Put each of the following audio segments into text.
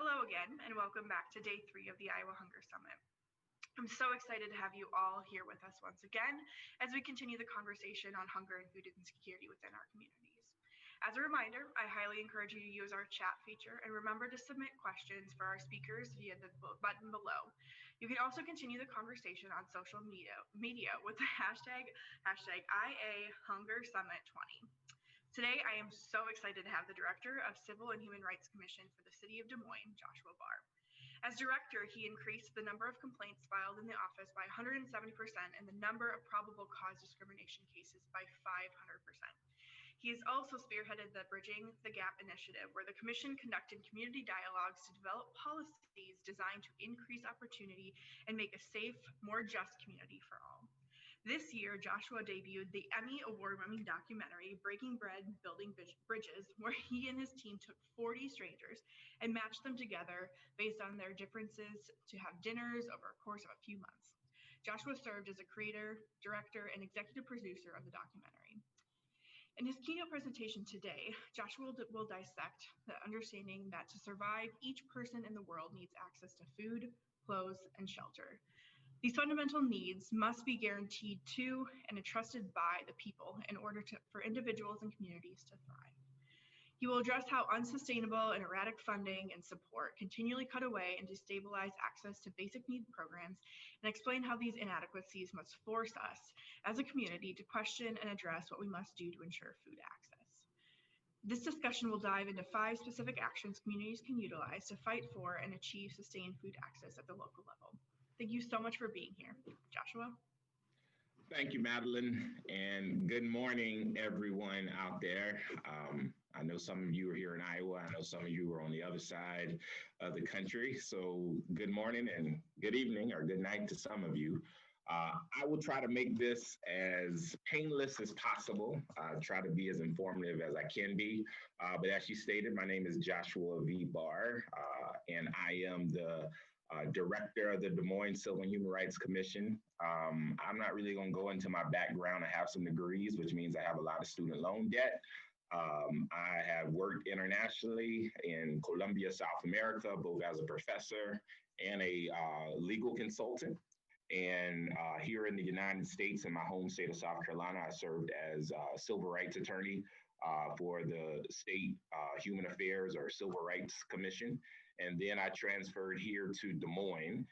Hello again, and welcome back to day 3 of the Iowa Hunger Summit. I'm so excited to have you all here with us once again as we continue the conversation on hunger and food insecurity within our communities. As a reminder, I highly encourage you to use our chat feature and remember to submit questions for our speakers via the button below. You can also continue the conversation on social media with the hashtag IA Hunger Summit 20. Today, I am so excited to have the Director of Civil and Human Rights Commission for the City of Des Moines, Joshua Barr. As director, he increased the number of complaints filed in the office by 170% and the number of probable cause discrimination cases by 500%. He has also spearheaded the Bridging the Gap initiative, where the commission conducted community dialogues to develop policies designed to increase opportunity and make a safe, more just community for all. This year, Joshua debuted the Emmy Award-winning documentary, Breaking Bread, Building Bridges, where he and his team took 40 strangers and matched them together based on their differences to have dinners over a course of a few months. Joshua served as a creator, director, and executive producer of the documentary. In his keynote presentation today, Joshua will dissect the understanding that to survive, each person in the world needs access to food, clothes, and shelter. These fundamental needs must be guaranteed to and entrusted by the people in order for individuals and communities to thrive. He will address how unsustainable and erratic funding and support continually cut away and destabilize access to basic need programs, and explain how these inadequacies must force us as a community to question and address what we must do to ensure food access. This discussion will dive into 5 specific actions communities can utilize to fight for and achieve sustained food access at the local level. Thank you so much for being here. Joshua? Thank you, Madeline, and good morning, everyone out there. I know some of you are here in Iowa. I know some of you are on the other side of the country. So good morning and good evening or good night to some of you. I will try to make this as painless as possible, try to be as informative as I can be. But as you stated, my name is Joshua V. Barr, and I am the director of the Des Moines Civil and Human Rights Commission. I'm not really going to go into my background. I have some degrees, which means I have a lot of student loan debt. I have worked internationally in Colombia, South America, both as a professor and a legal consultant. And here in the United States, in my home state of South Carolina, I served as a civil rights attorney for the state Human Affairs or Civil Rights Commission. And then I transferred here to Des Moines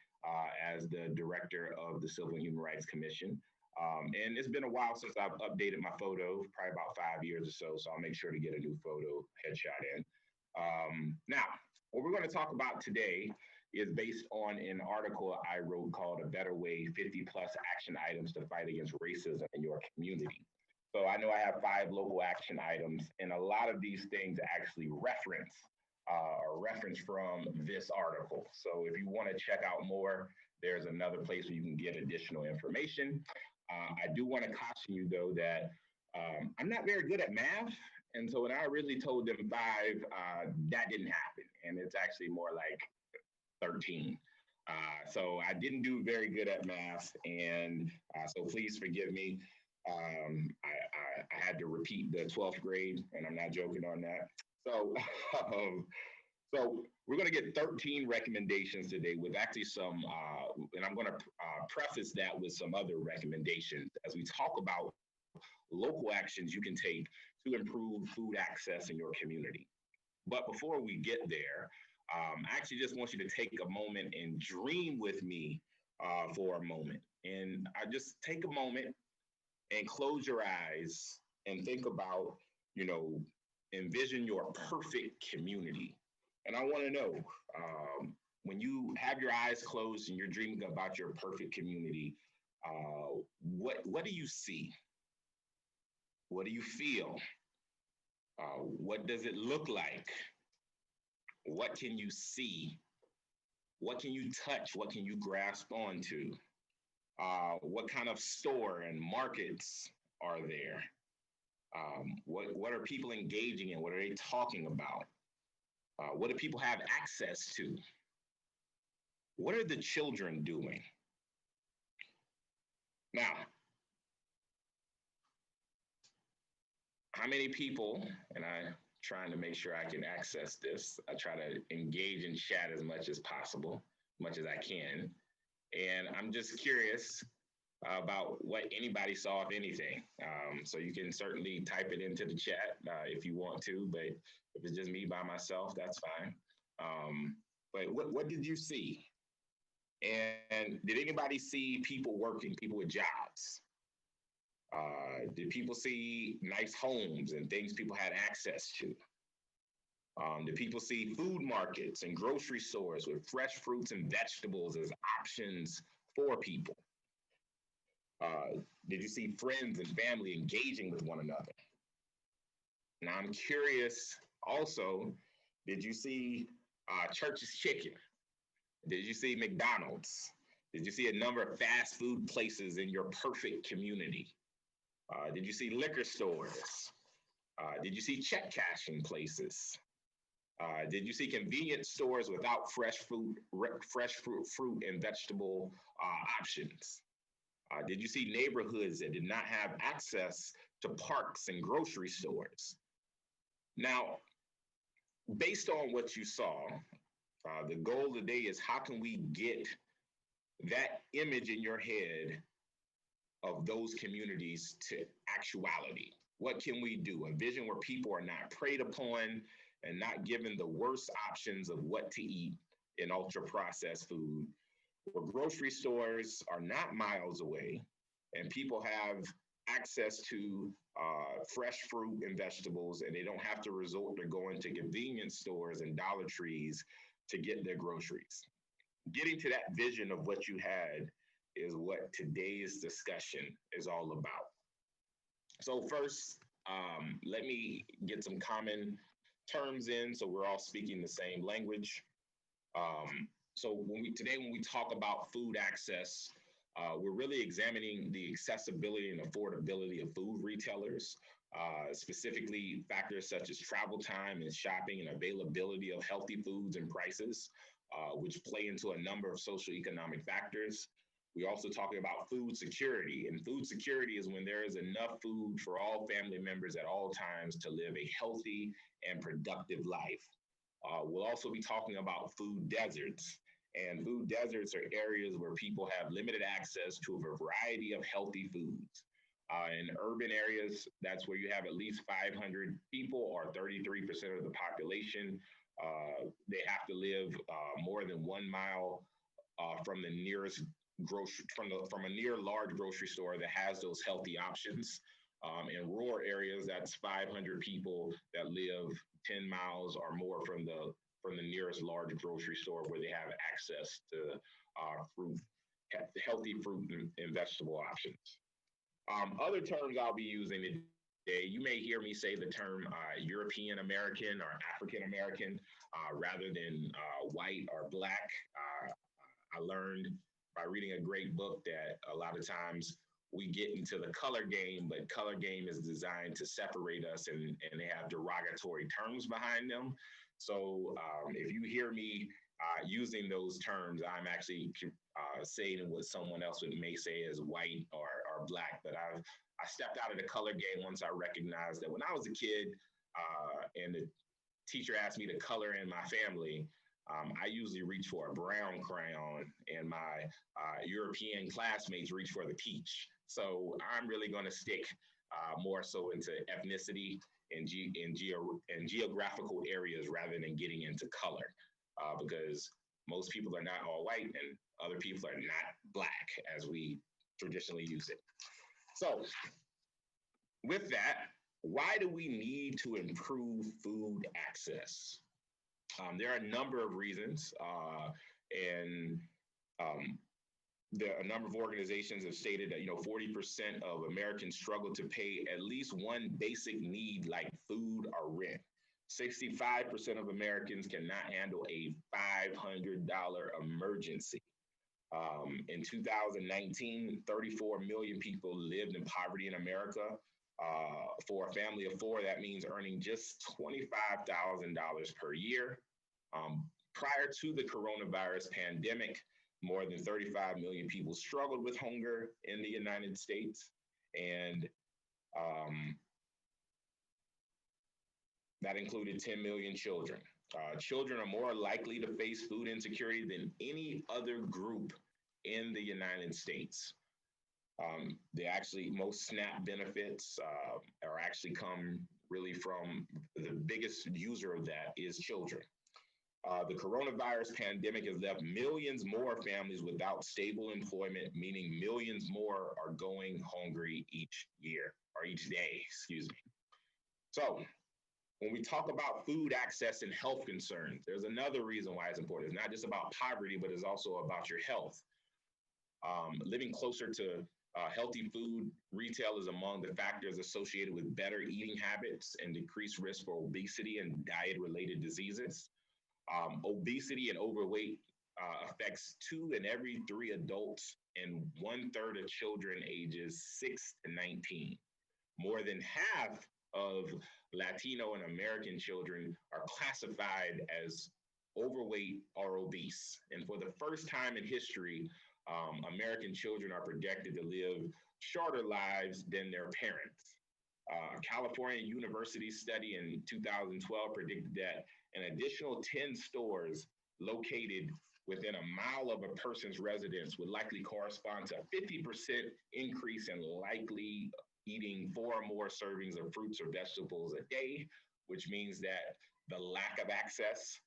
as the director of the Civil and Human Rights Commission. And it's been a while since I've updated my photo, probably about 5 years or so I'll make sure to get a new photo headshot in. Now, what we're going to talk about today is based on an article I wrote called A Better Way, 50 plus action items to fight against racism in your community. So I know I have 5 local action items, and a lot of these things actually reference from this article. So if you want to check out more, there's another place where you can get additional information. I do want to caution you, though, that I'm not very good at math. And so when I really told them 5, that didn't happen. And it's actually more like 13. So I didn't do very good at math. And so please forgive me. I had to repeat the 12th grade, and I'm not joking on that. So we're going to get 13 recommendations today with actually some, and I'm going to preface that with some other recommendations as we talk about local actions you can take to improve food access in your community. But before we get there, I actually just want you to take a moment and dream with me for a moment. And I just take a moment and close your eyes and think about, envision your perfect community. And I want to know, when you have your eyes closed and you're dreaming about your perfect community, what do you see? What do you feel? What does it look like? What can you see? What can you touch? What can you grasp onto? What kind of store and markets are there? What are people engaging in? What are they talking about? What do people have access to? What are the children doing? Now, how many people, and I trying to make sure I can access this. I try to engage in chat as much as possible, much as I can. And I'm just curious about what anybody saw, if anything. So you can certainly type it into the chat if you want to, but if it's just me by myself, that's fine. But what did you see? And did anybody see people working, people with jobs? Did people see nice homes and things people had access to? Did people see food markets and grocery stores with fresh fruits and vegetables as options for people? Did you see friends and family engaging with one another? Now I'm curious also, did you see Church's Chicken? Did you see McDonald's? Did you see a number of fast food places in your perfect community? Did you see liquor stores? Did you see check cashing places? Did you see convenience stores without fresh fruit and vegetable options? Did you see neighborhoods that did not have access to parks and grocery stores? Now, based on what you saw, the goal today is how can we get that image in your head of those communities to actuality? What can we do? A vision where people are not preyed upon and not given the worst options of what to eat in ultra processed food, where grocery stores are not miles away and people have access to fresh fruit and vegetables, and they don't have to resort to going to convenience stores and Dollar Trees to get their groceries. Getting to that vision of what you had is what today's discussion is all about. So first, let me get some common terms in so we're all speaking the same language. So when we talk about food access, we're really examining the accessibility and affordability of food retailers, specifically factors such as travel time and shopping and availability of healthy foods and prices, which play into a number of socioeconomic factors. We're also talking about food security, and food security is when there is enough food for all family members at all times to live a healthy and productive life. We'll also be talking about food deserts. And food deserts are areas where people have limited access to a variety of healthy foods. In urban areas, that's where you have at least 500 people or 33% of the population. They have to live more than 1 mile from the nearest from a near large grocery store that has those healthy options. In rural areas, that's 500 people that live 10 miles or more from the nearest large grocery store where they have access to healthy fruit and vegetable options. Other terms I'll be using today, you may hear me say the term European American or African American rather than white or black. I learned by reading a great book that a lot of times we get into the color game, but color game is designed to separate us, and they have derogatory terms behind them. So if you hear me using those terms, I'm actually saying what someone else may say as white or black. But I stepped out of the color game once I recognized that when I was a kid and the teacher asked me to color in my family, I usually reach for a brown crayon, and my European classmates reach for the peach. So I'm really going to stick more so into ethnicity and geographical areas rather than getting into color, because most people are not all white and other people are not black as we traditionally use it. So with that, why do we need to improve food access? There are a number of reasons, and a number of organizations have stated that 40% of Americans struggle to pay at least one basic need like food or rent. 65% of Americans cannot handle a $500 emergency. In 2019, 34 million people lived in poverty in America. For a family of four, that means earning just $25,000 per year. Prior to the coronavirus pandemic, more than 35 million people struggled with hunger in the United States. And That included 10 million children. Children are more likely to face food insecurity than any other group in the United States. Most SNAP benefits are actually come really from the biggest user of that is children. The coronavirus pandemic has left millions more families without stable employment, meaning millions more are going hungry each year or each day, excuse me. So when we talk about food access and health concerns, there's another reason why it's important. It's not just about poverty, but it's also about your health. Living closer to healthy food retail is among the factors associated with better eating habits and decreased risk for obesity and diet-related diseases. Obesity and overweight affects 2 in every 3 adults and 1/3 of children ages 6 to 19. More than half of Latino and American children are classified as overweight or obese. And for the first time in history, American children are projected to live shorter lives than their parents. California University study in 2012 predicted that an additional 10 stores located within a mile of a person's residence would likely correspond to a 50% increase in likely eating 4 or more servings of fruits or vegetables a day, which means that the lack of access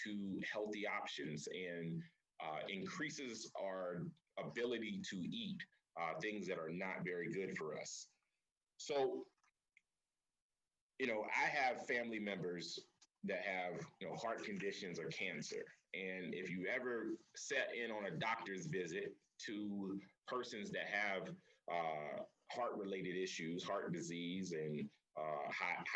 to healthy options and increases our ability to eat things that are not very good for us. So, I have family members that have, heart conditions or cancer. And if you ever set in on a doctor's visit to persons that have heart-related issues, heart disease, and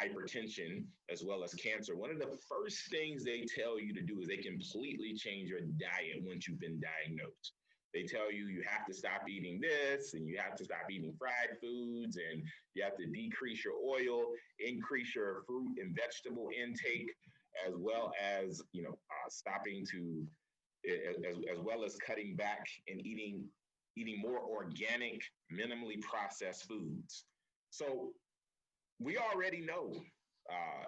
hypertension, as well as cancer, one of the first things they tell you to do is they completely change your diet once you've been diagnosed. They tell you you have to stop eating this, and you have to stop eating fried foods, and you have to decrease your oil, increase your fruit and vegetable intake, as well as stopping to, as well as cutting back and eating more organic, minimally processed foods. So we already know,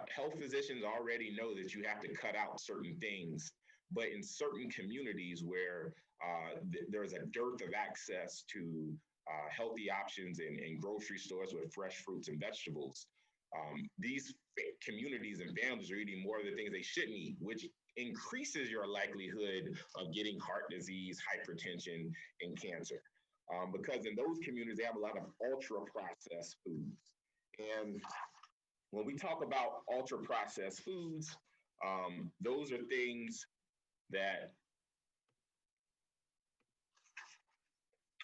health physicians already know that you have to cut out certain things, but in certain communities where there's a dearth of access to healthy options in grocery stores with fresh fruits and vegetables, these communities and families are eating more of the things they shouldn't eat, which increases your likelihood of getting heart disease, hypertension, and cancer. Because in those communities, they have a lot of ultra-processed foods. And when we talk about ultra-processed foods, those are things that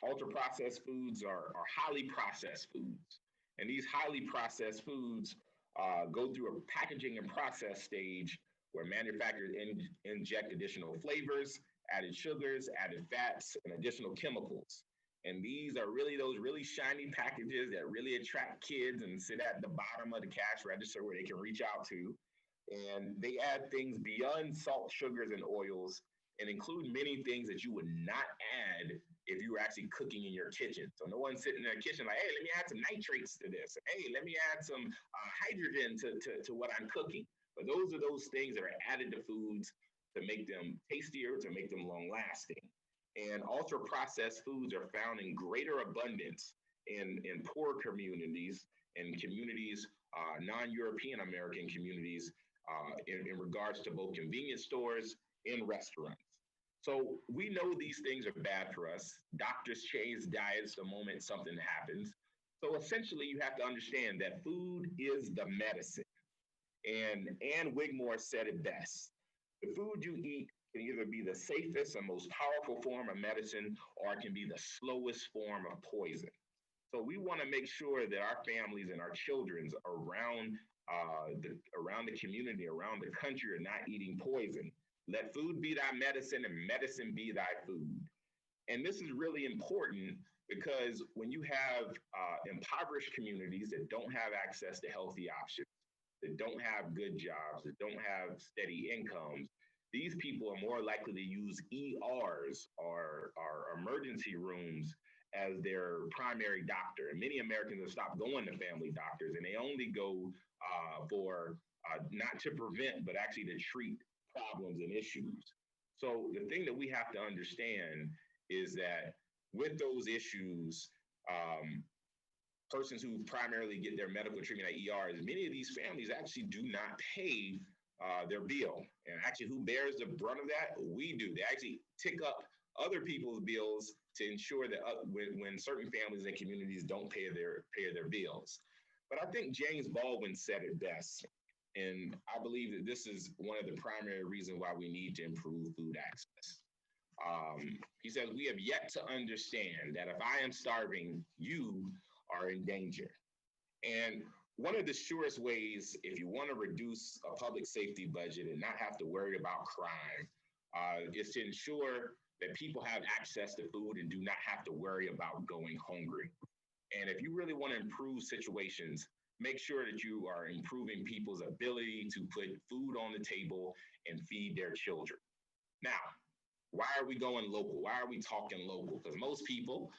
ultra-processed foods are highly processed foods. And these highly processed foods go through a packaging and process stage where manufacturers inject additional flavors, added sugars, added fats, and additional chemicals. And these are really those really shiny packages that really attract kids and sit at the bottom of the cash register where they can reach out to. And they add things beyond salt, sugars, and oils, and include many things that you would not add if you were actually cooking in your kitchen. So no one's sitting in their kitchen like, hey, let me add some nitrates to this. Hey, let me add some hydrogen to what I'm cooking. But those are those things that are added to foods to make them tastier, to make them long lasting. And ultra processed foods are found in greater abundance in poor communities and communities, non-European American communities, in regards to both convenience stores and restaurants. So we know these things are bad for us. Doctors change diets the moment something happens. So essentially, you have to understand that food is the medicine. And Ann Wigmore said it best. The food you eat can either be the safest and most powerful form of medicine, or it can be the slowest form of poison. So we want to make sure that our families and our children around the community, around the country, are not eating poison. Let food be thy medicine and medicine be thy food. And this is really important because when you have impoverished communities that don't have access to healthy options, that don't have good jobs, that don't have steady incomes, these people are more likely to use ERs or emergency rooms as their primary doctor. And many Americans have stopped going to family doctors, and they only go for not to prevent, but actually to treat problems and issues. So the thing that we have to understand is that with those issues, persons who primarily get their medical treatment at ERs, many of these families actually do not pay their bill. And actually, who bears the brunt of that? We do. They actually tick up other people's bills to ensure that when certain families and communities don't pay their bills. But I think James Baldwin said it best. And I believe that this is one of the primary reasons why we need to improve food access. He says, we have yet to understand that if I am starving, you are in danger. And one of the surest ways, if you want to reduce a public safety budget and not have to worry about crime, is to ensure that people have access to food and do not have to worry about going hungry. And if you really want to improve situations, make sure that you are improving people's ability to put food on the table and feed their children. Now, why are we going local? Why are we talking local? Because most people,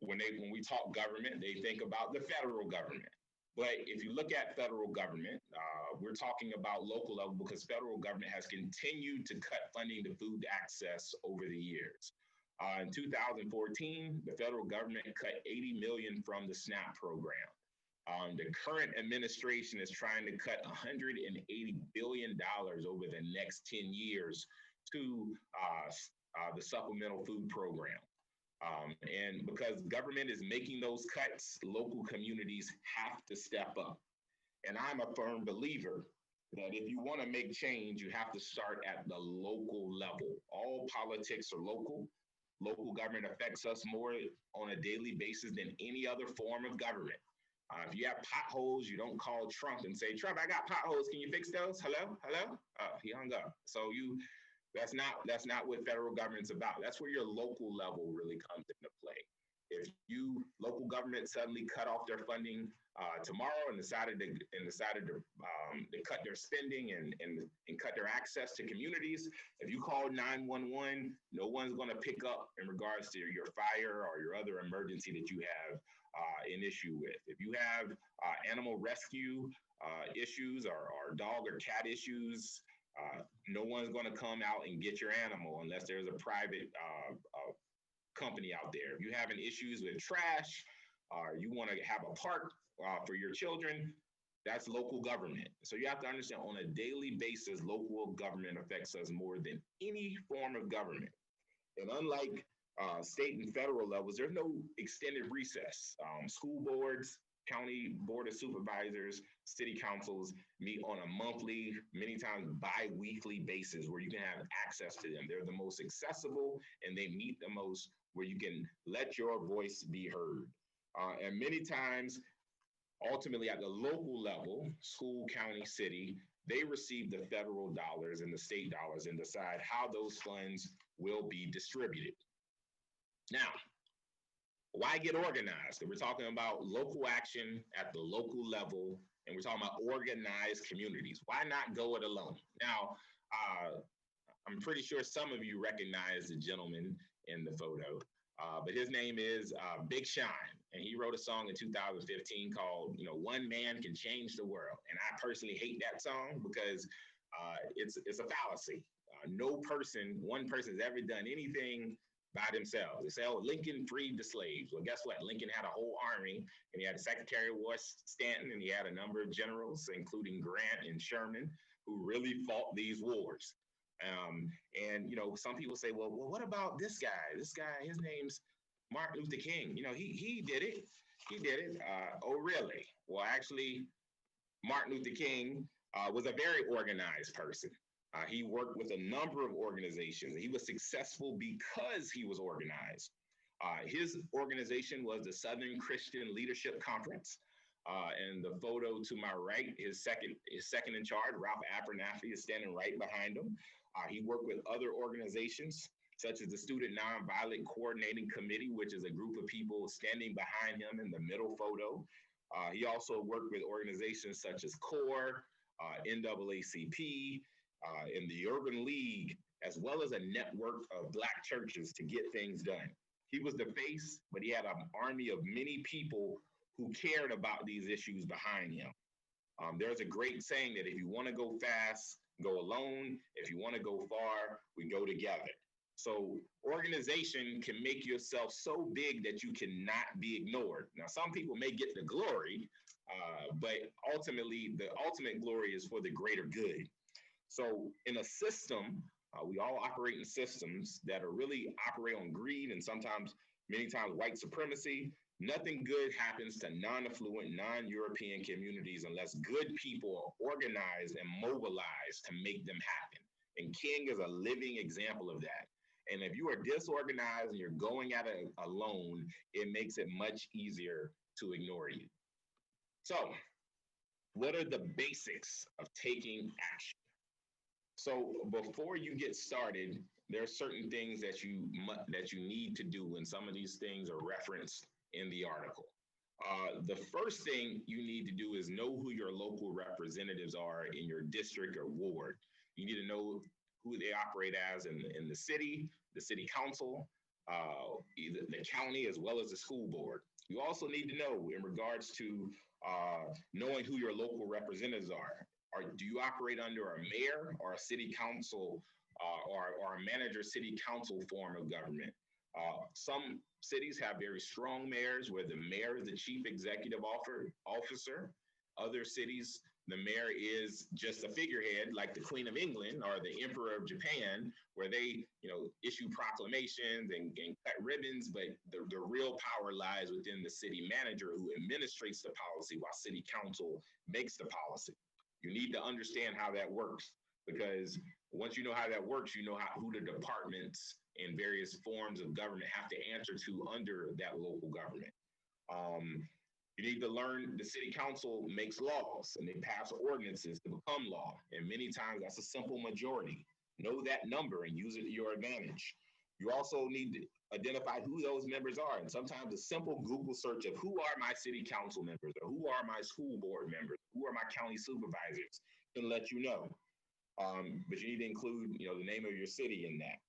when we talk government, they think about the federal government. But if you look at federal government, we're talking about local level because federal government has continued to cut funding to food access over the years. In 2014, the federal government cut $80 million from the SNAP program. The current administration is trying to cut $180 billion over the next 10 years to the supplemental food program. And because government is making those cuts, local communities have to step up. And I'm a firm believer that if you want to make change, you have to start at the local level. All politics are local. Local government affects us more on a daily basis than any other form of government. If you have potholes, you don't call Trump and say, Trump, I got potholes. Can you fix those? Hello? He hung up. So that's not what federal government's about. That's where your local level really comes into play. If local government suddenly cut off their funding tomorrow and decided to cut their spending and cut their access to communities, if you call 911, no one's going to pick up in regards to your fire or your other emergency that you have an issue with. If you have animal rescue issues or dog or cat issues, no one's going to come out and get your animal unless there's a private company out there. If you're having issues with trash, or you want to have a park for your children, that's local government. So you have to understand on a daily basis, local government affects us more than any form of government. And unlike state and federal levels, there's no extended recess. School boards, county board of supervisors, city councils meet on a monthly, many times bi-weekly basis where you can have access to them. They're the most accessible and they meet the most where you can let your voice be heard. And many times, ultimately at the local level, school, county, city, they receive the federal dollars and the state dollars and decide how those funds will be distributed. Now, why get organized? We're talking about local action at the local level, and we're talking about organized communities. Why not go it alone? Now, I'm pretty sure some of you recognize the gentleman in the photo, but his name is Big Sean, and he wrote a song in 2015 called, One Man Can Change the World. And I personally hate that song because it's a fallacy. One person has ever done anything by themselves. They say, oh, Lincoln freed the slaves. Well, guess what? Lincoln had a whole army, and he had Secretary of War Stanton, and he had a number of generals, including Grant and Sherman, who really fought these wars. And some people say, well, what about this guy? This guy, his name's Martin Luther King. He did it. He did it. Oh, really? Well, actually, Martin Luther King was a very organized person. He worked with a number of organizations. He was successful because he was organized. His organization was the Southern Christian Leadership Conference. And the photo to my right, his second in charge, Ralph Abernathy, is standing right behind him. He worked with other organizations, such as the Student Nonviolent Coordinating Committee, which is a group of people standing behind him in the middle photo. He also worked with organizations such as CORE, NAACP, in the Urban League, as well as a network of Black churches to get things done. He was the face, but he had an army of many people who cared about these issues behind him. There's a great saying that if you want to go fast, go alone. If you want to go far, we go together. So organization can make yourself so big that you cannot be ignored. Now, some people may get the glory, but ultimately, the ultimate glory is for the greater good. So in a system, we all operate in systems that are really operate on greed and sometimes, many times, white supremacy. Nothing good happens to non-affluent, non-European communities unless good people are organized and mobilized to make them happen. And King is a living example of that. And if you are disorganized and you're going at it alone, it makes it much easier to ignore you. So, what are the basics of taking action? So before you get started, there are certain things that you need to do, and some of these things are referenced in the article. The first thing you need to do is know who your local representatives are in your district or ward. You need to know who they operate as in the city council, either the county, as well as the school board. You also need to know in regards to knowing who your local representatives are. Do you operate under a mayor or a city council or a manager city council form of government? Some cities have very strong mayors where the mayor is the chief executive officer. Other cities, the mayor is just a figurehead like the Queen of England or the Emperor of Japan, where they issue proclamations and cut ribbons, but the real power lies within the city manager who administrates the policy while city council makes the policy. You need to understand how that works, because once you know how that works, you know who the departments and various forms of government have to answer to under that local government. You need to learn the city council makes laws and they pass ordinances to become law. And many times that's a simple majority. Know that number and use it to your advantage. You also need to identify who those members are. And sometimes a simple Google search of who are my city council members or who are my school board members, who are my county supervisors can let you know. But you need to include, the name of your city in that.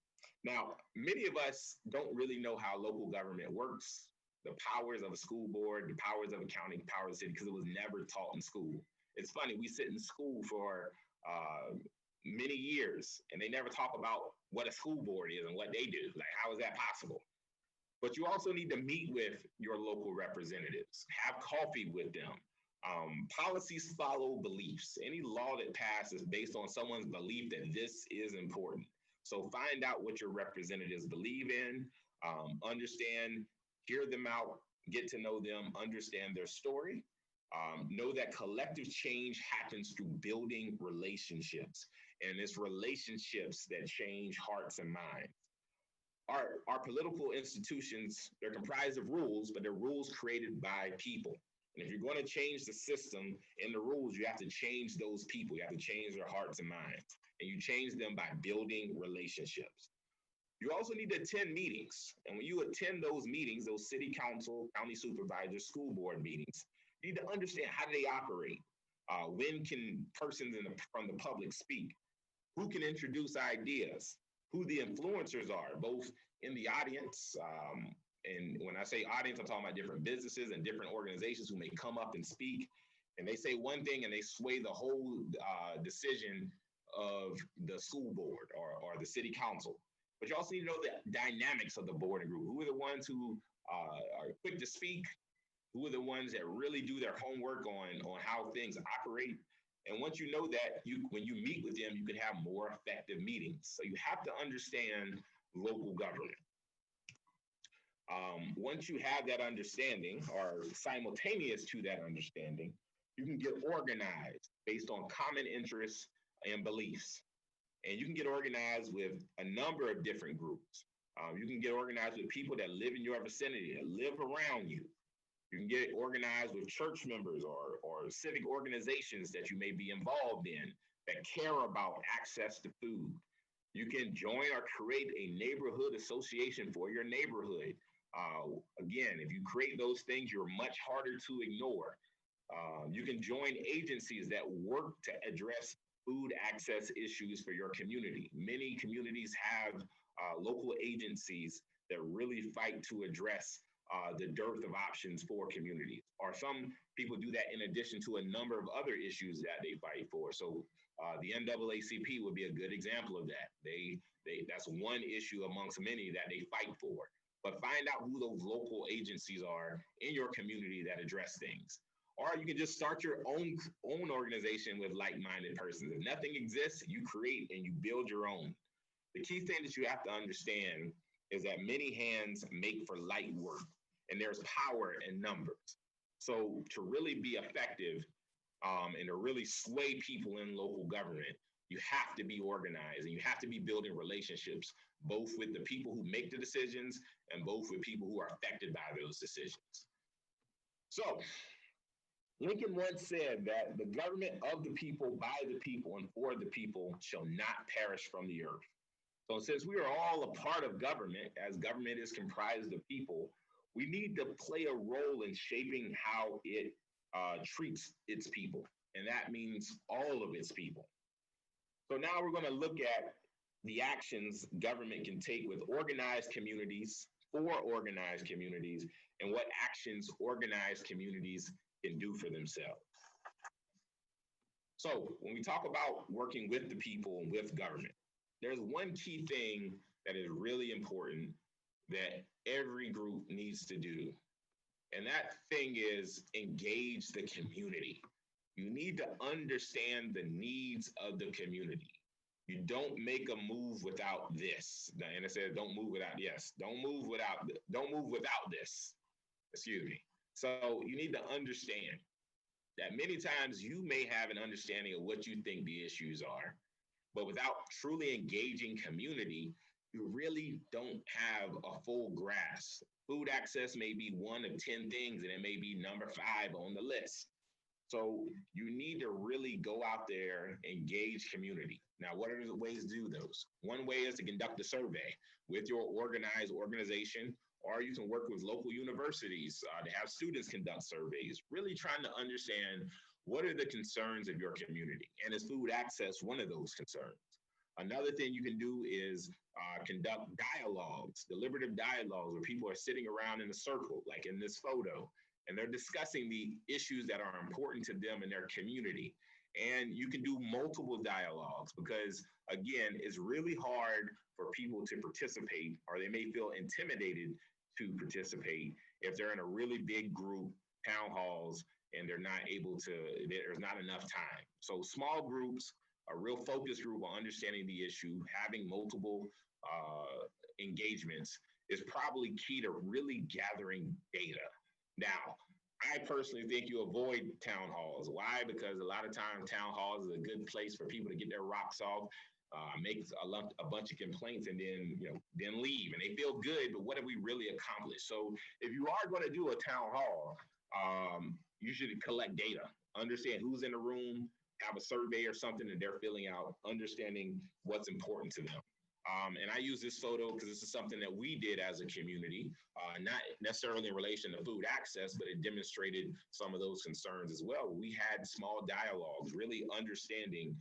Now, many of us don't really know how local government works, the powers of a school board, the powers of a county, the powers of the city, because it was never taught in school. It's funny, we sit in school for many years and they never talk about what a school board is and what they do. Like, how is that possible? But you also need to meet with your local representatives, have coffee with them. Policies follow beliefs. Any law that passes based on someone's belief that this is important. So find out what your representatives believe in, understand, hear them out, get to know them, understand their story. Know that collective change happens through building relationships, and it's relationships that change hearts and minds. Our political institutions, they're comprised of rules, but they're rules created by people. And if you're going to change the system and the rules, you have to change those people. You have to change their hearts and minds. And you change them by building relationships. You also need to attend meetings. And when you attend those meetings, those city council, county supervisor, school board meetings, you need to understand how do they operate. When can persons from the public speak? Who can introduce ideas? Who the influencers are, both in the audience. And when I say audience, I'm talking about different businesses and different organizations who may come up and speak. And they say one thing and they sway the whole decision of the school board or the city council. But you also need to know the dynamics of the board and group. Who are the ones who are quick to speak? Who are the ones that really do their homework on how things operate? And once you know that, when you meet with them, you can have more effective meetings. So you have to understand local government. Once you have that understanding, or simultaneous to that understanding, you can get organized based on common interests and beliefs. And you can get organized with a number of different groups. You can get organized with people that live in your vicinity, that live around you. You can get organized with church members or civic organizations that you may be involved in that care about access to food. You can join or create a neighborhood association for your neighborhood. Again, if you create those things, you're much harder to ignore. You can join agencies that work to address food access issues for your community. Many communities have local agencies that really fight to address the dearth of options for communities. Or some people do that in addition to a number of other issues that they fight for. So the NAACP would be a good example of that. That's one issue amongst many that they fight for. But find out who those local agencies are in your community that address things. Or you can just start your own organization with like-minded persons. If nothing exists, you create and you build your own. The key thing that you have to understand is that many hands make for light work, and there's power in numbers. So to really be effective and to really sway people in local government, you have to be organized and you have to be building relationships, both with the people who make the decisions and both with people who are affected by those decisions. So Lincoln once said that the government of the people, by the people, and for the people shall not perish from the earth. So since we are all a part of government, as government is comprised of people, we need to play a role in shaping how it treats its people. And that means all of its people. So now we're going to look at the actions government can take with organized communities, for organized communities, and what actions organized communities can do for themselves. So when we talk about working with the people and with government, there's one key thing that is really important that every group needs to do. And that thing is engage the community. You need to understand the needs of the community. You don't make a move without this. And I said, don't move without, yes, don't move without this. Excuse me. So you need to understand that many times you may have an understanding of what you think the issues are, but without truly engaging community, you really don't have a full grasp. Food access may be one of 10 things, and it may be number 5 on the list. So you need to really go out there, engage community. Now, what are the ways to do those? One way is to conduct a survey with your organized organization, or you can work with local universities to have students conduct surveys, really trying to understand what are the concerns of your community? And is food access one of those concerns? Another thing you can do is conduct dialogues, deliberative dialogues, where people are sitting around in a circle, like in this photo, and they're discussing the issues that are important to them in their community. And you can do multiple dialogues because, again, it's really hard for people to participate, or they may feel intimidated to participate if they're in a really big group, town halls, and they're not able to, there's not enough time. So small groups, a real focus group on understanding the issue, having multiple engagements is probably key to really gathering data. Now, I personally think you avoid town halls. Why? Because a lot of times town halls is a good place for people to get their rocks off, make a bunch of complaints, and then leave. And they feel good, but what have we really accomplished? So if you are going to do a town hall, you should collect data, understand who's in the room, have a survey or something that they're filling out, understanding what's important to them. And I use this photo because this is something that we did as a community, not necessarily in relation to food access, but it demonstrated some of those concerns as well. We had small dialogues, really understanding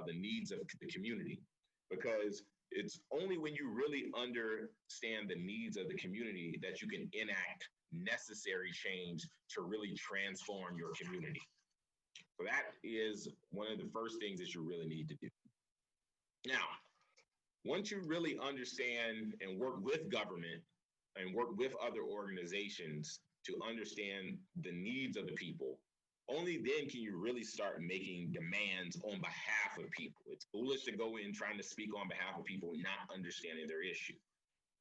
the needs of the community, because it's only when you really understand the needs of the community that you can enact necessary change to really transform your community. So that is one of the first things that you really need to do. Now, once you really understand and work with government and work with other organizations to understand the needs of the people, only then can you really start making demands on behalf of people. It's foolish to go in trying to speak on behalf of people not understanding their issue.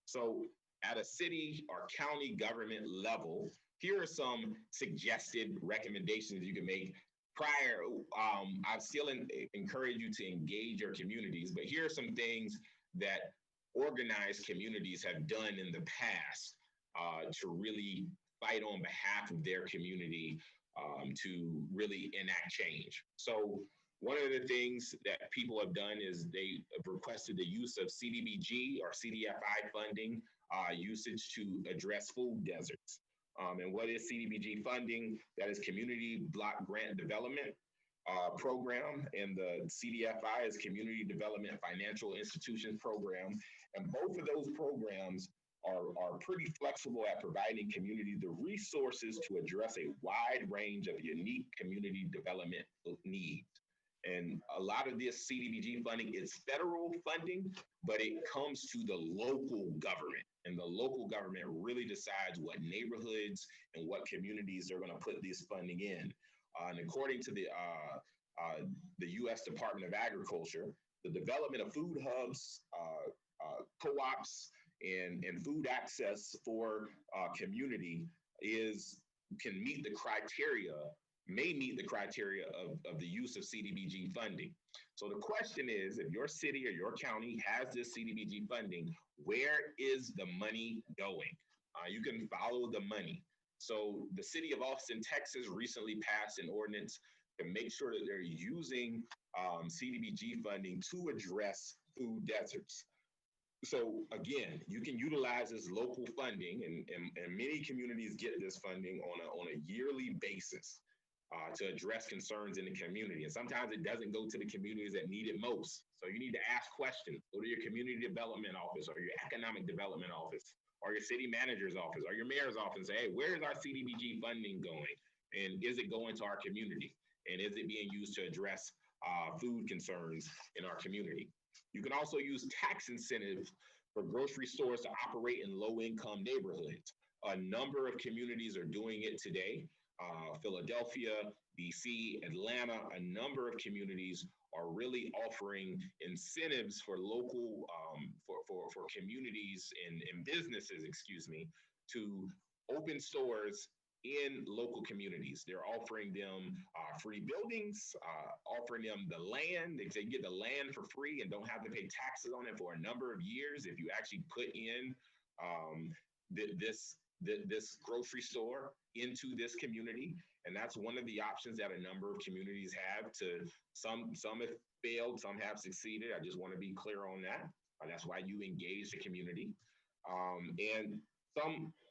So at a city or county government level, here are some suggested recommendations you can make. Prior, I still encourage you to engage your communities, but here are some things that organized communities have done in the past to really fight on behalf of their community to really enact change. So one of the things that people have done is they have requested the use of CDBG or CDFI funding usage to address food deserts. And what is CDBG funding? That is Community Block Grant Development Program, and the CDFI is Community Development Financial Institutions Program. And both of those programs are pretty flexible at providing community the resources to address a wide range of unique community development needs. And a lot of this CDBG funding is federal funding, but it comes to the local government. And the local government really decides what neighborhoods and what communities they're going to put this funding in. And according to the U.S. Department of Agriculture, the development of food hubs, co-ops, and food access for community can meet the criteria, may meet the criteria of the use of CDBG funding. So the question is, if your city or your county has this CDBG funding, where is the money going? You can follow the money. So the city of Austin, Texas recently passed an ordinance to make sure that they're using CDBG funding to address food deserts. So again, you can utilize this local funding, and many communities get this funding on a yearly basis to address concerns in the community. And sometimes it doesn't go to the communities that need it most. So you need to ask questions. Go to your community development office or your economic development office or your city manager's office or your mayor's office and say, hey, where is our CDBG funding going? And is it going to our community? And is it being used to address food concerns in our community? You can also use tax incentives for grocery stores to operate in low-income neighborhoods. A number of communities are doing it today. Philadelphia, DC, Atlanta, a number of communities are really offering incentives for local, for communities and businesses, to open stores in local communities. They're offering them free buildings, offering them the land. They get the land for free and don't have to pay taxes on it for a number of years if you actually put in this grocery store into this community. And that's one of the options that a number of communities have. Some have failed, some have succeeded. I just want to be clear on that. That's why you engage the community. And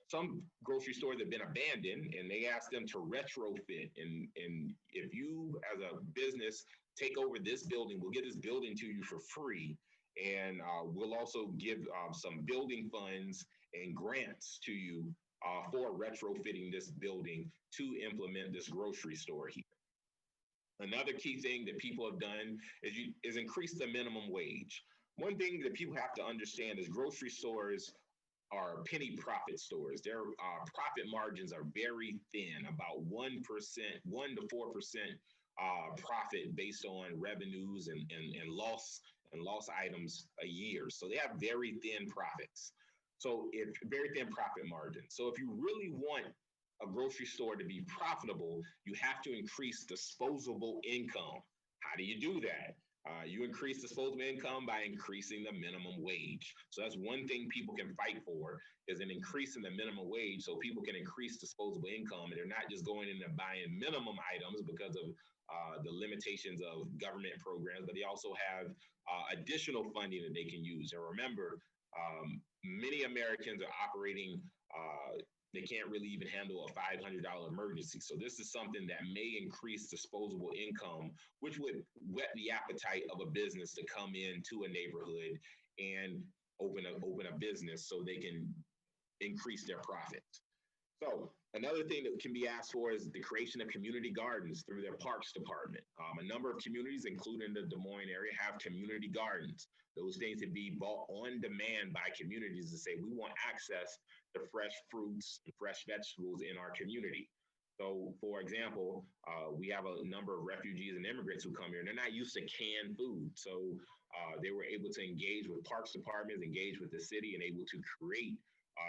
some grocery stores have been abandoned and they ask them to retrofit. And if you as a business take over this building, we'll get this building to you for free. And we'll also give some building funds and grants to you for retrofitting this building to implement this grocery store here. Another key thing that people have done is increase the minimum wage. One thing that people have to understand is grocery stores are penny profit stores. Their profit margins are very thin, about 1%, 1 to 4% profit based on revenues and loss items a year. So they have very thin profits. So it's very thin profit margin. So if you really want a grocery store to be profitable, you have to increase disposable income. How do you do that? You increase disposable income by increasing the minimum wage. So that's one thing people can fight for, is an increase in the minimum wage so people can increase disposable income and they're not just going in and buying minimum items because of the limitations of government programs, but they also have additional funding that they can use. And remember, many Americans are operating, they can't really even handle a $500 emergency. So this is something that may increase disposable income, which would whet the appetite of a business to come into a neighborhood and open a business so they can increase their profits. So another thing that can be asked for is the creation of community gardens through their parks department. A number of communities, including the Des Moines area, have community gardens. Those things can be bought on demand by communities to say, we want access to fresh fruits and fresh vegetables in our community. So for example, we have a number of refugees and immigrants who come here and they're not used to canned food. So they were able to engage with parks departments, engage with the city, and able to create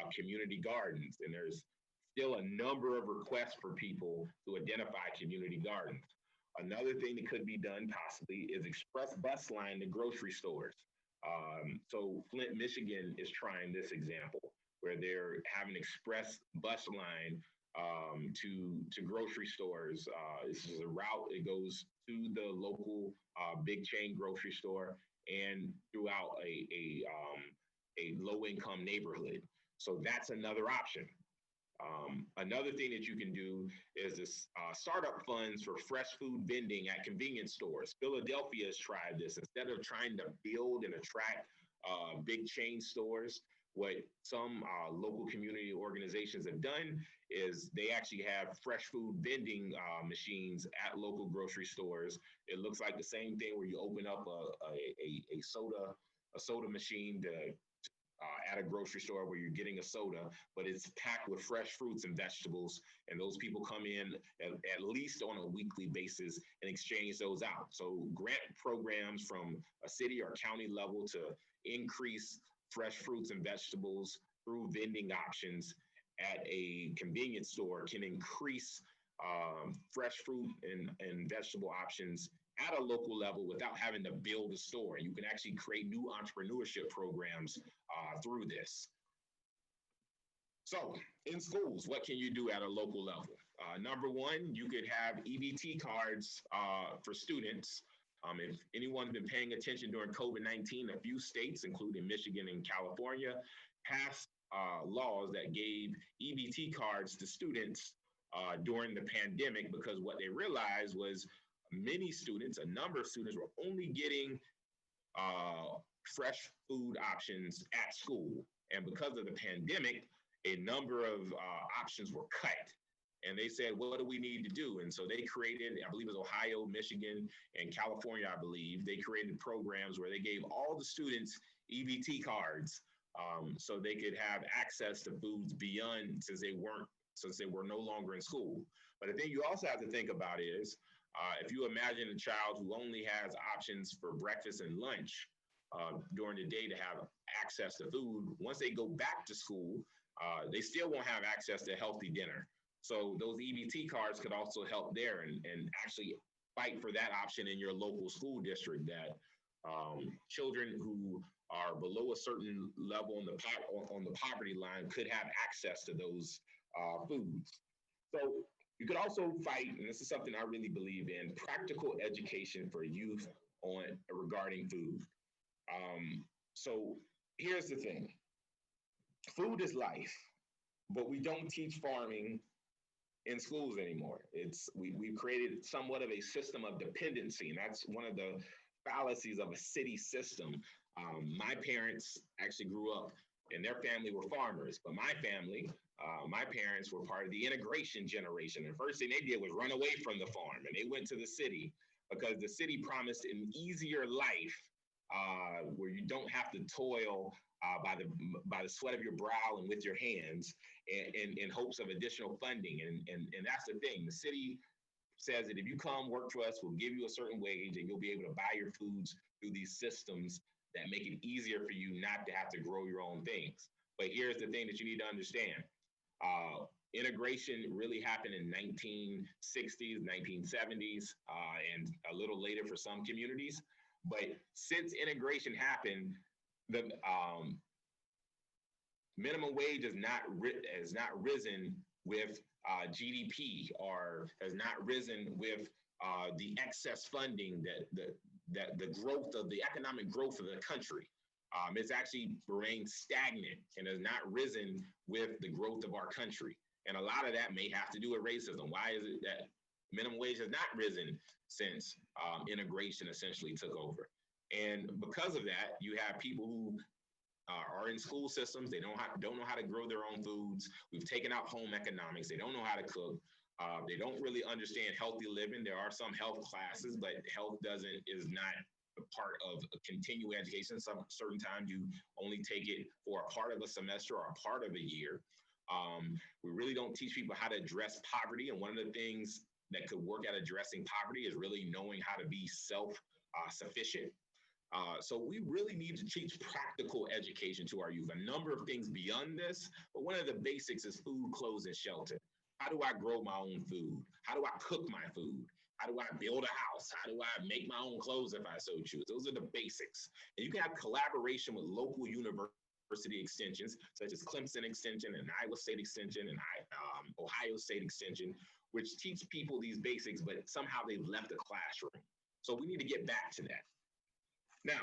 community gardens. And there's still a number of requests for people to identify community gardens. Another thing that could be done possibly is express bus line to grocery stores. So Flint, Michigan is trying this example where they're having express bus line to grocery stores. This is a route. It goes to the local big chain grocery store and throughout a low-income neighborhood. So that's another option. Another thing that you can do is this startup funds for fresh food vending at convenience stores. Philadelphia has tried this. Instead of trying to build and attract big chain stores, what some local community organizations have done is they actually have fresh food vending machines at local grocery stores. It looks like the same thing where you open up a soda machine at a grocery store where you're getting a soda, but it's packed with fresh fruits and vegetables. And those people come in at least on a weekly basis and exchange those out. So grant programs from a city or county level to increase fresh fruits and vegetables through vending options at a convenience store can increase fresh fruit and vegetable options at a local level without having to build a store. You can actually create new entrepreneurship programs through this. So in schools, what can you do at a local level? Number one, you could have EBT cards for students. If anyone's been paying attention during COVID-19, a few states, including Michigan and California, passed laws that gave EBT cards to students during the pandemic, because what they realized was many students, a number of students, were only getting fresh food options at school. And because of the pandemic, a number of options were cut. And they said, what do we need to do? And so they created, I believe it was Ohio, Michigan, and California, I believe, they created programs where they gave all the students EBT cards so they could have access to foods beyond, since they were no longer in school. But the thing you also have to think about is, if you imagine a child who only has options for breakfast and lunch during the day to have access to food, once they go back to school, they still won't have access to a healthy dinner. So those EBT cards could also help there and actually fight for that option in your local school district, that children who are below a certain level on the poverty line could have access to those foods. So you could also fight, and this is something I really believe in, practical education for youth regarding food. So here's the thing. Food is life, but we don't teach farming in schools anymore. We've created somewhat of a system of dependency, and that's one of the fallacies of a city system. My parents actually grew up, and their family were farmers, but my family, my parents were part of the integration generation. And the first thing they did was run away from the farm, and they went to the city because the city promised an easier life where you don't have to toil by the sweat of your brow and with your hands in hopes of additional funding. And that's the thing. The city says that if you come work for us, we'll give you a certain wage and you'll be able to buy your foods through these systems that make it easier for you not to have to grow your own things. But here's the thing that you need to understand. Integration really happened in 1960s, 1970s, and a little later for some communities. But since integration happened, the minimum wage has not risen with GDP, or has not risen with the excess funding that the growth of the economic growth of the country. It's actually remained stagnant and has not risen with the growth of our country. And a lot of that may have to do with racism. Why is it that minimum wage has not risen since integration essentially took over? And because of that, you have people who are in school systems. They don't know how to grow their own foods. We've taken out home economics. They don't know how to cook. They don't really understand healthy living. There are some health classes, but health is not a part of a continuing education. Certain times you only take it for a part of a semester or a part of a year. We really don't teach people how to address poverty. And one of the things that could work at addressing poverty is really knowing how to be self-sufficient. So we really need to teach practical education to our youth. A number of things beyond this, but one of the basics is food, clothes, and shelter. How do I grow my own food? How do I cook my food? How do I build a house? How do I make my own clothes if I so choose? Those are the basics. And you can have collaboration with local university extensions, such as Clemson Extension and Iowa State Extension and Ohio State Extension, which teach people these basics, but somehow they've left the classroom. So we need to get back to that. Now,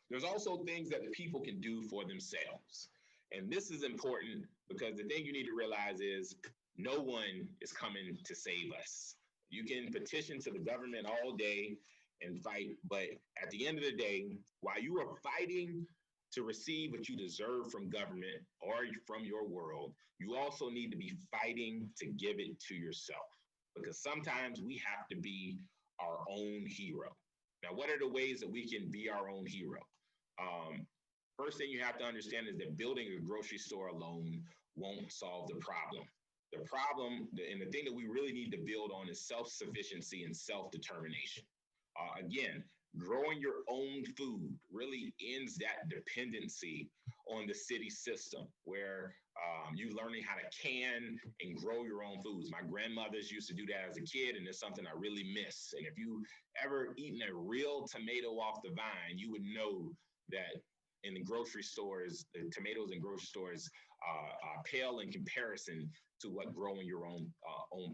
there's also things that people can do for themselves. And this is important because the thing you need to realize is no one is coming to save us. You can petition to the government all day and fight, but at the end of the day, while you are fighting To receive what you deserve from government or from your world, you also need to be fighting to give it to yourself, because sometimes we have to be our own hero. Now, what are the ways that we can be our own hero? First thing you have to understand is that building a grocery store alone won't solve the problem. The problem and the thing that we really need to build on is self-sufficiency and self-determination. Again, growing your own food really ends that dependency on the city system where you learning how to can and grow your own foods. My grandmothers used to do that as a kid, and it's something I really miss. And if you ever eaten a real tomato off the vine, you would know that in the grocery stores, the tomatoes in grocery stores pale in comparison to what growing your own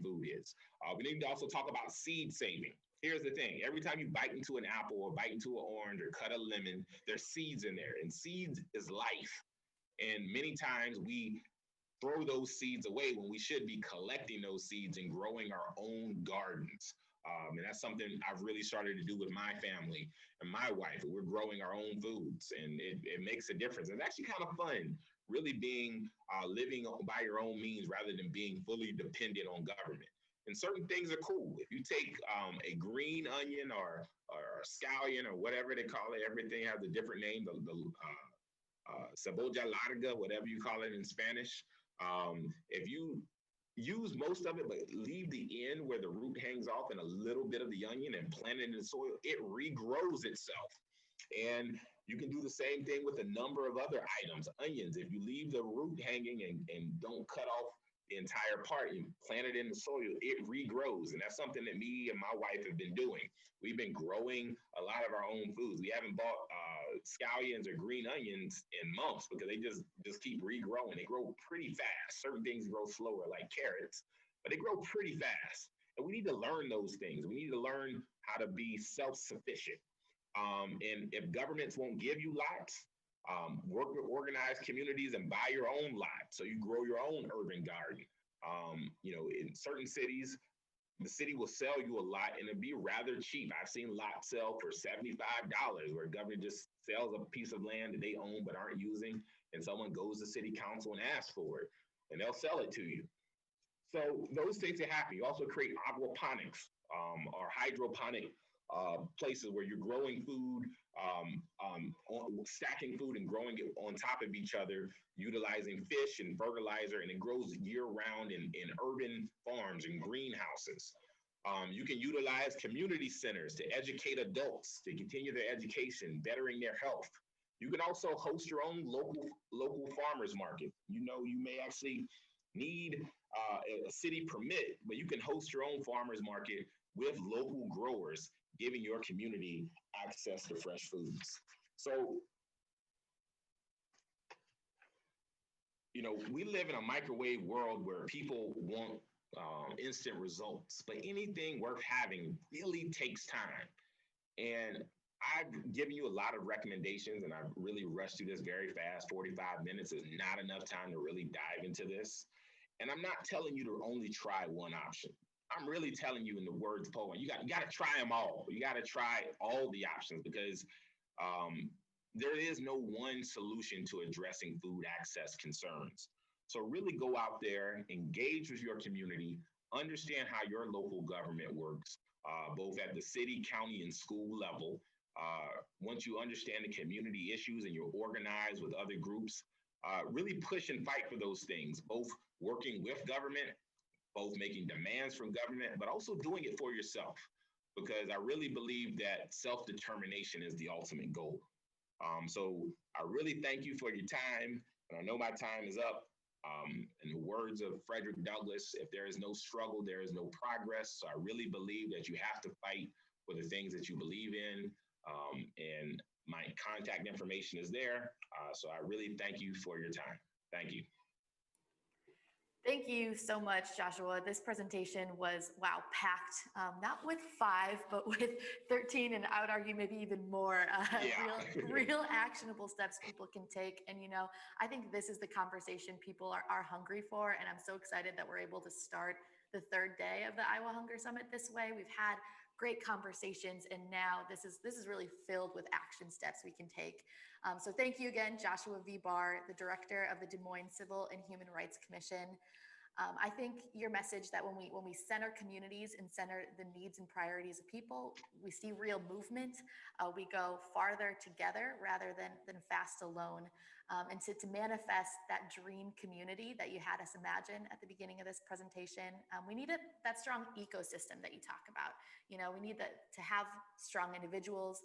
food is. We need to also talk about seed saving. Here's the thing. Every time you bite into an apple or bite into an orange or cut a lemon, there's seeds in there, and seeds is life. And many times we throw those seeds away when we should be collecting those seeds and growing our own gardens. And that's something I've really started to do with my family and my wife. We're growing our own foods, and it makes a difference. It's actually kind of fun, really being living by your own means rather than being fully dependent on government. And certain things are cool. If you take a green onion or a scallion or whatever they call it, everything has a different name, the cebolla larga, whatever you call it in Spanish. If you use most of it, but leave the end where the root hangs off and a little bit of the onion and plant it in the soil, it regrows itself. And you can do the same thing with a number of other items. Onions, if you leave the root hanging and don't cut off the entire part and plant it in the soil, it regrows. And that's something that me and my wife have been doing. We've been growing a lot of our own foods. We haven't bought scallions or green onions in months because they just keep regrowing. They grow pretty fast. Certain things grow slower, like carrots, but they grow pretty fast. And we need to learn those things. We need to learn how to be self-sufficient. And if governments won't give you lots, work with organized communities and buy your own lot so you grow your own urban garden. In certain cities, the city will sell you a lot and it'll be rather cheap. I've seen lots sell for $75 where government just sells a piece of land that they own but aren't using, and someone goes to city council and asks for it, and they'll sell it to you. So those things are happening. You also create aquaponics or hydroponic places where you're growing food, stacking food and growing it on top of each other, utilizing fish and fertilizer, and it grows year round in urban farms and greenhouses. You can utilize community centers to educate adults to continue their education, bettering their health. You can also host your own local farmers market. You may actually need a city permit, but you can host your own farmers market with local growers, giving your community access to fresh foods. So, we live in a microwave world where people want instant results, but anything worth having really takes time. And I've given you a lot of recommendations, and I've really rushed through this very fast. 45 minutes is not enough time to really dive into this. And I'm not telling you to only try one option. I'm really telling you, in the words of Poe, you got to try them all. You got to try all the options, because there is no one solution to addressing food access concerns. So really go out there, engage with your community, understand how your local government works, both at the city, county, and school level. Once you understand the community issues and you're organized with other groups, really push and fight for those things, both working with government, both making demands from government, but also doing it for yourself, because I really believe that self-determination is the ultimate goal. So I really thank you for your time, and I know my time is up. In the words of Frederick Douglass, if there is no struggle, there is no progress. So I really believe that you have to fight for the things that you believe in, and my contact information is there. So I really thank you for your time. Thank you. Thank you so much, Joshua. This presentation was, wow, packed, not with 5, but with 13, and I would argue maybe even more real actionable steps people can take. And, I think this is the conversation people are hungry for, and I'm so excited that we're able to start the 3rd day of the Iowa Hunger Summit this way. We've had great conversations, and now this is really filled with action steps we can take. So thank you again, Joshua V. Barr, the director of the Des Moines Civil and Human Rights Commission. I think your message that when we center communities and center the needs and priorities of people, we see real movement. We go farther together rather than fast alone. And to manifest that dream community that you had us imagine at the beginning of this presentation, we need that strong ecosystem that you talk about. You know, we need to have strong individuals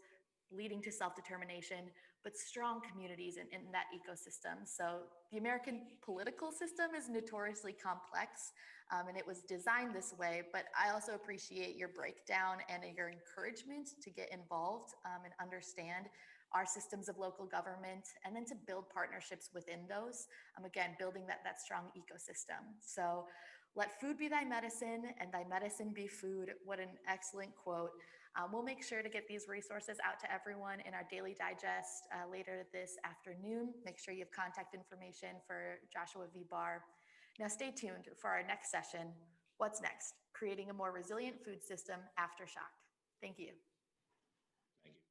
leading to self-determination, but strong communities in that ecosystem. So the American political system is notoriously complex, and it was designed this way, but I also appreciate your breakdown and your encouragement to get involved and understand our systems of local government, and then to build partnerships within those. Again, building that strong ecosystem. So let food be thy medicine and thy medicine be food. What an excellent quote. We'll make sure to get these resources out to everyone in our daily digest later this afternoon. Make sure you have contact information for Joshua V. Barr. Now stay tuned for our next session. What's next? Creating a more resilient food system after shock. Thank you. Thank you.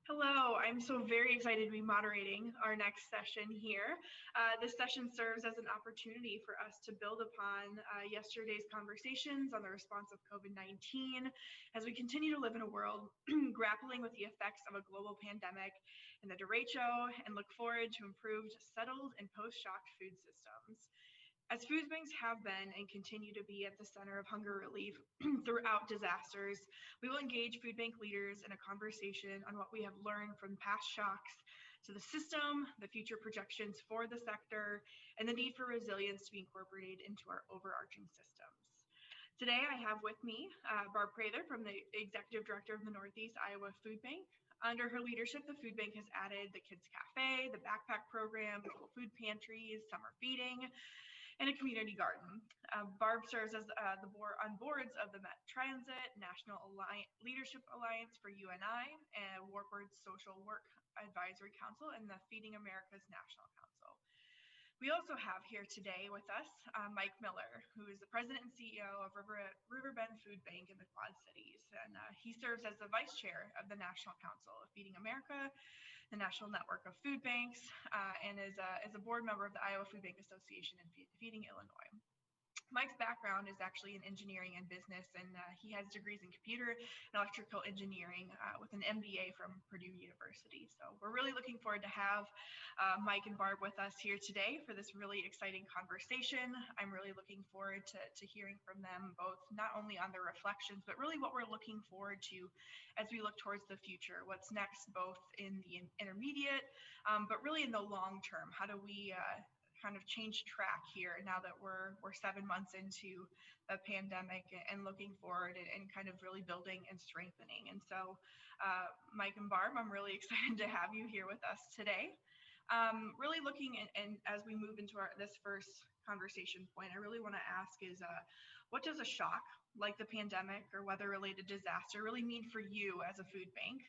Hello, I'm so very excited to be moderating our next session here. This session serves as an opportunity for us to build upon yesterday's conversations on the response of COVID-19 as we continue to live in a world grappling with the effects of a global pandemic and the derecho, and look forward to improved, settled, and post-shock food systems. As food banks have been and continue to be at the center of hunger relief throughout disasters, we will engage food bank leaders in a conversation on what we have learned from past shocks to the system, the future projections for the sector, and the need for resilience to be incorporated into our overarching systems. Today, I have with me Barb Prather from the Executive Director of the Northeast Iowa Food Bank. Under her leadership, the food bank has added the Kids Cafe, the backpack program, food pantries, summer feeding, and a community garden. Barb serves as on boards of the Met Transit National Leadership Alliance for UNI and Warburg Social Work Advisory Council and the Feeding America's National Council. We also have here today with us Mike Miller, who is the president and CEO of Riverbend Food Bank in the Quad Cities. And he serves as the vice chair of the National Council of Feeding America, the National Network of Food Banks, and is a board member of the Iowa Food Bank Association and Feeding Illinois. Mike's background is actually in engineering and business, and he has degrees in computer and electrical engineering with an MBA from Purdue University. So we're really looking forward to have Mike and Barb with us here today for this really exciting conversation. I'm really looking forward to hearing from them both, not only on their reflections, but really what we're looking forward to as we look towards the future. What's next, both in the intermediate, but really in the long term. How do we kind of change track here now that we're 7 months into the pandemic and looking forward and kind of really building and strengthening. And so Mike and Barb, I'm really excited to have you here with us today. Really looking and as we move into this first conversation point, I really want to ask is what does a shock like the pandemic or weather-related disaster really mean for you as a food bank?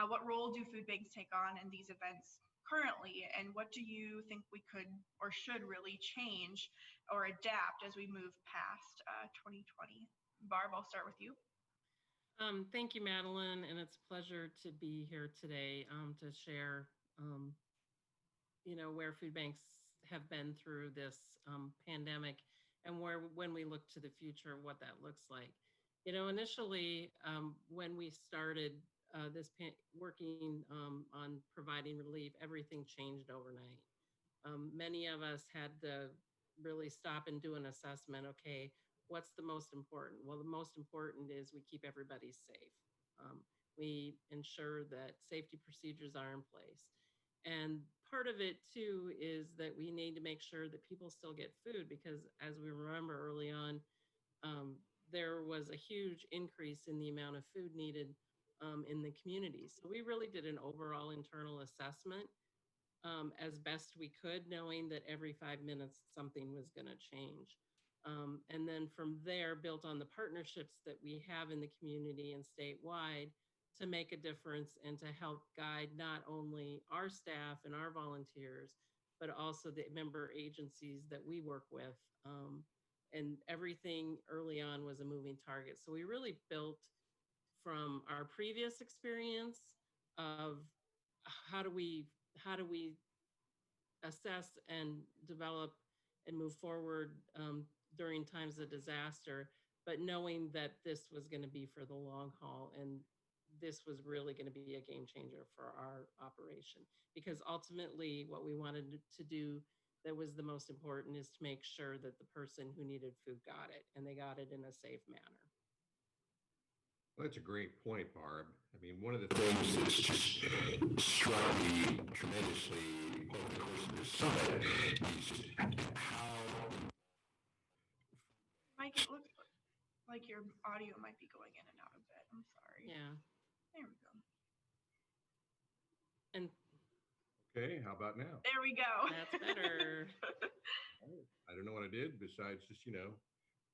What role do food banks take on in these events currently, and what do you think we could or should really change or adapt as we move past 2020? Barb, I'll start with you. Thank you, Madeline, and it's a pleasure to be here today to share, where food banks have been through this pandemic and when we look to the future, what that looks like. Initially, when we started working on providing relief, everything changed overnight. Many of us had to really stop and do an assessment. Okay, what's the most important? Well, the most important is we keep everybody safe. We ensure that safety procedures are in place. And part of it too is that we need to make sure that people still get food, because as we remember early on, there was a huge increase in the amount of food needed in the community. So we really did an overall internal assessment as best we could, knowing that every 5 minutes something was going to change. And then from there, built on the partnerships that we have in the community and statewide to make a difference and to help guide not only our staff and our volunteers, but also the member agencies that we work with. And everything early on was a moving target. So we really built from our previous experience of how do we assess and develop and move forward during times of disaster, but knowing that this was going to be for the long haul, and this was really going to be a game changer for our operation, because ultimately what we wanted to do that was the most important is to make sure that the person who needed food got it, and they got it in a safe manner. Well, that's a great point, Barb. I mean, one of the things that's just struck me tremendously over the course of this summit is how. Mike, it looks like your audio might be going in and out a bit. I'm sorry. Yeah. There we go. And Okay, how about now? There we go. that's better. I don't know what I did besides just,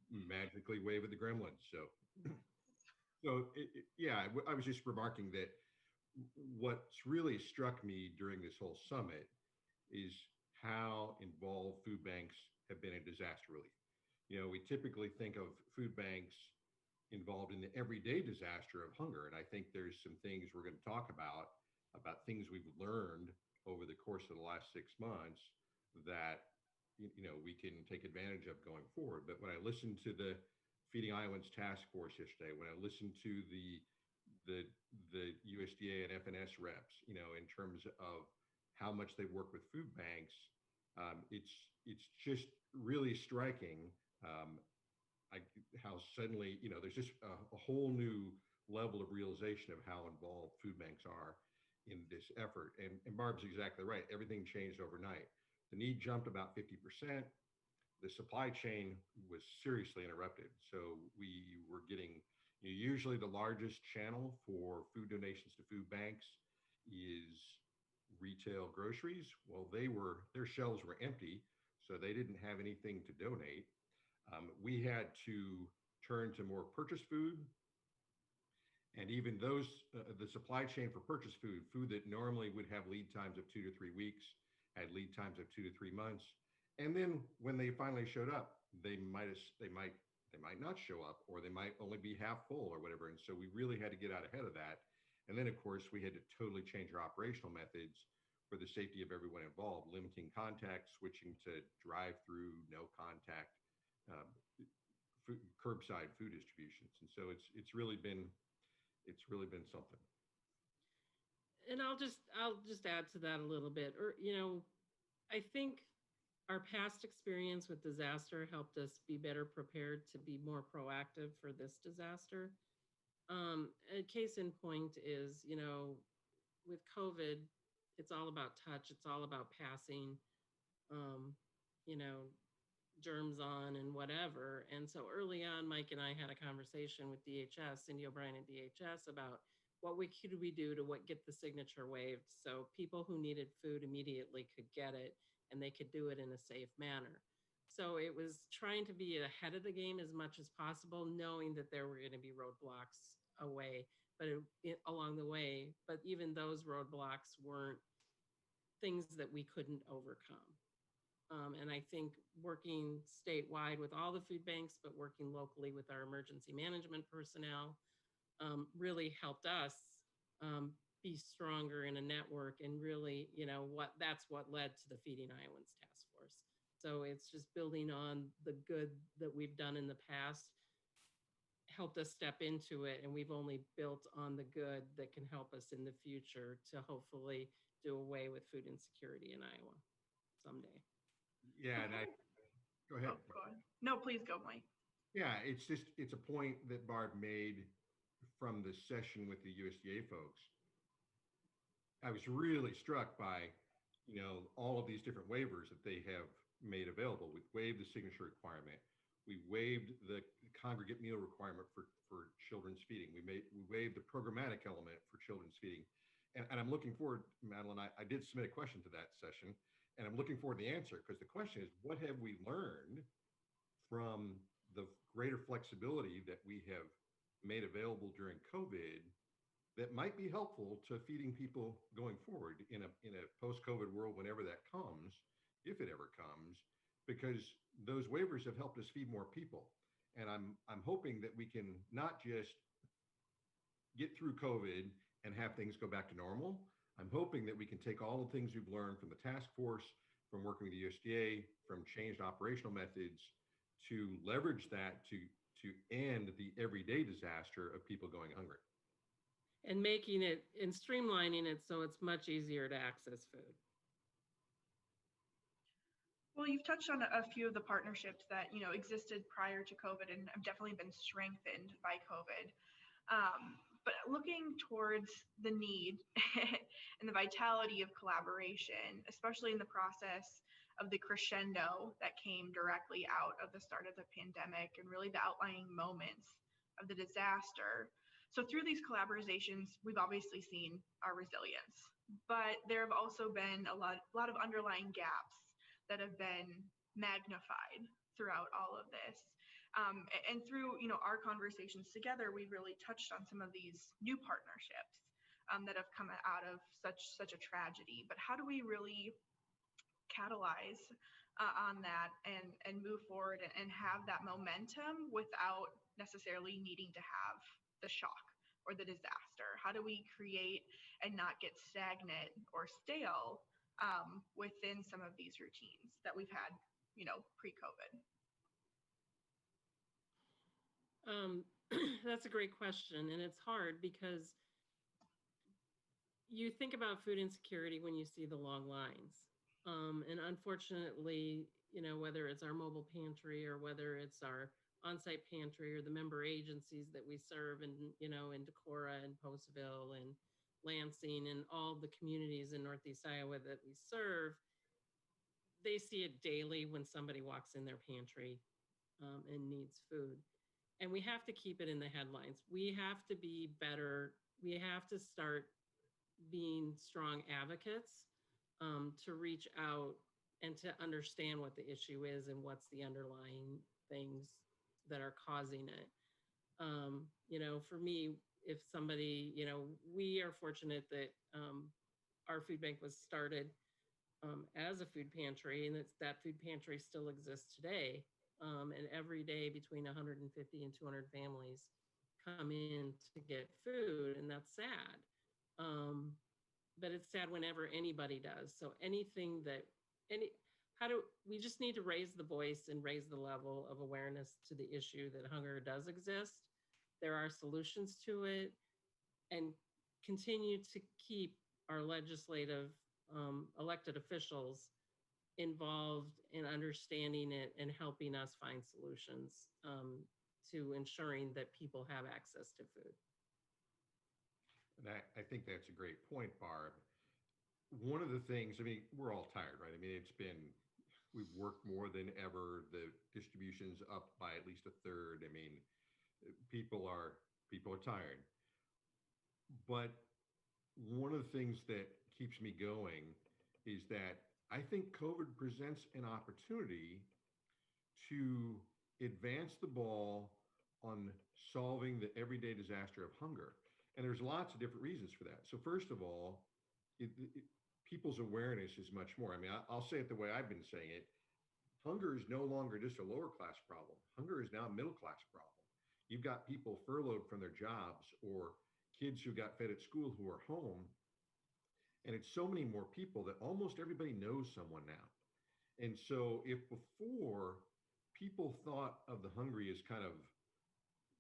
magically wave at the gremlins. So I was just remarking that what's really struck me during this whole summit is how involved food banks have been in disaster relief. We typically think of food banks involved in the everyday disaster of hunger. And I think there's some things we're going to talk about things we've learned over the course of the last 6 months that, we can take advantage of going forward. But when I listened to the Feeding Iowans Task Force yesterday, when I listened to the USDA and FNS reps, in terms of how much they work with food banks, it's just really striking how suddenly, there's just a whole new level of realization of how involved food banks are in this effort. And Barb's exactly right. Everything changed overnight. The need jumped about 50%. The supply chain was seriously interrupted. So we were getting, usually the largest channel for food donations to food banks is retail groceries. Well, their shelves were empty, so they didn't have anything to donate. We had to turn to more purchase food. And even those, the supply chain for purchase food that normally would have lead times of 2 to 3 weeks, had lead times of 2 to 3 months. And then when they finally showed up, they might not show up, or they might only be half full or whatever. And so we really had to get out ahead of that. And then, of course, we had to totally change our operational methods for the safety of everyone involved, limiting contact, switching to drive-through, no contact, curbside food distributions. And so it's really been something. And I'll just add to that a little bit. I think our past experience with disaster helped us be better prepared to be more proactive for this disaster. A case in point is, with COVID, it's all about touch. It's all about passing, germs on and whatever. And so early on, Mike and I had a conversation with DHS, Cindy O'Brien at DHS, about what could we do to get the signature waived so people who needed food immediately could get it, and they could do it in a safe manner. So it was trying to be ahead of the game as much as possible, knowing that there were going to be roadblocks along the way. But even those roadblocks weren't things that we couldn't overcome. And I think working statewide with all the food banks, but working locally with our emergency management personnel really helped us be stronger in a network, and really, that's what led to the Feeding Iowans Task Force. So it's just building on the good that we've done in the past, helped us step into it, and we've only built on the good that can help us in the future to hopefully do away with food insecurity in Iowa someday. Yeah, and go ahead. Oh, go ahead. No, please go, Mike. Yeah, it's a point that Barb made from the session with the USDA folks. I was really struck by, all of these different waivers that they have made available. We waived the signature requirement. We waived the congregate meal requirement for children's feeding. We waived the programmatic element for children's feeding. And I'm looking forward, Madeline, I did submit a question to that session, and I'm looking forward to the answer, because the question is, what have we learned from the greater flexibility that we have made available during COVID that might be helpful to feeding people going forward in a post-COVID world, whenever that comes, if it ever comes, because those waivers have helped us feed more people. And I'm hoping that we can not just get through COVID and have things go back to normal. I'm hoping that we can take all the things we've learned from the task force, from working with the USDA, from changed operational methods, to leverage that to end the everyday disaster of people going hungry. And making it and streamlining it so it's much easier to access food. Well, you've touched on a few of the partnerships that, existed prior to COVID and have definitely been strengthened by COVID. But looking towards the need and the vitality of collaboration, especially in the process of the crescendo that came directly out of the start of the pandemic and really the outlying moments of the disaster. So through these collaborations, we've obviously seen our resilience, but there have also been a lot of underlying gaps that have been magnified throughout all of this. And through our conversations together, we really touched on some of these new partnerships that have come out of such a tragedy. But how do we really catalyze on that and move forward and have that momentum without necessarily needing to have the shock or the disaster? How do we create and not get stagnant or stale within some of these routines that we've had, pre-COVID? That's a great question. And it's hard because you think about food insecurity when you see the long lines. And unfortunately, whether it's our mobile pantry or whether it's our on-site pantry or the member agencies that we serve in Decorah and Postville and Lansing and all the communities in Northeast Iowa that we serve, they see it daily when somebody walks in their pantry and needs food. And we have to keep it in the headlines. We have to be better. We have to start being strong advocates to reach out and to understand what the issue is and what's the underlying things that are causing it. For me, if somebody, we are fortunate that our food bank was started as a food pantry, and that food pantry still exists today. And every day between 150 and 200 families come in to get food, and that's sad. But it's sad whenever anybody does. So we just need to raise the voice and raise the level of awareness to the issue that hunger does exist. There are solutions to it, and continue to keep our legislative elected officials involved in understanding it and helping us find solutions to ensuring that people have access to food. And I think that's a great point, Barb. One of the things, we're all tired, right? We've worked more than ever. The distribution's up by at least a third. People are tired. But one of the things that keeps me going is that I think COVID presents an opportunity to advance the ball on solving the everyday disaster of hunger. And there's lots of different reasons for that. So first of all, people's awareness is much more. I'll say it the way I've been saying it. Hunger is no longer just a lower class problem. Hunger is now a middle class problem. You've got people furloughed from their jobs, or kids who got fed at school who are home. And it's so many more people that almost everybody knows someone now. And so if before people thought of the hungry as kind of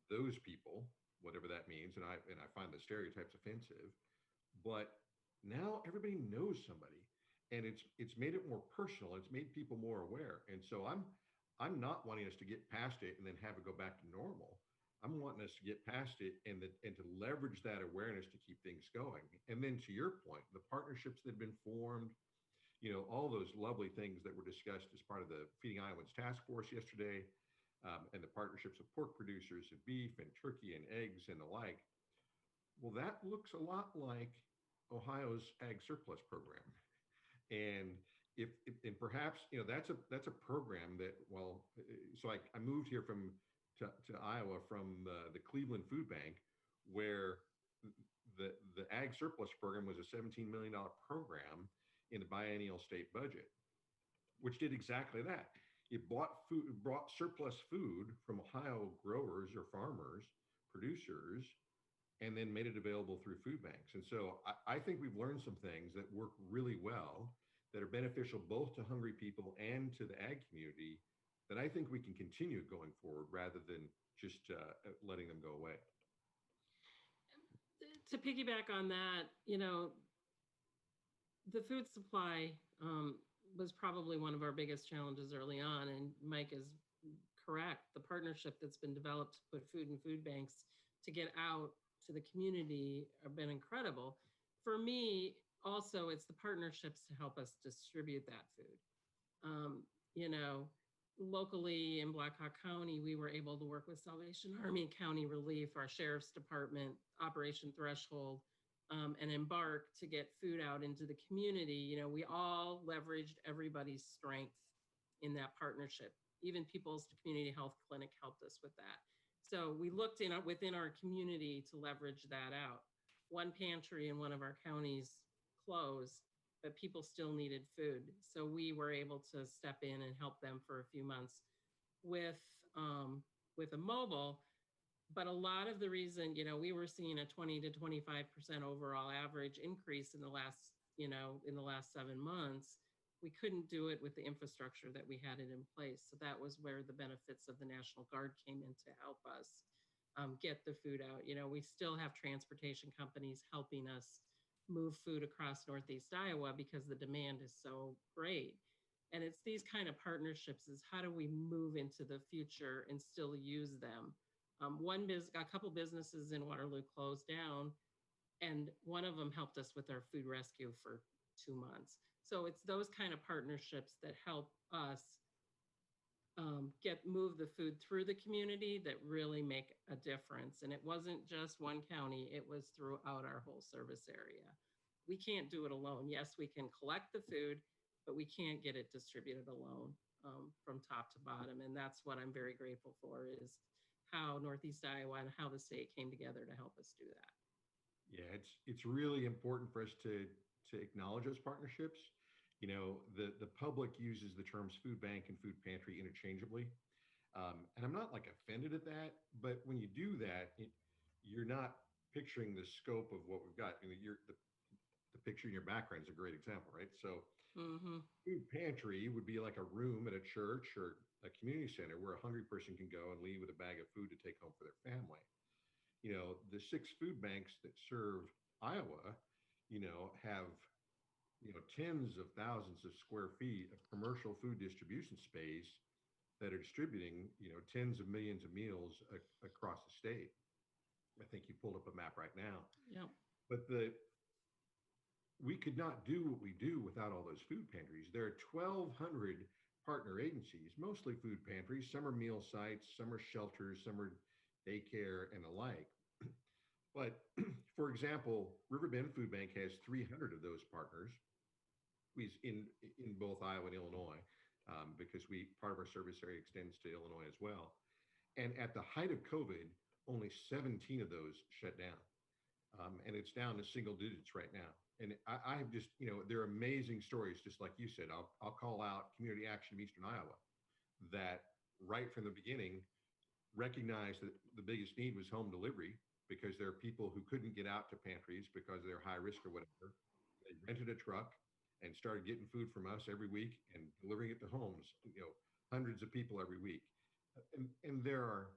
those people, whatever that means, and I find the stereotypes offensive, but now everybody knows somebody, and it's made it more personal. It's made people more aware. And so I'm not wanting us to get past it and then have it go back to normal. I'm wanting us to get past it and to leverage that awareness to keep things going. And then to your point, the partnerships that have been formed, all those lovely things that were discussed as part of the Feeding Iowans task force yesterday. and the partnerships of pork producers and beef and turkey and eggs and the like. Well, that looks a lot like Ohio's ag surplus program. And if and perhaps, that's a program that, well, so I moved here to Iowa from the Cleveland Food Bank, where the ag surplus program was a $17 million program in the biennial state budget, which did exactly that. It brought surplus food from Ohio growers or farmers, producers, and then made it available through food banks. And so I think we've learned some things that work really well, that are beneficial both to hungry people and to the ag community, that I think we can continue going forward rather than just letting them go away. To piggyback on that, the food supply was probably one of our biggest challenges early on. And Mike is correct. The partnership that's been developed to put food in food banks to get out to the community have been incredible. For me, also, it's the partnerships to help us distribute that food. Locally in Black Hawk County, we were able to work with Salvation Army, County Relief, our Sheriff's Department, Operation Threshold, and Embark to get food out into the community. We all leveraged everybody's strength in that partnership. Even People's Community Health Clinic helped us with that. So we looked within our community to leverage that out. One pantry in one of our counties closed, but people still needed food. So we were able to step in and help them for a few months with a mobile. But a lot of the reason, we were seeing a 20 to 25% overall average increase in the last 7 months. We couldn't do it with the infrastructure that we had it in place. So that was where the benefits of the National Guard came in to help us get the food out. We still have transportation companies helping us move food across Northeast Iowa because the demand is so great. And it's these kind of partnerships is how do we move into the future and still use them? A couple businesses in Waterloo closed down, and one of them helped us with our food rescue for 2 months. So it's those kind of partnerships that help us move the food through the community that really make a difference. And it wasn't just one county, it was throughout our whole service area. We can't do it alone. Yes, we can collect the food, but we can't get it distributed alone from top to bottom. And that's what I'm very grateful for, is how Northeast Iowa and how the state came together to help us do that. Yeah, it's really important for us to acknowledge those partnerships. The public uses the terms food bank and food pantry interchangeably. And I'm not offended at that, but when you do that, you're not picturing the scope of what we've got. The picture in your background is a great example, right? So food pantry would be like a room at a church or a community center where a hungry person can go and leave with a bag of food to take home for their family. The 6 food banks that serve Iowa, have tens of thousands of square feet of commercial food distribution space that are distributing, tens of millions of meals across the state. I think you pulled up a map right now. Yeah. But we could not do what we do without all those food pantries. There are 1,200 partner agencies, mostly food pantries. Some are meal sites, some are shelters, some are daycare and the like. But for example, Riverbend Food Bank has 300 of those partners. In both Iowa and Illinois, because part of our service area extends to Illinois as well. And at the height of COVID, only 17 of those shut down. And it's down to single digits right now. And I have just, there are amazing stories, just like you said. I'll call out Community Action of Eastern Iowa, that right from the beginning recognized that the biggest need was home delivery, because there are people who couldn't get out to pantries because they're high risk or whatever. They rented a truck and started getting food from us every week and delivering it to homes, hundreds of people every week. And there are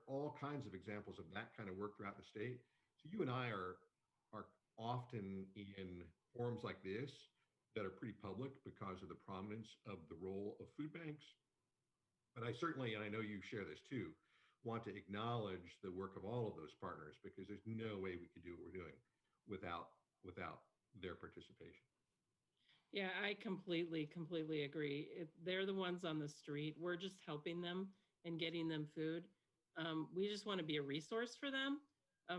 all kinds of examples of that kind of work throughout the state. So you and I are often in forums like this that are pretty public because of the prominence of the role of food banks. But I certainly, and I know you share this too, want to acknowledge the work of all of those partners, because there's no way we could do what we're doing without their participation. Yeah, I completely agree. They're the ones on the street. We're just helping them and getting them food. We just want to be a resource for them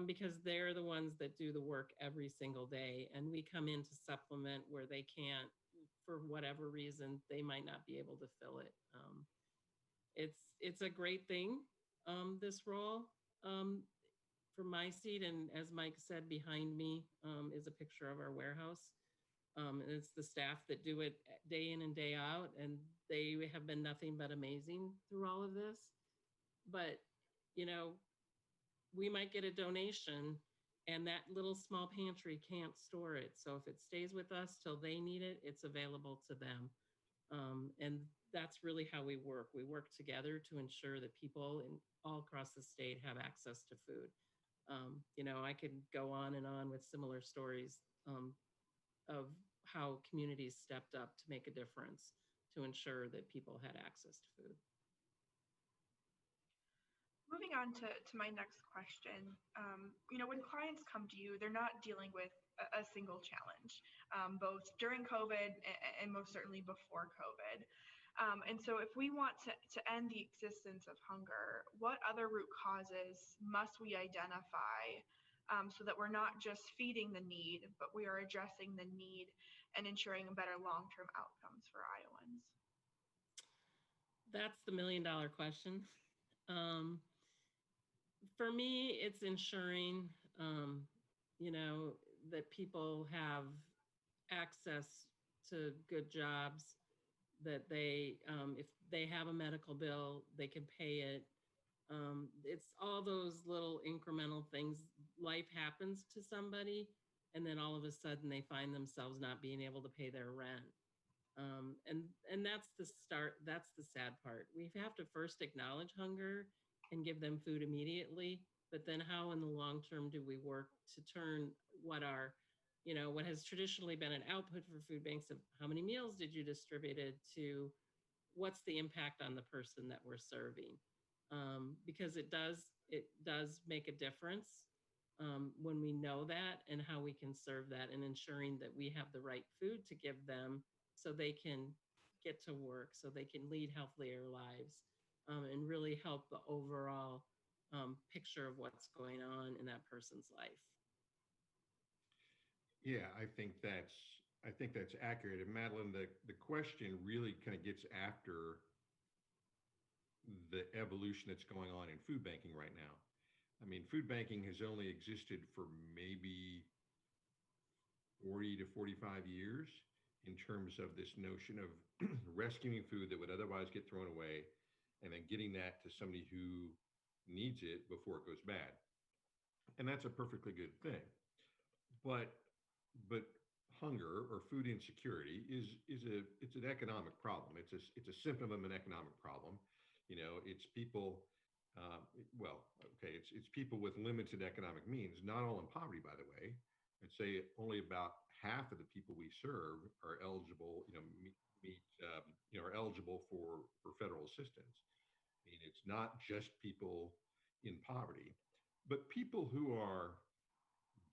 because they're the ones that do the work every single day. And we come in to supplement where they can't, for whatever reason, they might not be able to fill it. It's a great thing, this role. Um, from my seat, and as Mike said, behind me is a picture of our warehouse. And it's the staff that do it day in and day out, and they have been nothing but amazing through all of this. But, you know, we might get a donation and that little small pantry can't store it. So if it stays with us till they need it, it's available to them. And that's really how we work. We work together to ensure that people in all across the state have access to food. You know, I could go on and on with similar stories of how communities stepped up to make a difference to ensure that people had access to food. Moving on to my next question, when clients come to you, they're not dealing with a single challenge, both during COVID and most certainly before COVID. And so if we want to end the existence of hunger, what other root causes must we identify so that we're not just feeding the need, but we are addressing the need and ensuring better long-term outcomes for Iowans? That's the $1 million question. Um, for me, it's ensuring, um, you know, that people have access to good jobs, that they, if they have a medical bill, they can pay it. It's all those little incremental things. Life happens to somebody, and then all of a sudden they find themselves not being able to pay their rent. And that's the start. That's the sad part. We have to first acknowledge hunger and give them food immediately. But then, how in the long term do we work to turn what our, what has traditionally been an output for food banks of how many meals did you distributed to what's the impact on the person that we're serving? Because it does make a difference when we know that and how we can serve that and ensuring that we have the right food to give them so they can get to work, so they can lead healthier lives, and really help the overall picture of what's going on in that person's life. Yeah, I think that's accurate. And Madeline, the question really kind of gets after the evolution that's going on in food banking right now. I mean, food banking has only existed for maybe 40 to 45 years in terms of this notion of rescuing food that would otherwise get thrown away and then getting that to somebody who needs it before it goes bad. And that's a perfectly good thing. But but hunger or food insecurity it's an economic problem. It's a symptom of an economic problem. It's people. It's people with limited economic means. Not all in poverty, by the way. I'd say only about half of the people we serve are eligible. Are eligible for federal assistance. I mean, it's not just people in poverty, but people who are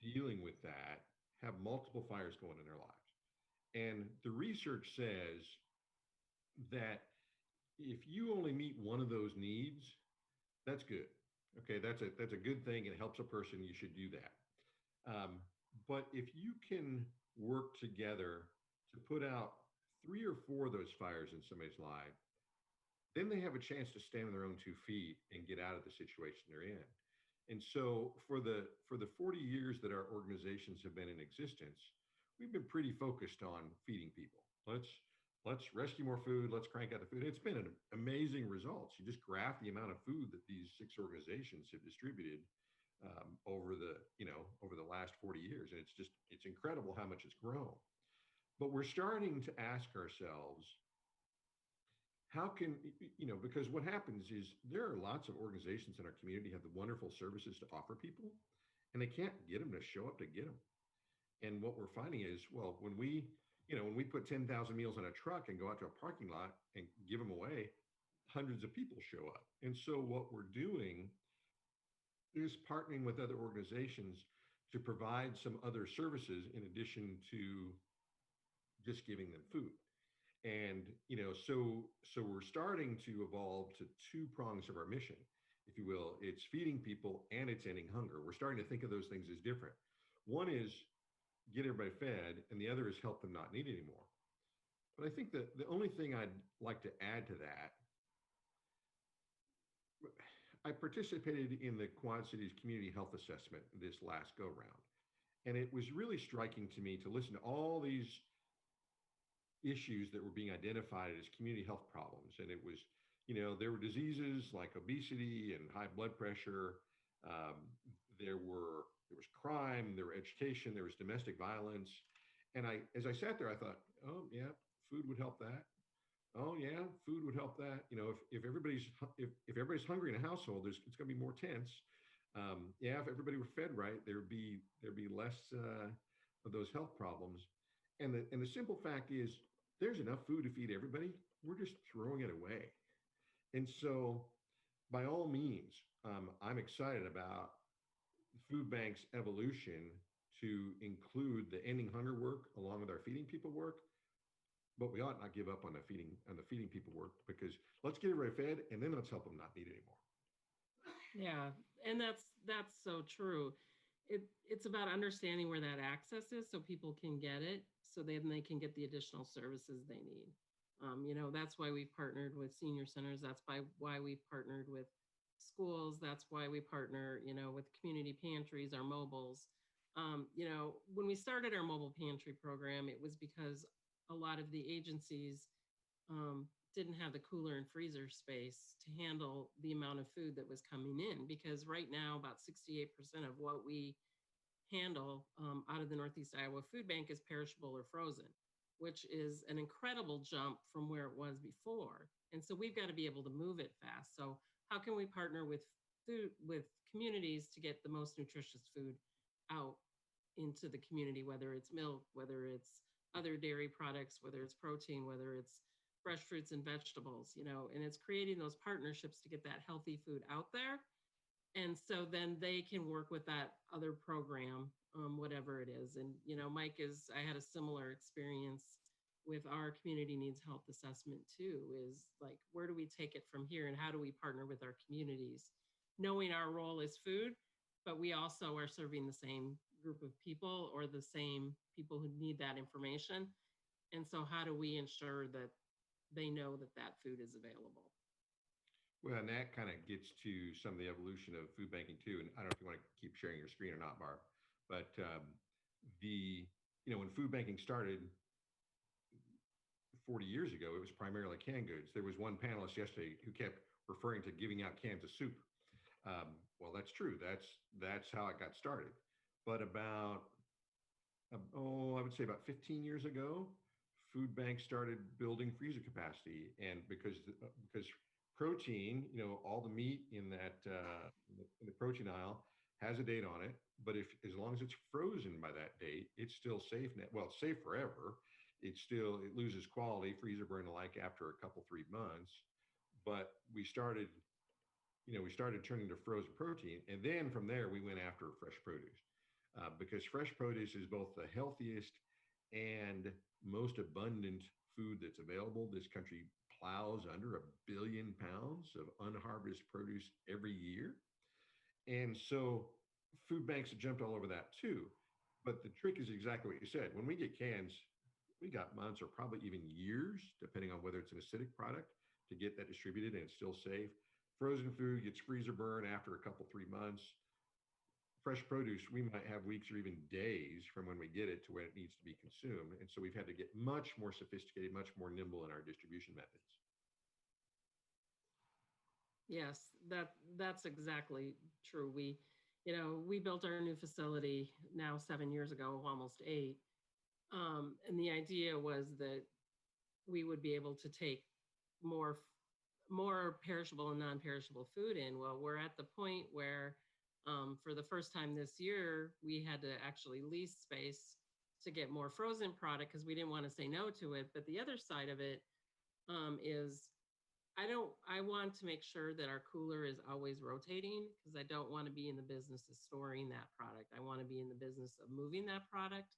dealing with that have multiple fires going in their lives. And the research says that if you only meet one of those needs, that's good. Okay, that's a good thing. It helps a person. You should do that. But if you can work together to put out 3 or 4 of those fires in somebody's life, then they have a chance to stand on their own 2 feet and get out of the situation they're in. And so for the 40 years that our organizations have been in existence, we've been pretty focused on feeding people. Let's rescue more food. Let's crank out the food. It's been an amazing results. You just graph the amount of food that these 6 organizations have distributed over the last 40 years, and it's incredible how much it's grown. But we're starting to ask ourselves, how can, because what happens is there are lots of organizations in our community have the wonderful services to offer people, and they can't get them to show up to get them. And what we're finding is, well, when we put 10,000 meals on a truck and go out to a parking lot and give them away, hundreds of people show up. And so what we're doing is partnering with other organizations to provide some other services in addition to just giving them food. And so we're starting to evolve to two prongs of our mission, if you will. It's feeding people and it's ending hunger. We're starting to think of those things as different. One is get everybody fed, and the other is help them not need anymore. But I think that the only thing I'd like to add to that, I participated in the Quad Cities Community Health Assessment this last go round. And it was really striking to me to listen to all these issues that were being identified as community health problems. And it was, there were diseases like obesity and high blood pressure. There was crime, there were education, there was domestic violence. And as I sat there, I thought, oh yeah, food would help that. Oh yeah, food would help that. If everybody's hungry in a household, it's going to be more tense. Yeah, if everybody were fed right, there'd be less of those health problems. And the simple fact is, there's enough food to feed everybody. We're just throwing it away. And so, by all means, I'm excited about food banks' evolution to include the ending hunger work along with our feeding people work. But we ought not give up on the feeding people work, because let's get everybody fed and then let's help them not need anymore. Yeah, and that's so true. It's about understanding where that access is so people can get it, so then they can get the additional services they need. That's why we've partnered with senior centers. That's why we've partnered with schools. That's why we partner, with community pantries, our mobiles. When we started our mobile pantry program, it was because a lot of the agencies didn't have the cooler and freezer space to handle the amount of food that was coming in, because right now about 68% of what we handle out of the Northeast Iowa Food Bank is perishable or frozen, which is an incredible jump from where it was before. And so we've got to be able to move it fast. So how can we partner with communities to get the most nutritious food out into the community, whether it's milk, whether it's other dairy products, whether it's protein, whether it's fresh fruits and vegetables, and it's creating those partnerships to get that healthy food out there. And so then they can work with that other program, whatever it is. And, I had a similar experience with our community needs health assessment too, is like, where do we take it from here and how do we partner with our communities? Knowing our role is food, but we also are serving the same group of people or the same people who need that information. And so how do we ensure that they know that that food is available? Well, and that kind of gets to some of the evolution of food banking too. And I don't know if you want to keep sharing your screen or not, Barb, but when food banking started 40 years ago, it was primarily canned goods. There was one panelist yesterday who kept referring to giving out cans of soup. Well, that's true. That's how it got started. But I would say about 15 years ago, food banks started building freezer capacity. And because protein, all the meat in the protein aisle has a date on it, but as long as it's frozen by that date, it's still safe. Well, it's safe forever. It loses quality, freezer burn alike after a couple, 3 months. But we started turning to frozen protein. And then from there, we went after fresh produce. Because fresh produce is both the healthiest and most abundant food that's available. This country plows under 1 billion pounds of unharvested produce every year. And so food banks have jumped all over that too. But the trick is exactly what you said. When we get cans, we got months or probably even years, depending on whether it's an acidic product, to get that distributed and it's still safe. Frozen food gets freezer burn after a couple, 3 months. Fresh produce, we might have weeks or even days from when we get it to when it needs to be consumed. And so we've had to get much more sophisticated, much more nimble in our distribution methods. Yes, that's exactly true. We built our new facility now 7 years ago, almost 8. And the idea was that we would be able to take more perishable and non-perishable food in. Well, we're at the point where for the first time this year, we had to actually lease space to get more frozen product because we didn't want to say no to it. But the other side of it is I want to make sure that our cooler is always rotating, because I don't want to be in the business of storing that product. I want to be in the business of moving that product.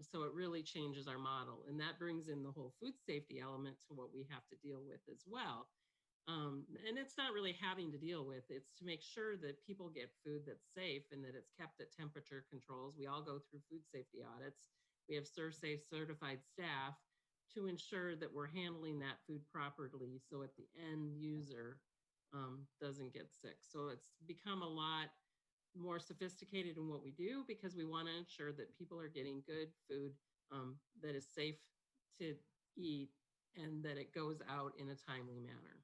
So it really changes our model. And that brings in the whole food safety element to what we have to deal with as well. And it's not really having to deal with, it's to make sure that people get food that's safe and that it's kept at temperature controls. We all go through food safety audits. We have ServSafe certified staff to ensure that we're handling that food properly so at the end user doesn't get sick. So it's become a lot more sophisticated in what we do because we want to ensure that people are getting good food that is safe to eat and that it goes out in a timely manner.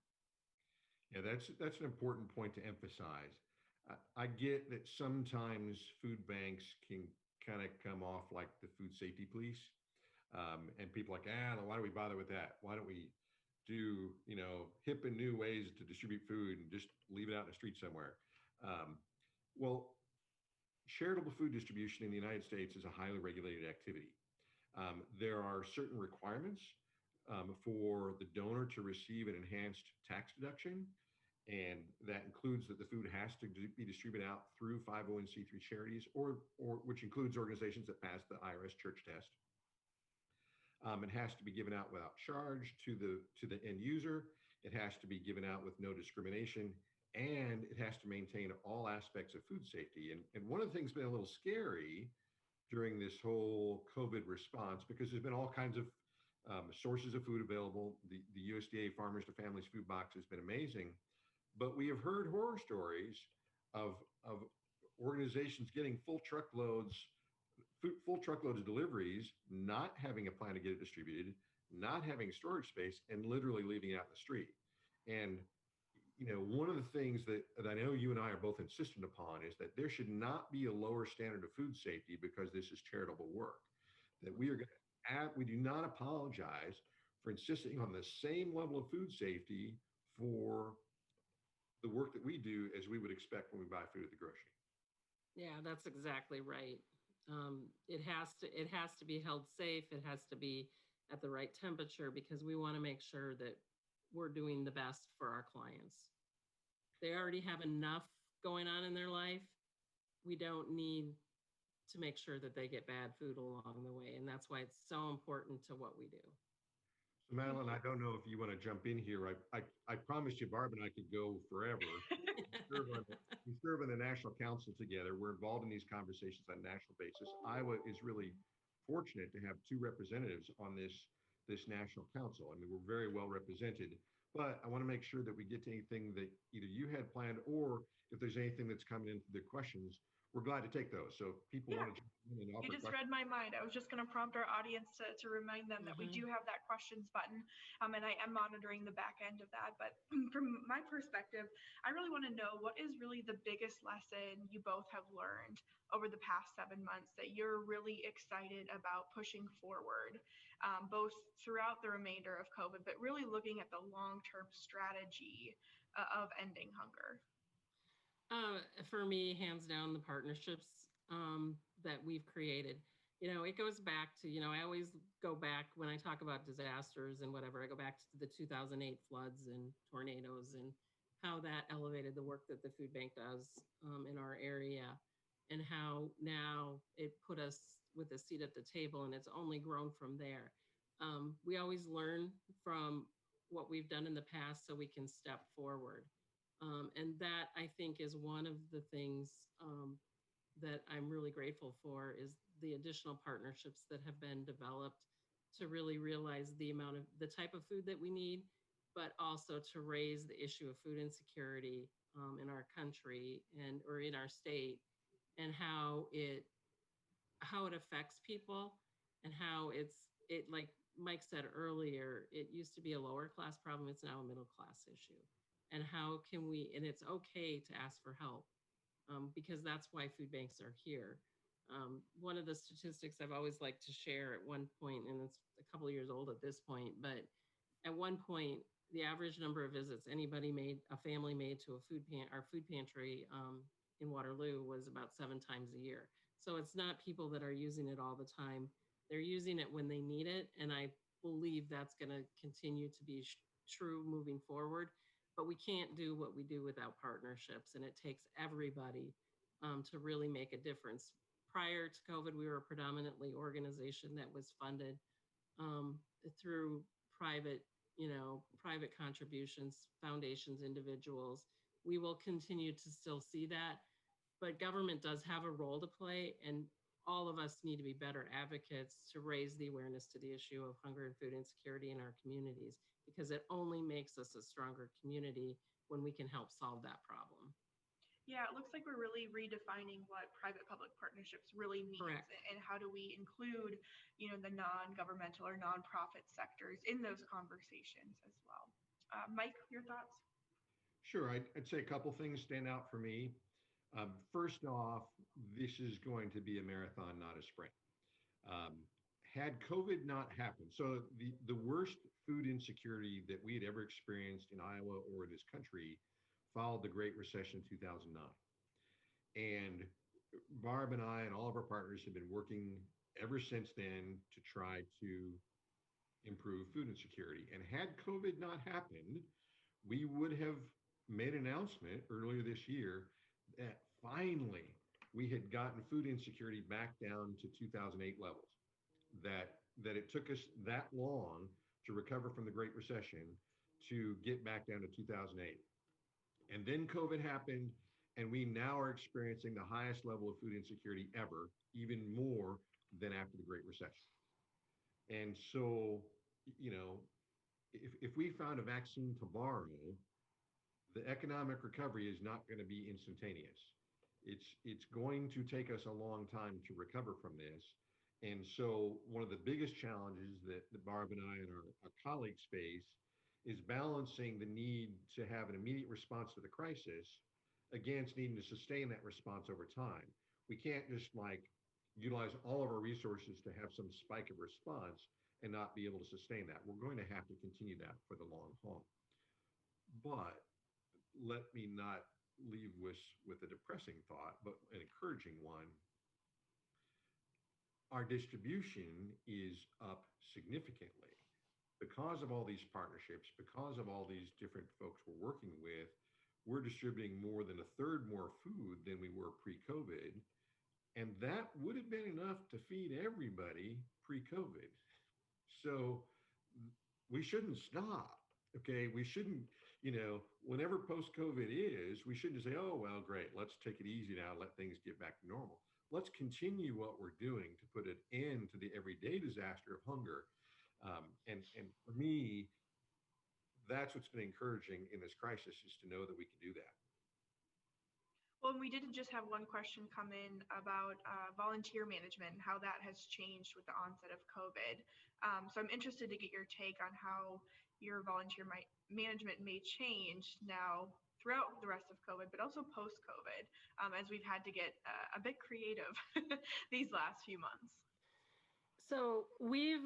Yeah, that's an important point to emphasize. I get that sometimes food banks can kind of come off like the food safety police, and people are like, why do we bother with that? Why don't we do hip and new ways to distribute food and just leave it out in the street somewhere? Well, charitable food distribution in the United States is a highly regulated activity. There are certain requirements for the donor to receive an enhanced tax deduction. And that includes that the food has to be distributed out through 501c3 charities, or which includes organizations that pass the IRS church test. It has to be given out without charge to the end user. It has to be given out with no discrimination, and it has to maintain all aspects of food safety. And one of the things that's been a little scary during this whole COVID response, because there's been all kinds of sources of food available. The USDA Farmers to Families Food Box has been amazing, but we have heard horror stories of organizations getting full truckloads of deliveries, not having a plan to get it distributed, not having storage space, and literally leaving it out in the street. And one of the things that I know you and I are both insistent upon is that there should not be a lower standard of food safety because this is charitable work. That we do not apologize for insisting on the same level of food safety for the work that we do as we would expect when we buy food at the grocery. Yeah, that's exactly right. It has to be held safe. It has to be at the right temperature because we want to make sure that we're doing the best for our clients. They already have enough going on in their life. We don't need to make sure that they get bad food along the way. And that's why it's so important to what we do. So Madeline, I don't know if you want to jump in here. I promised you Barb and I could go forever. We serve on the National Council together. We're involved in these conversations on a national basis. Iowa is really fortunate to have two representatives on this National Council. I mean, we're very well represented, but I want to make sure that we get to anything that either you had planned or if there's anything that's coming into the questions, we're glad to take those. So if people want to jump in and offer You just read my mind. I was just going to prompt our audience to remind them that we do have that questions button, and I am monitoring the back end of that. But from my perspective, I really want to know what is really the biggest lesson you both have learned over the past 7 months that you're really excited about pushing forward, both throughout the remainder of COVID, but really looking at the long-term strategy of ending hunger. For me, hands down, the partnerships that we've created. It goes back to, I always go back when I talk about disasters and whatever, I go back to the 2008 floods and tornadoes and how that elevated the work that the food bank does in our area and how now it put us with a seat at the table and it's only grown from there. We always learn from what we've done in the past so we can step forward. And that I think is one of the things that I'm really grateful for is the additional partnerships that have been developed to really realize the type of food that we need, but also to raise the issue of food insecurity in our country or in our state, and how it affects people and how it like Mike said earlier, it used to be a lower class problem. It's now a middle class issue. And how can and it's okay to ask for help because that's why food banks are here. One of the statistics I've always liked to share at one point, and it's a couple of years old at this point, but at one point, the average number of visits a family made to our food pantry in Waterloo was about 7 times a year. So it's not people that are using it all the time. They're using it when they need it. And I believe that's going to continue to be true moving forward. But we can't do what we do without partnerships, and it takes everybody to really make a difference. prior to COVID, we were a predominantly organization that was funded through private, private contributions, foundations, individuals. We will continue to still see that, but government does have a role to play, and all of us need to be better advocates to raise the awareness to the issue of hunger and food insecurity in our communities, because it only makes us a stronger community when we can help solve that problem. Yeah, it looks like we're really redefining what private-public partnerships really means. Correct. And how do we include, the non-governmental or nonprofit sectors in those conversations as well. Mike, your thoughts? Sure, I'd say a couple things stand out for me. First off, this is going to be a marathon, not a sprint. Um, had COVID not happened, so the worst food insecurity that we had ever experienced in Iowa or this country followed the Great Recession 2009. And Barb and I and all of our partners have been working ever since then to try to improve food insecurity. And had COVID not happened, we would have made an announcement earlier this year that finally we had gotten food insecurity back down to 2008 levels. That it took us that long to recover from the Great Recession to get back down to 2008. And then COVID happened, and we now are experiencing the highest level of food insecurity ever, even more than after the Great Recession. And so, if we found a vaccine tomorrow, the economic recovery is not going to be instantaneous. It's going to take us a long time to recover from this. And so one of the biggest challenges that Barb and I and our colleagues face is balancing the need to have an immediate response to the crisis against needing to sustain that response over time. We can't just utilize all of our resources to have some spike of response and not be able to sustain that. We're going to have to continue that for the long haul. But let me not leave with a depressing thought, but an encouraging one. Our distribution is up significantly because of all these partnerships, because of all these different folks we're working with. We're distributing more than a third more food than we were pre-COVID. And that would have been enough to feed everybody pre-COVID. So we shouldn't stop. Okay. We shouldn't, whenever post-COVID is, we shouldn't say, oh, well, great, let's take it easy now, let things get back to normal. Let's continue what we're doing to put an end to the everyday disaster of hunger. And for me, that's what's been encouraging in this crisis, is to know that we can do that. Well, we did just have one question come in about volunteer management and how that has changed with the onset of COVID. So I'm interested to get your take on how your volunteer management may change now throughout the rest of COVID, but also post-COVID, as we've had to get a bit creative these last few months. So we've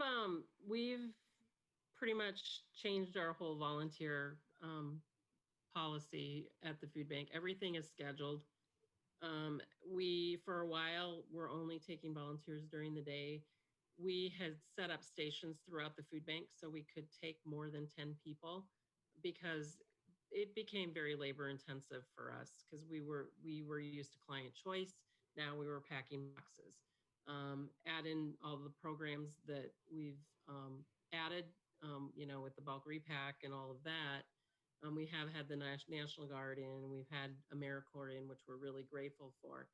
pretty much changed our whole volunteer policy at the food bank. Everything is scheduled. We, for a while, were only taking volunteers during the day. We had set up stations throughout the food bank so we could take more than 10 people, because it became very labor intensive for us, because we were used to client choice. Now we were packing boxes. Add in all the programs that we've added, with the bulk repack and all of that. We have had the National Guard in, we've had AmeriCorps in, which we're really grateful for.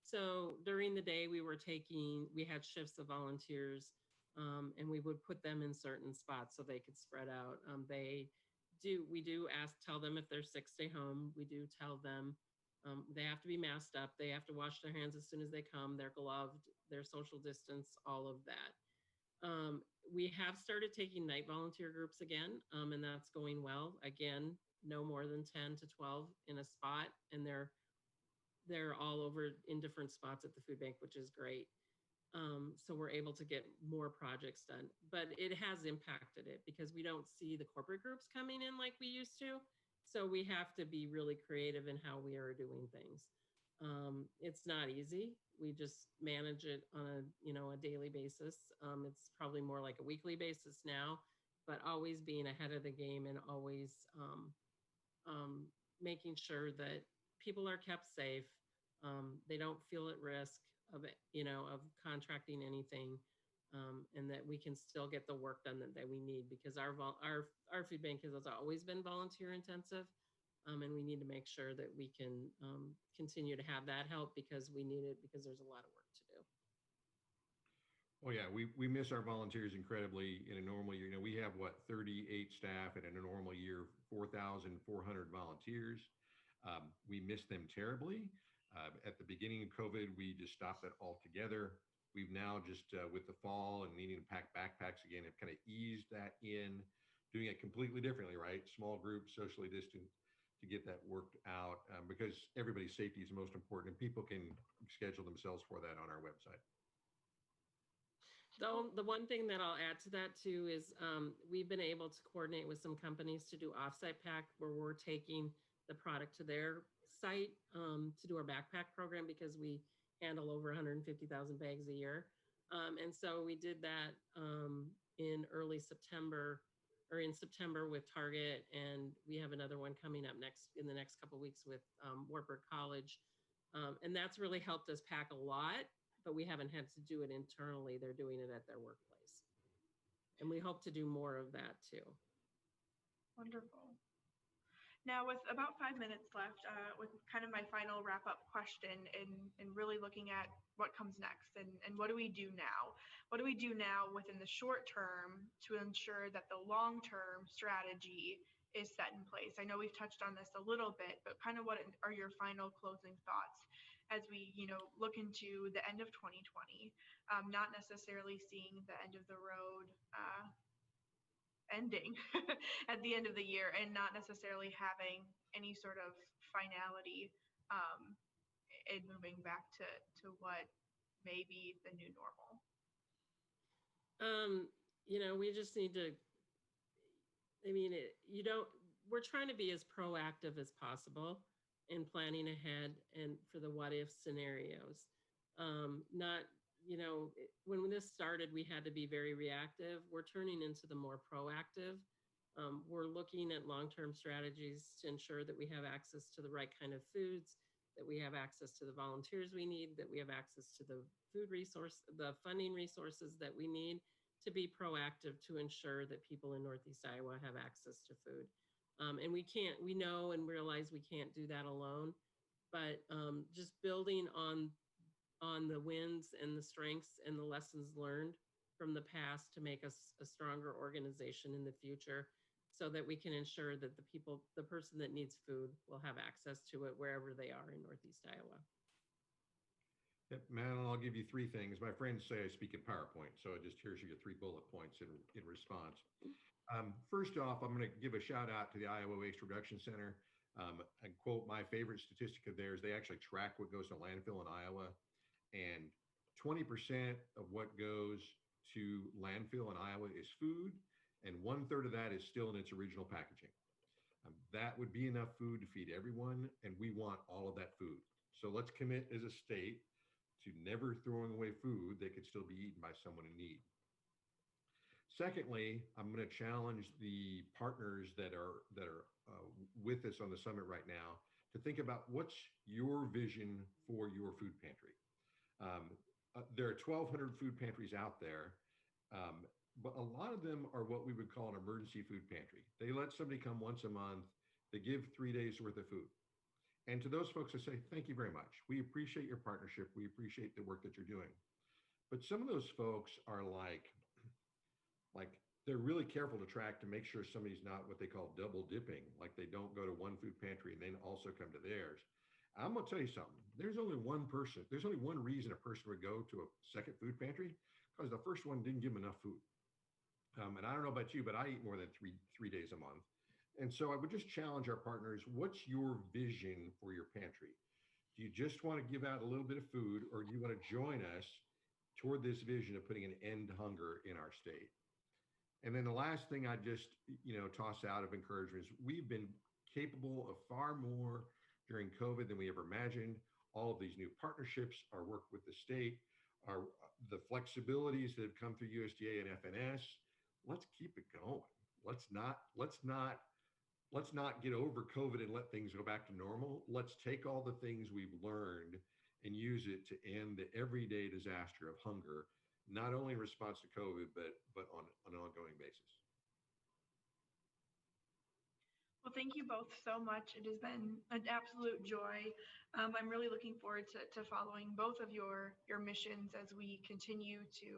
So during the day, we had shifts of volunteers, and we would put them in certain spots so they could spread out. We do tell them if they're sick, stay home. We do tell them they have to be masked up. They have to wash their hands as soon as they come. They're gloved, they're social distance, all of that. We have started taking night volunteer groups again, and that's going well. Again, no more than 10 to 12 in a spot, and they're all over in different spots at the food bank, which is great. So we're able to get more projects done, but it has impacted it because we don't see the corporate groups coming in like we used to. So we have to be really creative in how we are doing things. It's not easy. We just manage it on a daily basis. It's probably more like a weekly basis now, but always being ahead of the game and always making sure that people are kept safe. They don't feel at risk. of contracting anything, and that we can still get the work done that we need, because our food bank has always been volunteer intensive, and we need to make sure that we can continue to have that help, because we need it, because there's a lot of work to do. Oh yeah, we miss our volunteers incredibly in a normal year. We have 38 staff, and in a normal year, 4,400 volunteers. We miss them terribly. At the beginning of COVID, we just stopped that altogether. We've now just with the fall and needing to pack backpacks again, have kind of eased that in, doing it completely differently, right? Small groups, socially distant, to get that worked out, because everybody's safety is most important, and people can schedule themselves for that on our website. The one thing that I'll add to that too is we've been able to coordinate with some companies to do offsite pack, where we're taking the product to their site to do our backpack program, because we handle over 150,000 bags a year. And so we did that in early September, or in September, with Target, and we have another one coming up in the next couple of weeks with Wartburg College. And that's really helped us pack a lot, but we haven't had to do it internally. They're doing it at their workplace. And we hope to do more of that too. Wonderful. Now, with about 5 minutes left, with kind of my final wrap-up question, and really looking at what comes next, and what do we do now? What do we do now within the short term to ensure that the long-term strategy is set in place? I know we've touched on this a little bit, but kind of what are your final closing thoughts as we, look into the end of 2020, not necessarily seeing the end of the road ending at the end of the year, and not necessarily having any sort of finality in moving back to what may be the new normal? We just need to, we're trying to be as proactive as possible in planning ahead and for the what if scenarios. When this started, we had to be very reactive. We're turning into the more proactive. We're looking at long-term strategies to ensure that we have access to the right kind of foods, that we have access to the volunteers we need, that we have access to the the funding resources that we need to be proactive, to ensure that people in Northeast Iowa have access to food. And we know and realize we can't do that alone, but just building on the wins and the strengths and the lessons learned from the past to make us a stronger organization in the future, so that we can ensure that the person that needs food will have access to it wherever they are in Northeast Iowa. Yep, Madeline, I'll give you 3 things. My friends say I speak in PowerPoint, so here's your 3 bullet points in response. First off, I'm going to give a shout out to the Iowa Waste Reduction Center. And quote, my favorite statistic of theirs, they actually track what goes to landfill in Iowa. And 20% of what goes to landfill in Iowa is food, and 1/3 of that is still in its original packaging. That would be enough food to feed everyone, and we want all of that food. So let's commit as a state to never throwing away food that could still be eaten by someone in need. Secondly, I'm going to challenge the partners that are with us on the summit right now to think about what's your vision for your food pantry. There are 1,200 food pantries out there, but a lot of them are what we would call an emergency food pantry. They let somebody come once a month. They give 3 days worth of food. And to those folks, I say, thank you very much. We appreciate your partnership. We appreciate the work that you're doing. But some of those folks are like they're really careful to track to make sure somebody's not what they call double dipping, like they don't go to one food pantry and then also come to theirs. I'm going to tell you something. There's only one reason a person would go to a second food pantry, because the first one didn't give them enough food. And I don't know about you, but I eat more than three days a month. And so I would just challenge our partners, what's your vision for your pantry? Do you just want to give out a little bit of food, or do you want to join us toward this vision of putting an end to hunger in our state? And then the last thing I just, toss out of encouragement is we've been capable of far more during COVID than we ever imagined. All of these new partnerships, our work with the state, the flexibilities that have come through USDA and FNS. Let's keep it going. Let's not get over COVID and let things go back to normal. Let's take all the things we've learned and use it to end the everyday disaster of hunger, not only in response to COVID, but on an ongoing basis. Well, thank you both so much. It has been an absolute joy. I'm really looking forward to following both of your missions as we continue to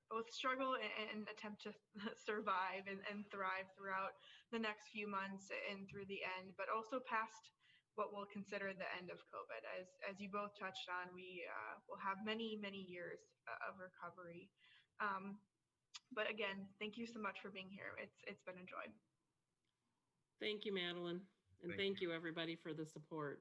both struggle and attempt to survive and thrive throughout the next few months and through the end, but also past what we'll consider the end of COVID. As you both touched on, we will have many, many years of recovery. But again, thank you so much for being here. It's been a joy. Thank you, Madeline. And thank you, everybody, for the support.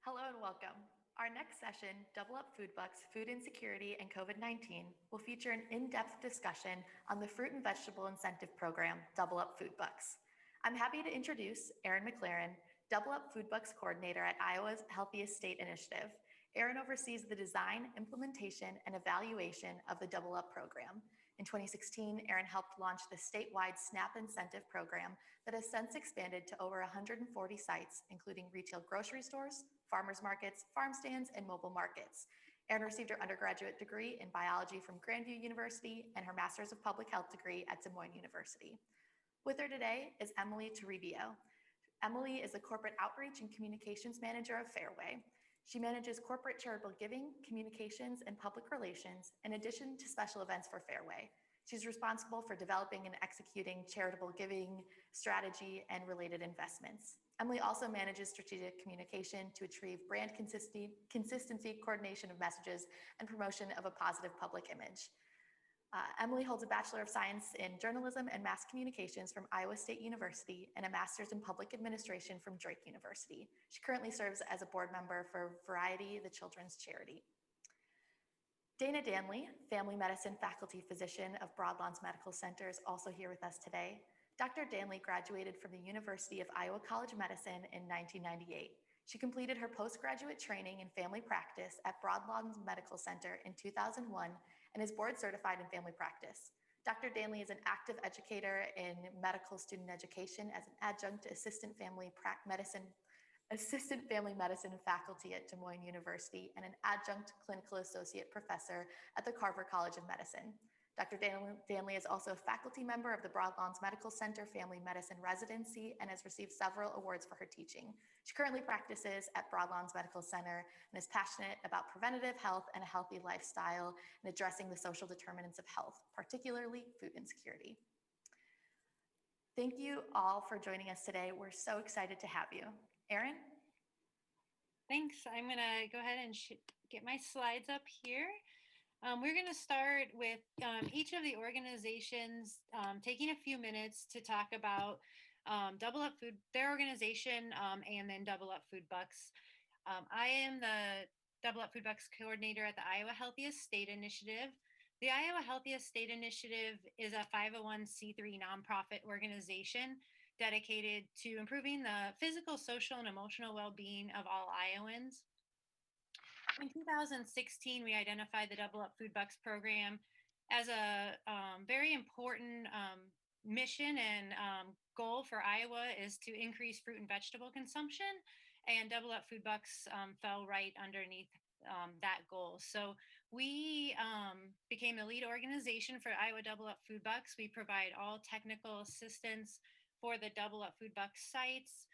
Hello and welcome. Our next session, Double Up Food Bucks, Food Insecurity and COVID-19, will feature an in-depth discussion on the Fruit and Vegetable Incentive Program, Double Up Food Bucks. I'm happy to introduce Erin McLaren, Double Up Food Bucks Coordinator at Iowa's Healthiest State Initiative. Erin oversees the design, implementation, and evaluation of the Double Up program. In 2016, Erin helped launch the statewide SNAP incentive program that has since expanded to over 140 sites, including retail grocery stores, farmers markets, farm stands, and mobile markets. Erin received her undergraduate degree in biology from Grandview University and her master's of public health degree at Des Moines University. With her today is Emily Toribio. Emily is the corporate outreach and communications manager of Fairway. She manages corporate charitable giving, communications, and public relations, in addition to special events for Fairway. She's responsible for developing and executing charitable giving strategy and related investments. Emily also manages strategic communication to achieve brand consistency, coordination of messages, and promotion of a positive public image. Emily holds a Bachelor of Science in Journalism and Mass Communications from Iowa State University and a Master's in Public Administration from Drake University. She currently serves as a board member for Variety, the children's charity. Dana Danley, family medicine faculty physician of Broadlawns Medical Center, is also here with us today. Dr. Danley graduated from the University of Iowa College of Medicine in 1998. She completed her postgraduate training in family practice at Broadlawns Medical Center in 2001 and is board certified in family practice. Dr. Danley is an active educator in medical student education as an adjunct to assistant family medicine faculty at Des Moines University and an adjunct clinical associate professor at the Carver College of Medicine. Dr. Danley is also a faculty member of the Broadlawns Medical Center Family Medicine Residency and has received several awards for her teaching. She currently practices at Broadlawns Medical Center and is passionate about preventative health and a healthy lifestyle and addressing the social determinants of health, particularly food insecurity. Thank you all for joining us today. We're so excited to have you. Erin? Thanks. I'm going to go ahead and get my slides up here. We're going to start with each of the organizations taking a few minutes to talk about Double Up Food, their organization, and then Double Up Food Bucks. I am the Double Up Food Bucks coordinator at the Iowa Healthiest State Initiative. The Iowa Healthiest State Initiative is a 501c3 nonprofit organization dedicated to improving the physical, social, and emotional well-being of all Iowans. In 2016, we identified the Double Up Food Bucks program as a very important mission and goal for Iowa is to increase fruit and vegetable consumption, and Double Up Food Bucks fell right underneath that goal. So we became the lead organization for Iowa Double Up Food Bucks. We provide all technical assistance for the Double Up Food Bucks sites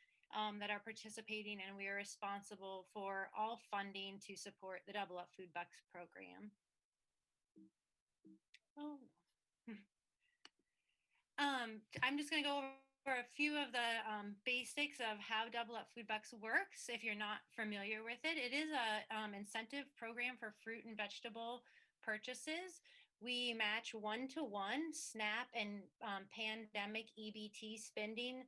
that are participating, and we are responsible for all funding to support the Double Up Food Bucks program. Oh. I'm just going to go over a few of the basics of how Double Up Food Bucks works if you're not familiar with it. It is an incentive program for fruit and vegetable purchases. We match 1-to-1 SNAP and pandemic EBT spending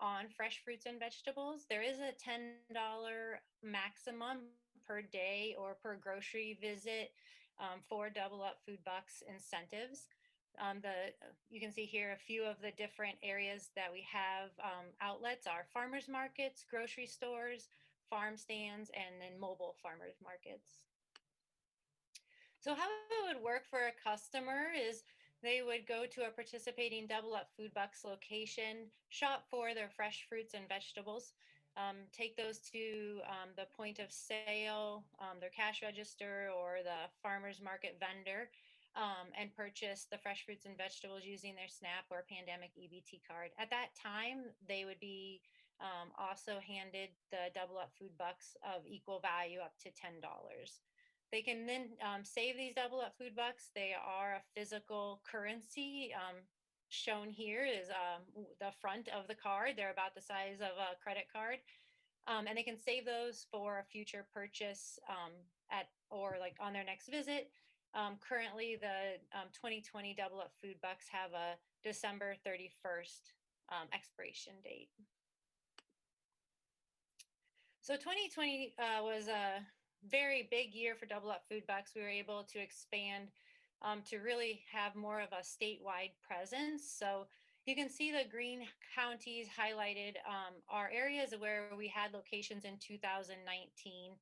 on fresh fruits and vegetables. There is a $10 maximum per day or per grocery visit for Double Up Food Bucks incentives. You can see here a few of the different areas that we have outlets are farmers markets, grocery stores, farm stands, and then mobile farmers markets. So how it would work for a customer is they would go to a participating Double Up Food Bucks location, shop for their fresh fruits and vegetables, take those to the point of sale, their cash register, or the farmer's market vendor, and purchase the fresh fruits and vegetables using their SNAP or pandemic EBT card. At that time, they would be also handed the Double Up Food Bucks of equal value up to $10. They can then save these Double Up Food Bucks. They are a physical currency. Shown here is the front of the card. They're about the size of a credit card. And they can save those for a future purchase or like on their next visit. Currently, the 2020 Double Up Food Bucks have a December 31st expiration date. So 2020 was a very big year for Double Up Food Bucks. We were able to expand to really have more of a statewide presence. So you can see the green counties highlighted are areas where we had locations in 2019.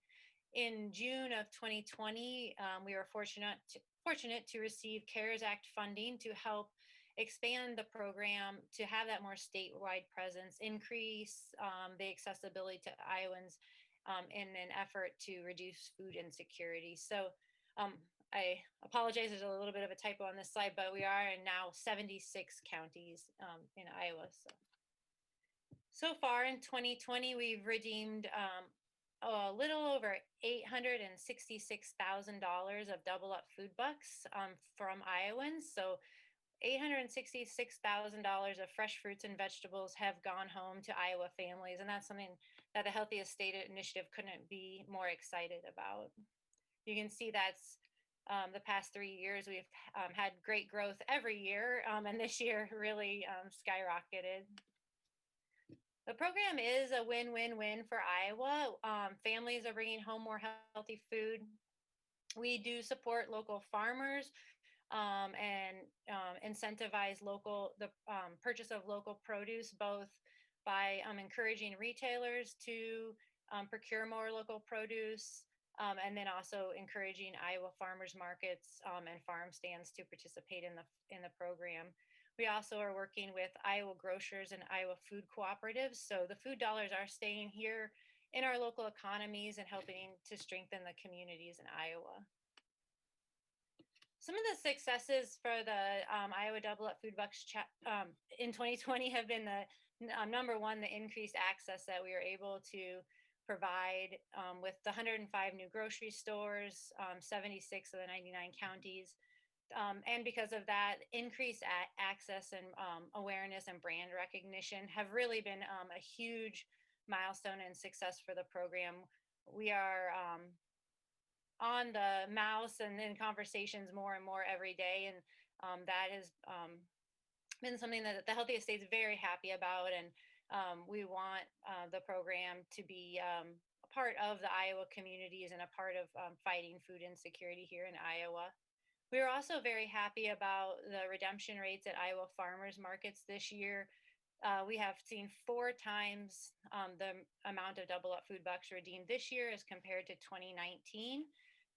In June of 2020, we were fortunate to receive CARES Act funding to help expand the program to have that more statewide presence, increase the accessibility to Iowans in an effort to reduce food insecurity. So I apologize, there's a little bit of a typo on this slide, but we are in now 76 counties in Iowa. So far in 2020, we've redeemed a little over $866,000 of Double Up Food Bucks from Iowans. So $866,000 of fresh fruits and vegetables have gone home to Iowa families. And that's something that the Healthiest State Initiative couldn't be more excited about. You can see that's the past 3 years, we've had great growth every year. And this year really skyrocketed. The program is a win-win-win for Iowa. Families are bringing home more healthy food. We do support local farmers and incentivize the purchase of local produce, both by encouraging retailers to procure more local produce, and then also encouraging Iowa farmers markets and farm stands to participate in the program. We also are working with Iowa grocers and Iowa food cooperatives. So the food dollars are staying here in our local economies and helping to strengthen the communities in Iowa. Some of the successes for the Iowa Double Up Food Bucks in 2020 have been the number one, the increased access that we were able to provide with the 105 new grocery stores, 76 of the 99 counties. And because of that, increased access and awareness and brand recognition have really been a huge milestone and success for the program. We are on the mouse and in conversations more and more every day. And that has been something that the Healthiest State is very happy about. And we want the program to be a part of the Iowa communities and a part of fighting food insecurity here in Iowa. We are also very happy about the redemption rates at Iowa farmers markets this year. We have seen 4 times the amount of Double Up Food Bucks redeemed this year as compared to 2019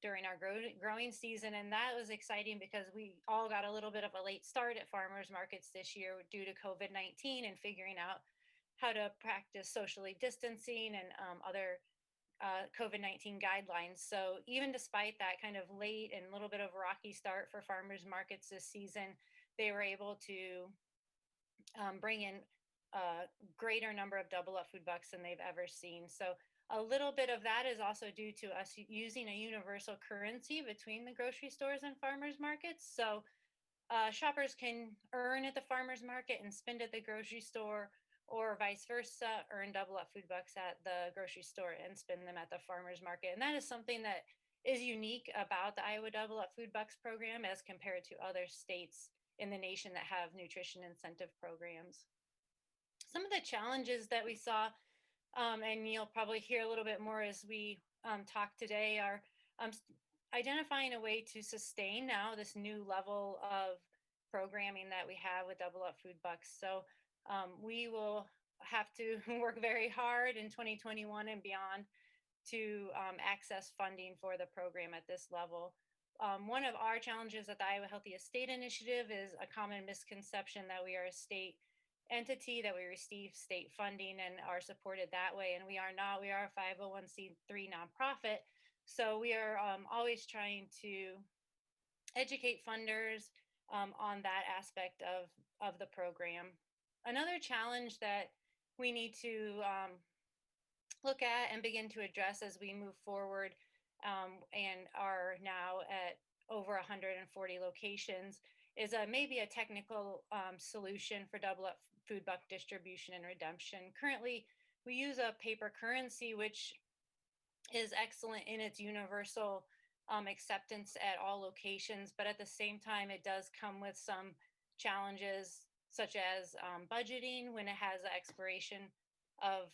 during our growing season. And that was exciting because we all got a little bit of a late start at farmers markets this year due to COVID-19 and figuring out how to practice socially distancing and other COVID-19 guidelines. So even despite that kind of late and a little bit of a rocky start for farmers markets this season, they were able to bring in a greater number of Double Up Food Bucks than they've ever seen. So a little bit of that is also due to us using a universal currency between the grocery stores and farmers markets. So shoppers can earn at the farmers market and spend at the grocery store, or vice versa, earn Double Up Food Bucks at the grocery store and spend them at the farmers market. And that is something that is unique about the Iowa Double Up Food Bucks program as compared to other states in the nation that have nutrition incentive programs. Some of the challenges that we saw, and you'll probably hear a little bit more as we talk today, are identifying a way to sustain now this new level of programming that we have with Double Up Food Bucks. So we will have to work very hard in 2021 and beyond to access funding for the program at this level. One of our challenges at the Iowa Healthiest State Initiative is a common misconception that we are a state entity, that we receive state funding and are supported that way. And we are not. We are a 501c3 nonprofit. So we are always trying to educate funders on that aspect of the program. Another challenge that we need to look at and begin to address as we move forward and are now at over 140 locations is maybe a technical solution for Double Up Food Buck distribution and redemption. Currently, we use a paper currency, which is excellent in its universal acceptance at all locations, but at the same time, it does come with some challenges such as budgeting when it has an expiration of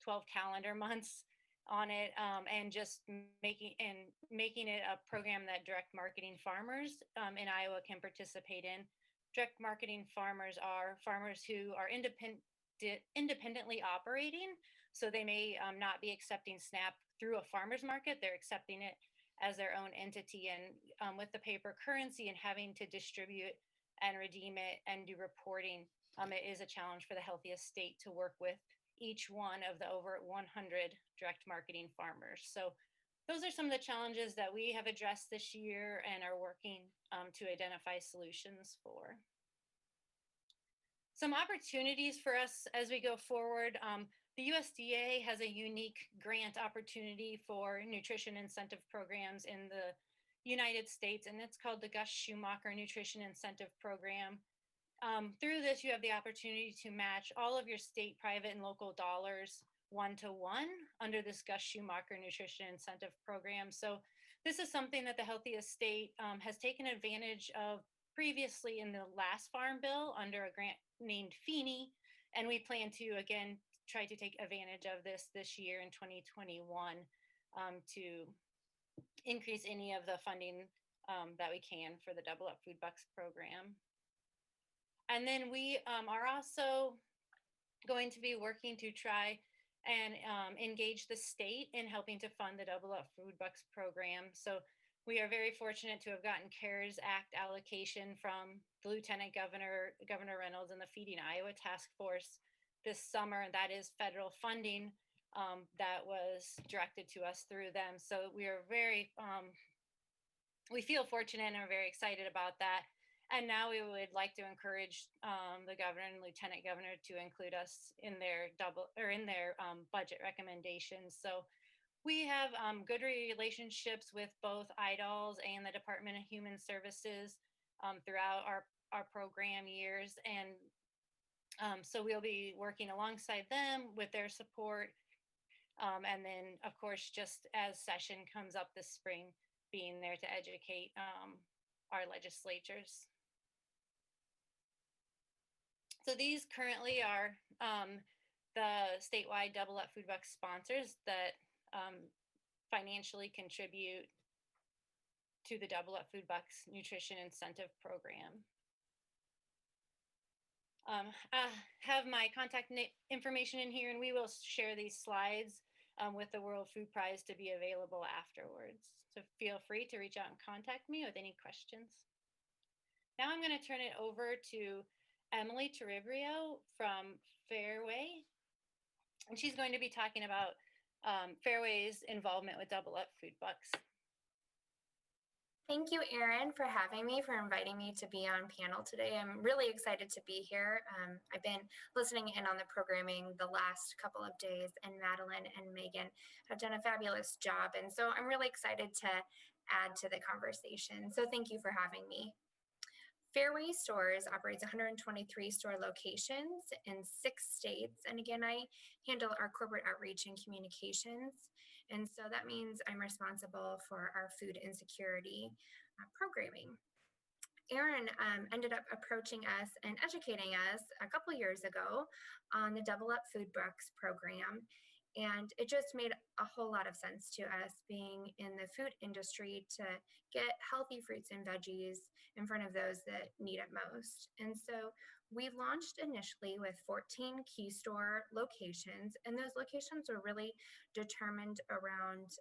12 calendar months on it, and just making it a program that direct marketing farmers in Iowa can participate in. Direct marketing farmers are farmers who are independently operating, so they may not be accepting SNAP through a farmer's market. They're accepting it as their own entity, and with the paper currency and having to distribute and redeem it and do reporting, it is a challenge for the Healthiest State to work with each one of the over 100 direct marketing farmers. So those are some of the challenges that we have addressed this year and are working to identify solutions for. Some opportunities for us as we go forward. The USDA has a unique grant opportunity for nutrition incentive programs in the United States, and it's called the Gus Schumacher Nutrition Incentive Program. Through this, you have the opportunity to match all of your state, private, and local dollars one-to-one under this Gus Schumacher Nutrition Incentive Program. So this is something that the Healthiest State has taken advantage of previously in the last Farm Bill under a grant named Feeney, and we plan to, again, try to take advantage of this year in 2021 to increase any of the funding that we can for the Double Up Food Bucks program. And then we are also going to be working to try and engage the state in helping to fund the Double Up Food Bucks program. So we are very fortunate to have gotten CARES Act allocation from the Lieutenant Governor, Governor Reynolds, and the Feeding Iowa Task Force this summer, and that is federal funding that was directed to us through them. So we are we feel fortunate and are very excited about that. And now we would like to encourage the governor and lieutenant governor to include us in their budget recommendations. So we have good relationships with both IDOLS and the Department of Human Services throughout our program years. And so we'll be working alongside them with their support. And then, of course, just as session comes up this spring, being there to educate our legislatures. So these currently are the statewide Double Up Food Bucks sponsors that financially contribute to the Double Up Food Bucks Nutrition Incentive Program. I have my contact information in here, and we will share these slides with the World Food Prize to be available afterwards. So feel free to reach out and contact me with any questions. Now I'm going to turn it over to Emily Toribrio from Fairway, and she's going to be talking about Fairway's involvement with Double Up Food Bucks. Thank you, Erin, for having me, for inviting me to be on panel today. I'm really excited to be here. I've been listening in on the programming the last couple of days, and Madeline and Megan have done a fabulous job. And so I'm really excited to add to the conversation. So thank you for having me. Fairway Stores operates 123 store locations in 6 states. And again, I handle our corporate outreach and communications. And so that means I'm responsible for our food insecurity programming. Erin ended up approaching us and educating us a couple years ago on the Double Up Food Bucks program. And it just made a whole lot of sense to us being in the food industry to get healthy fruits and veggies in front of those that need it most. And so we launched initially with 14 key store locations, and those locations were really determined around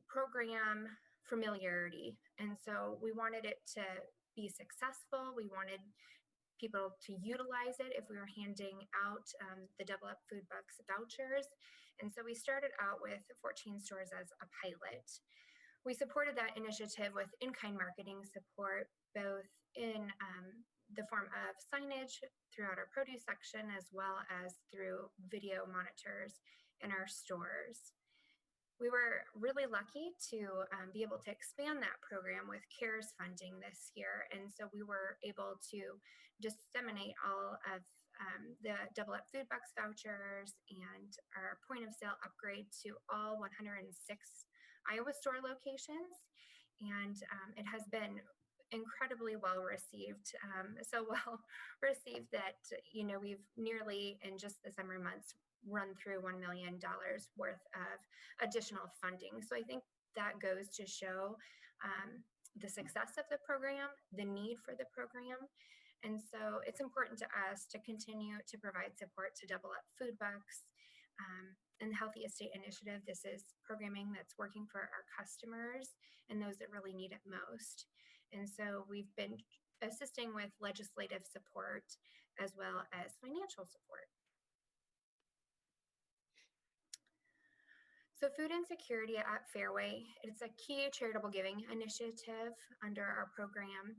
program familiarity. And so we wanted it to be successful. We wanted people to utilize it if we were handing out the Double Up Food Bucks vouchers. And so we started out with 14 stores as a pilot. We supported that initiative with in-kind marketing support, both in the form of signage throughout our produce section, as well as through video monitors in our stores. We were really lucky to be able to expand that program with CARES funding this year. And so we were able to disseminate all of the Double Up Food Bucks vouchers and our point of sale upgrade to all 106 Iowa store locations. And it has been incredibly well received, so well received that, we've nearly in just the summer months run through $1 million worth of additional funding. So I think that goes to show the success of the program, the need for the program. And so it's important to us to continue to provide support to Double Up Food Bucks and the Healthy Estate Initiative. This is programming that's working for our customers and those that really need it most. And so we've been assisting with legislative support as well as financial support. So food insecurity at Fairway, it's a key charitable giving initiative under our program.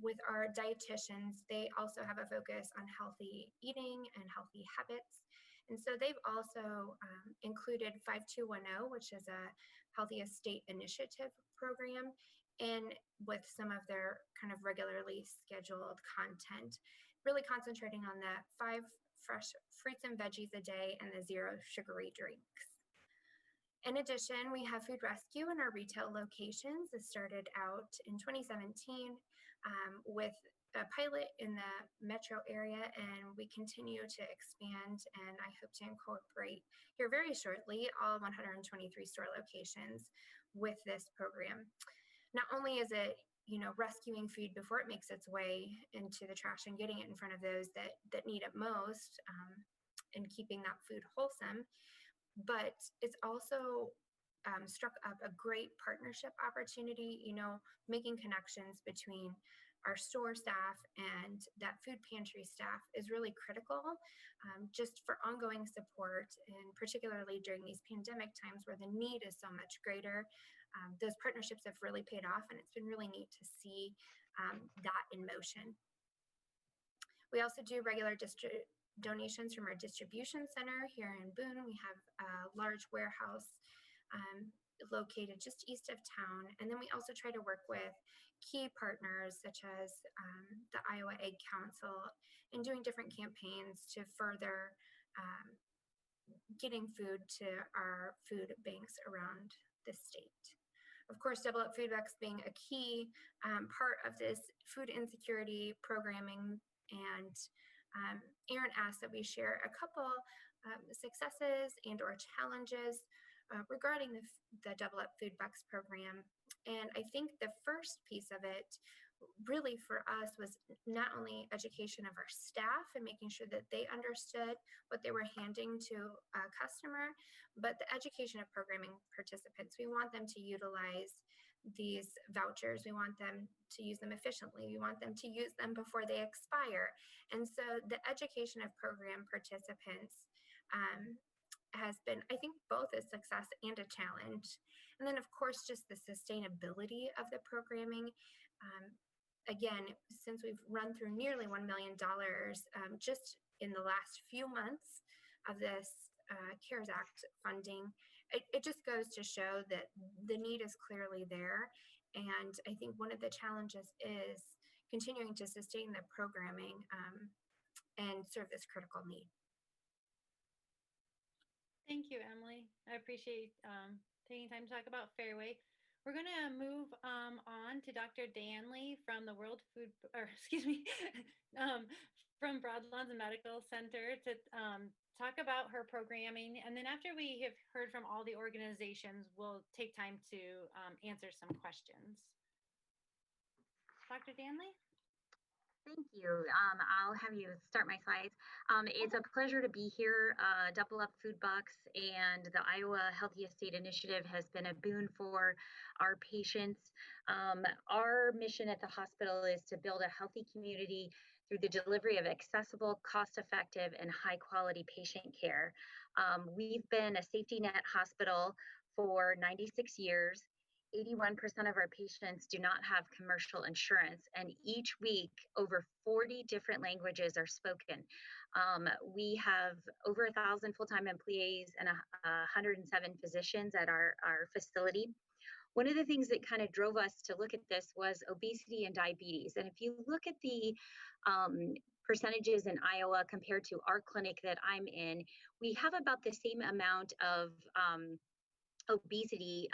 With our dietitians, they also have a focus on healthy eating and healthy habits. And so they've also included 5210, which is a Healthy Estate Initiative program, in with some of their kind of regularly scheduled content, really concentrating on the 5 fresh fruits and veggies a day and the 0 sugary drinks. In addition, we have food rescue in our retail locations. This started out in 2017 with a pilot in the metro area, and we continue to expand, and I hope to incorporate here very shortly all 123 store locations with this program. Not only is it, rescuing food before it makes its way into the trash and getting it in front of those that need it most, and keeping that food wholesome, but it's also struck up a great partnership opportunity, making connections between our store staff and that food pantry staff is really critical, just for ongoing support, and particularly during these pandemic times where the need is so much greater. Those partnerships have really paid off, and it's been really neat to see that in motion. We also do regular donations from our distribution center here in Boone. We have a large warehouse located just east of town. And then we also try to work with key partners such as the Iowa Egg Council and doing different campaigns to further getting food to our food banks around the state. Of course, Double Up Food Bucks being a key part of this food insecurity programming, and Erin asked that we share a couple successes and or challenges regarding the Double Up Food Bucks program. And I think the first piece of it really for us was not only education of our staff and making sure that they understood what they were handing to a customer, but the education of programming participants. We want them to utilize these vouchers. We want them to use them efficiently. We want them to use them before they expire. And so the education of program participants has been, I think, both a success and a challenge. And then, of course, just the sustainability of the programming. Again, since we've run through nearly $1 million just in the last few months of this CARES Act funding, it just goes to show that the need is clearly there. And I think one of the challenges is continuing to sustain the programming and serve this critical need. Thank you, Emily. I appreciate taking time to talk about Fairway. We're going to move on to Dr. Danley from the from Broadlands Medical Center to talk about her programming. And then after we have heard from all the organizations, we'll take time to answer some questions. Dr. Danley? Thank you. I'll have you start my slides. It's a pleasure to be here. Double Up Food Bucks and the Iowa Healthy Estate Initiative has been a boon for our patients. Our mission at the hospital is to build a healthy community through the delivery of accessible, cost-effective, and high-quality patient care. We've been a safety net hospital for 96 years. 81% of our patients do not have commercial insurance, and each week over 40 different languages are spoken. We have over 1,000 full-time employees and 107 physicians at our facility. One of the things that kind of drove us to look at this was obesity and diabetes. And if you look at the percentages in Iowa compared to our clinic that I'm in, we have about the same amount of obesity.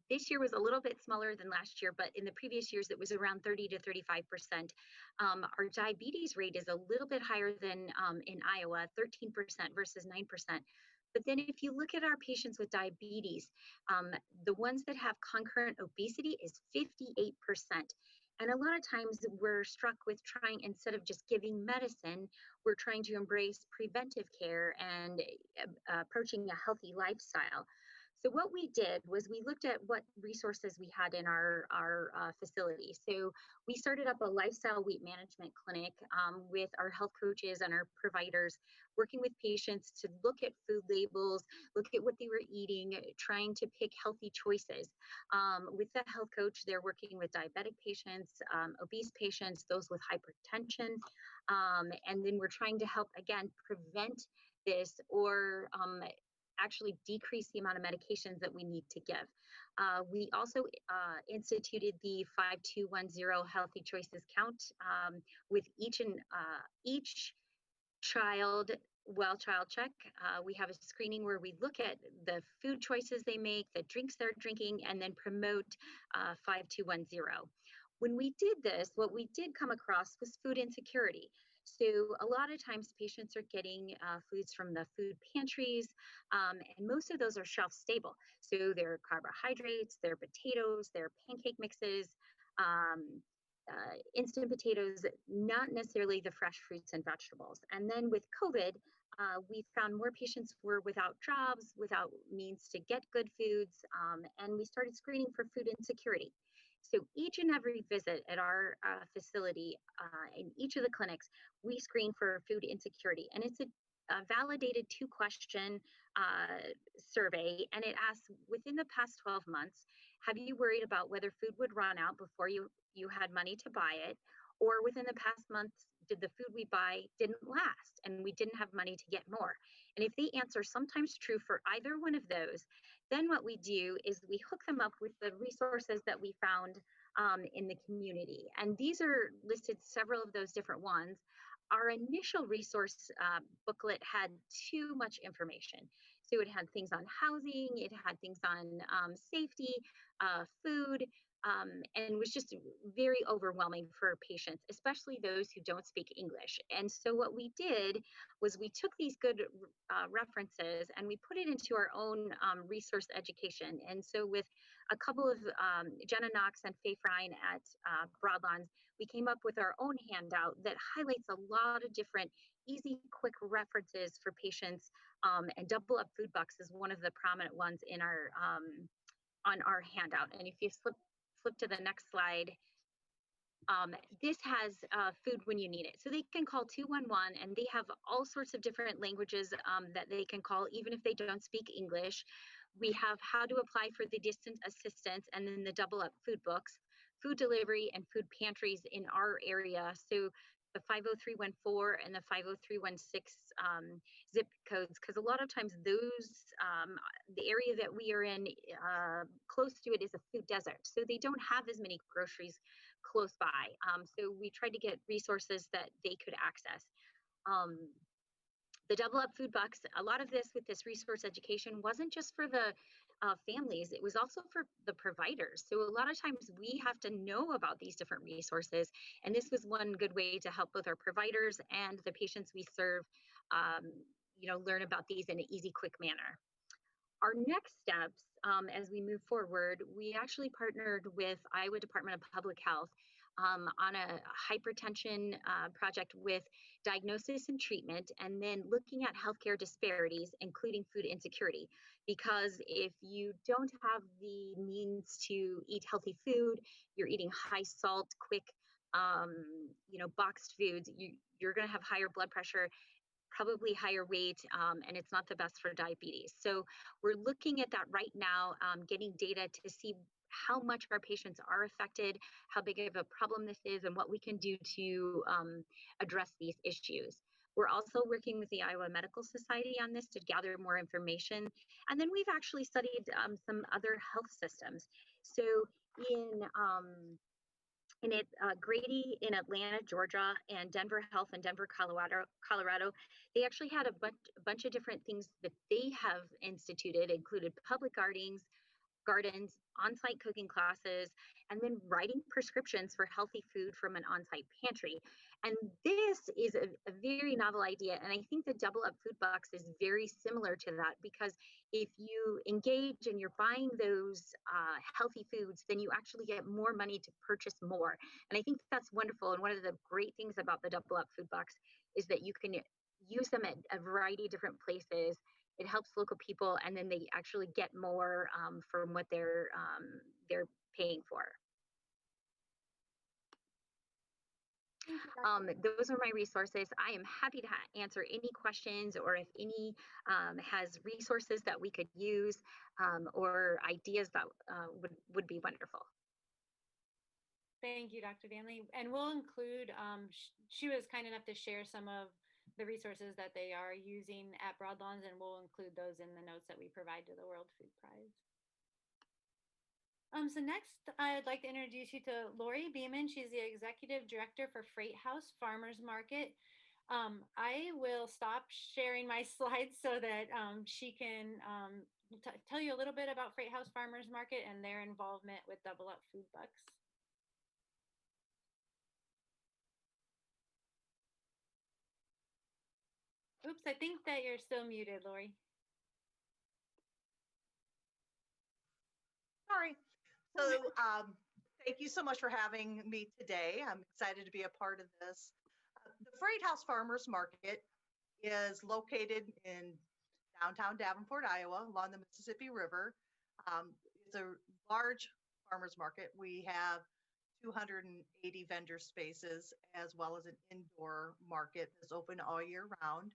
This year was a little bit smaller than last year, but in the previous years, it was around 30 to 35%. Our diabetes rate is a little bit higher than in Iowa, 13% versus 9%. But then if you look at our patients with diabetes, the ones that have concurrent obesity is 58%. And a lot of times we're struck with trying, instead of just giving medicine, we're trying to embrace preventive care and approaching a healthy lifestyle. So what we did was we looked at what resources we had in our facility. So we started up a lifestyle weight management clinic with our health coaches and our providers, working with patients to look at food labels, look at what they were eating, trying to pick healthy choices. With the health coach, they're working with diabetic patients, obese patients, those with hypertension. And then we're trying to help, again, prevent this or actually decrease the amount of medications that we need to give. We also instituted the 5210 Healthy Choices Count with each child child check. We have a screening where we look at the food choices they make, the drinks they're drinking, and then promote 5210. When we did this, what we did come across was food insecurity. So a lot of times patients are getting foods from the food pantries, and most of those are shelf stable. So they're carbohydrates, they're potatoes, they're pancake mixes, instant potatoes, not necessarily the fresh fruits and vegetables. And then with COVID, we found more patients were without jobs, without means to get good foods, and we started screening for food insecurity. So each and every visit at our facility, in each of the clinics, we screen for food insecurity. And it's a validated 2-question survey. And it asks, within the past 12 months, have you worried about whether food would run out before you had money to buy it? Or within the past months, did the food we buy didn't last and we didn't have money to get more? And if they answer sometimes true for either one of those, then what we do is we hook them up with the resources that we found in the community. And these are listed, several of those different ones. Our initial resource booklet had too much information. So it had things on housing, it had things on safety, food, and was just very overwhelming for patients, especially those who don't speak English. And so what we did was we took these good references and we put it into our own resource education. And so with a couple of Jenna Knox and Faye Frine at Broadlands, we came up with our own handout that highlights a lot of different easy, quick references for patients. And Double Up Food Bucks is one of the prominent ones in our on our handout. And if you flip to the next slide, this has food when you need it. So they can call 211 and they have all sorts of different languages that they can call, even if they don't speak English. We have how to apply for the distant assistance and then the Double Up food books, food delivery and food pantries in our area. So the 50314 and the 50316 zip codes, because a lot of times those, the area that we are in, close to it is a food desert. So they don't have as many groceries close by. So we tried to get resources that they could access. The Double Up food box, a lot of this with this resource education wasn't just for the families, it was also for the providers. So a lot of times we have to know about these different resources. And this was one good way to help both our providers and the patients we serve, um, learn about these in an easy, quick manner. Our next steps, as we move forward, we actually partnered with Iowa Department of Public Health on a hypertension project with diagnosis and treatment, and then looking at healthcare disparities, including food insecurity. Because if you don't have the means to eat healthy food, you're eating high salt, quick, boxed foods, you're going to have higher blood pressure, probably higher weight, and it's not the best for diabetes. So we're looking at that right now, getting data to see how much our patients are affected, how big of a problem this is, and what we can do to address these issues. We're also working with the Iowa Medical Society on this to gather more information. And then we've actually studied some other health systems. So in Grady in Atlanta, Georgia, and Denver Health in Denver, Colorado, they actually had a bunch of different things that they have instituted, included public gardens, on-site cooking classes, and then writing prescriptions for healthy food from an on-site pantry. And this is a very novel idea. And I think the Double Up Food Box is very similar to that, because if you engage and you're buying those healthy foods, then you actually get more money to purchase more. And I think that's wonderful. And one of the great things about the Double Up Food Box is that you can use them at a variety of different places. It helps local people, and then they actually get more from what they're paying for. Those are my resources. I am happy to answer any questions, or if any has resources that we could use, or ideas that would be wonderful. Thank you, Dr. Danley. And we'll include, she was kind enough to share some of the resources that they are using at Broadlawns, and we'll include those in the notes that we provide to the World Food Prize. So next, I'd like to introduce you to Lori Beeman. She's the Executive Director for Freight House Farmers Market. I will stop sharing my slides so that she can tell you a little bit about Freight House Farmers Market and their involvement with Double Up Food Bucks. Oops, I think that you're still muted, Lori. Sorry. So thank you so much for having me today. I'm excited to be a part of this. The Freight House Farmers Market is located in downtown Davenport, Iowa, along the Mississippi River. It's a large farmers market. We have 280 vendor spaces, as well as an indoor market that's open all year round.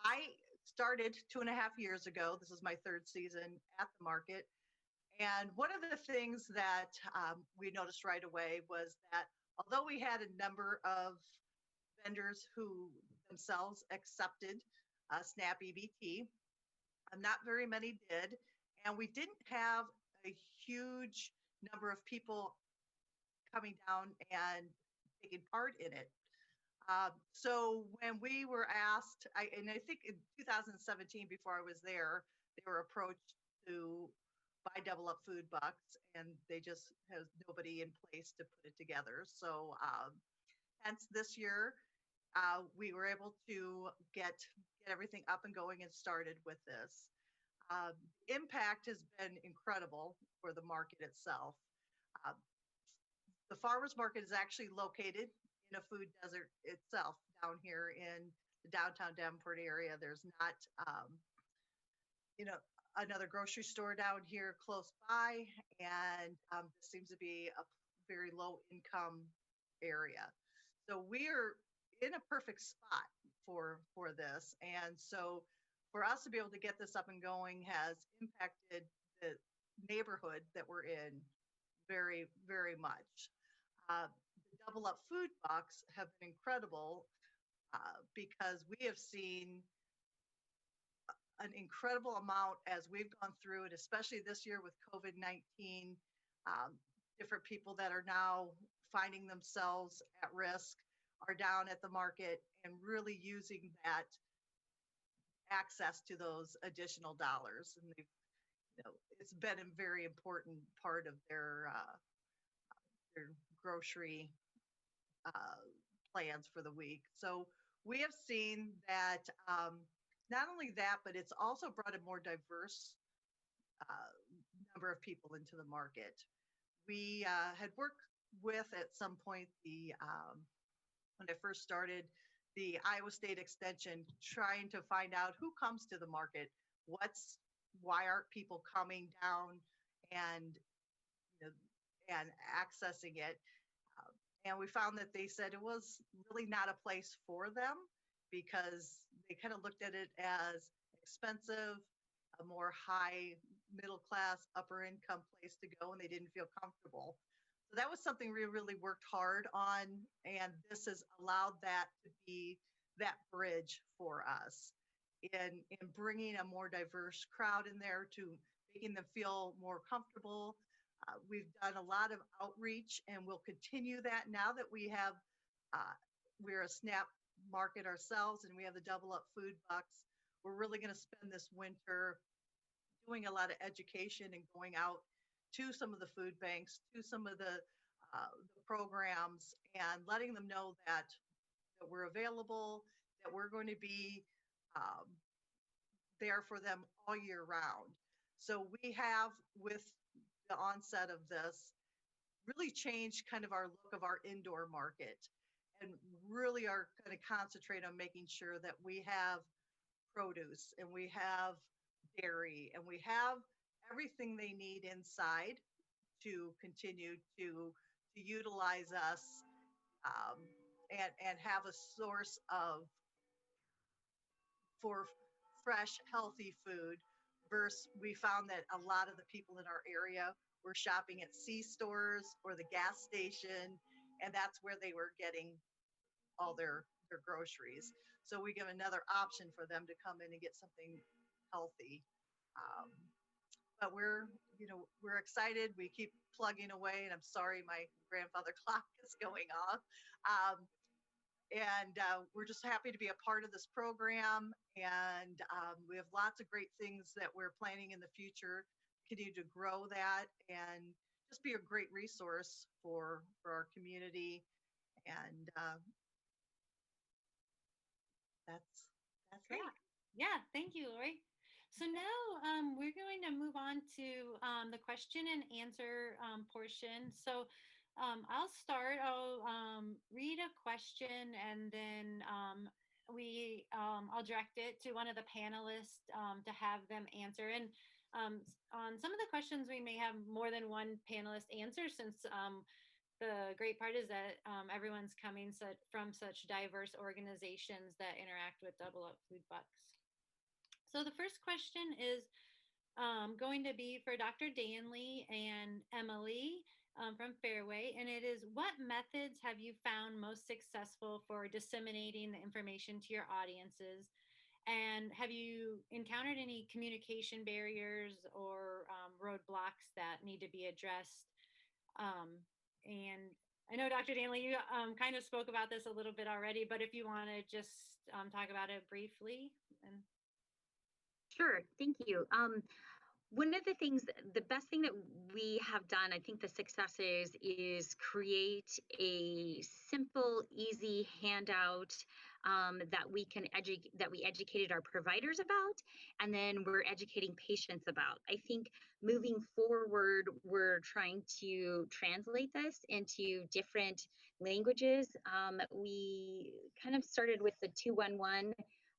I started 2.5 years ago. This is my third season at the market. And one of the things that we noticed right away was that although we had a number of vendors who themselves accepted SNAP EBT, not very many did. And we didn't have a huge number of people coming down and taking part in it. So when we were asked, and I think in 2017, before I was there, they were approached to buy Double Up Food Bucks, and they just have nobody in place to put it together. So hence this year, we were able to get everything up and going and started with this. Impact has been incredible for the market itself. The farmers market is actually located in a food desert itself down here in the downtown Davenport area. There's not, another grocery store down here close by, and this seems to be a very low income area. So we're in a perfect spot for this. And so for us to be able to get this up and going has impacted the neighborhood that we're in very, very much. The Double Up Food Bucks have been incredible because we have seen an incredible amount as we've gone through it, especially this year with COVID-19, different people that are now finding themselves at risk are down at the market and really using that access to those additional dollars. And it's been a very important part of their grocery uh, plans for the week. So we have seen that not only that, but it's also brought a more diverse uh, number of people into the market. We had worked with at some point when I first started the Iowa State Extension, trying to find out who comes to the market, why aren't people coming down and you know, and accessing it. And we found that they said it was really not a place for them because they kind of looked at it as expensive, a more high middle class, upper income place to go, and they didn't feel comfortable. So that was something we really worked hard on, and this has allowed that to be that bridge for us in bringing a more diverse crowd in there to making them feel more comfortable. We've done a lot of outreach, and we'll continue that now that we're a SNAP market ourselves, and we have the Double Up food bucks. We're really going to spend this winter doing a lot of education and going out to some of the food banks, to some of the programs, and letting them know that we're available, that we're going to be um, there for them all year round. So we have, with the onset of this, really changed kind of our look of our indoor market, and really are going to concentrate on making sure that we have produce and we have dairy and we have everything they need inside to continue to utilize us, and have a source of for fresh, healthy food. Versus, we found that a lot of the people in our area were shopping at C-stores or the gas station, and that's where they were getting all their groceries. So we give another option for them to come in and get something healthy. Um, but we're excited. We keep plugging away, and I'm sorry my grandfather clock is going off. And we're just happy to be a part of this program. And we have lots of great things that we're planning in the future, continue to grow that and just be a great resource for our community. And that's Great. that. Yeah, thank you, Lori. So now we're going to move on to the question and answer portion. So I'll start. I'll read a question, and then I'll direct it to one of the panelists to have them answer. And on some of the questions, we may have more than one panelist answer, since the great part is that everyone's coming from such diverse organizations that interact with Double Up Food Bucks. So the first question is going to be for Dr. Danley and Emily from Fairway, and it is, what methods have you found most successful for disseminating the information to your audiences? And have you encountered any communication barriers or roadblocks that need to be addressed? And I know, Dr. Danley, you kind of spoke about this a little bit already, but if you want to just talk about it briefly. Sure, thank you. One of the things, the best thing that we have done, I think the successes, is create a simple, easy handout that we educated our providers about, and then we're educating patients about. I think moving forward, we're trying to translate this into different languages. We kind of started with the 211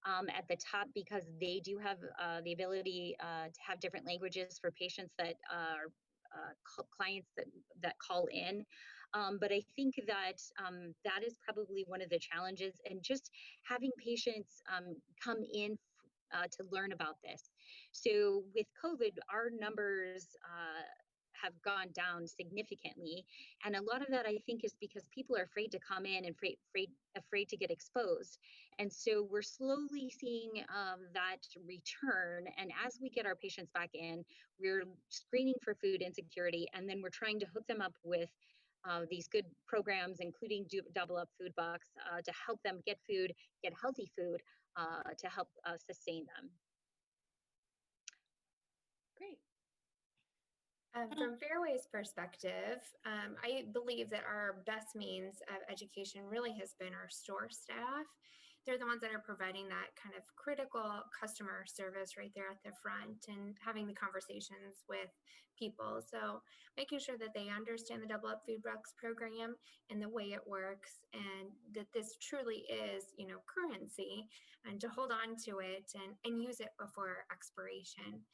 at the top, because they do have the ability to have different languages for patients that are clients that call in. But I think that that is probably one of the challenges, and just having patients come in to learn about this. So with COVID, our numbers have gone down significantly, and a lot of that, I think, is because people are afraid to come in and afraid to get exposed. And so we're slowly seeing that return. And as we get our patients back in, we're screening for food insecurity, and then we're trying to hook them up with these good programs, including Double Up Food Bucks, to help them get food, get healthy food, to help sustain them. Great. From Fairway's perspective, I believe that our best means of education really has been our store staff. They're the ones that are providing that kind of critical customer service right there at the front and having the conversations with people. So making sure that they understand the Double Up Food Bucks program and the way it works, and that this truly is, currency, and to hold on to it and use it before expiration.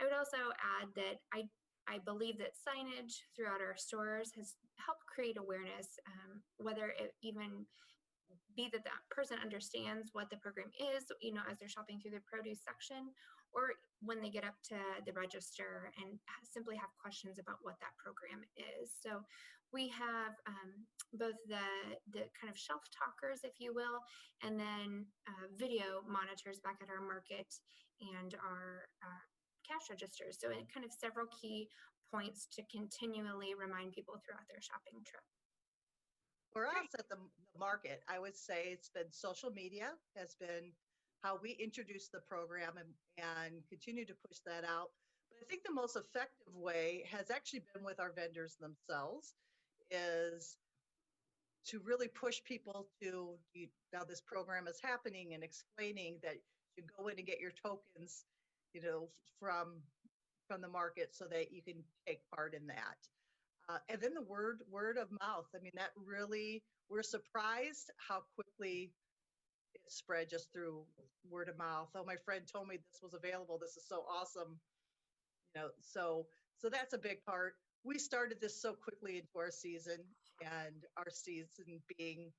I would also add that I believe that signage throughout our stores has helped create awareness, whether it even be that that person understands what the program is, as they're shopping through the produce section, or when they get up to the register and simply have questions about what that program is. So we have both the kind of shelf talkers, if you will, and then video monitors back at our market and our cash registers. So it kind of several key points to continually remind people throughout their shopping trip. For us at the market, I would say it's been social media has been how we introduced the program and continue to push that out. But I think the most effective way has actually been with our vendors themselves, is to really push people to, now this program is happening, and explaining that you go in and get your tokens, from the market so that you can take part in that. And then the word of mouth. I mean, that really, we're surprised how quickly it spread just through word of mouth. Oh, my friend told me this was available. This is so awesome. So that's a big part. We started this so quickly into our season, and our season being,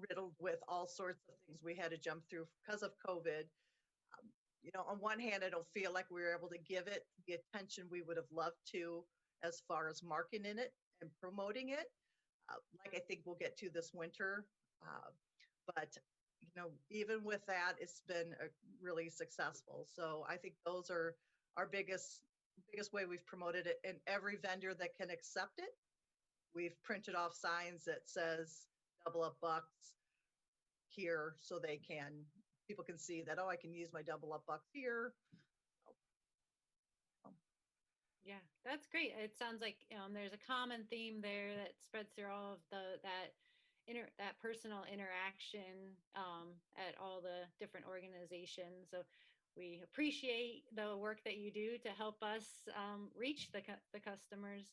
riddled with all sorts of things we had to jump through because of COVID. On one hand, I don't feel like we were able to give it the attention we would have loved to, as far as marketing it and promoting it, like I think we'll get to this winter. But even with that, it's been really successful. So I think those are our biggest way we've promoted it. And every vendor that can accept it, we've printed off signs that says Double Up Bucks here, so people can see that, oh, I can use my Double Up Bucks here. Yeah, that's great. It sounds like there's a common theme there that spreads through all of that personal interaction at all the different organizations. So we appreciate the work that you do to help us reach the customers.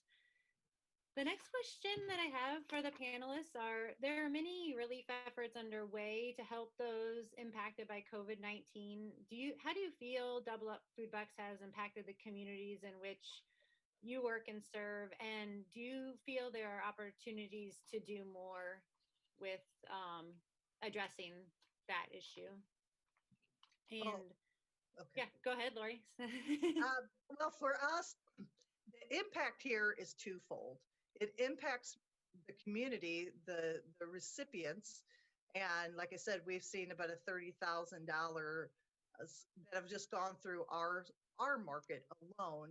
The next question that I have for the panelists are, there are many relief efforts underway to help those impacted by COVID-19. How do you feel Double Up Food Bucks has impacted the communities in which you work and serve? And do you feel there are opportunities to do more with addressing that issue? And okay. Yeah, go ahead, Lori. Well, for us, the impact here is twofold. It impacts the community, the recipients, and like I said, we've seen about a $30,000 that have just gone through our market alone.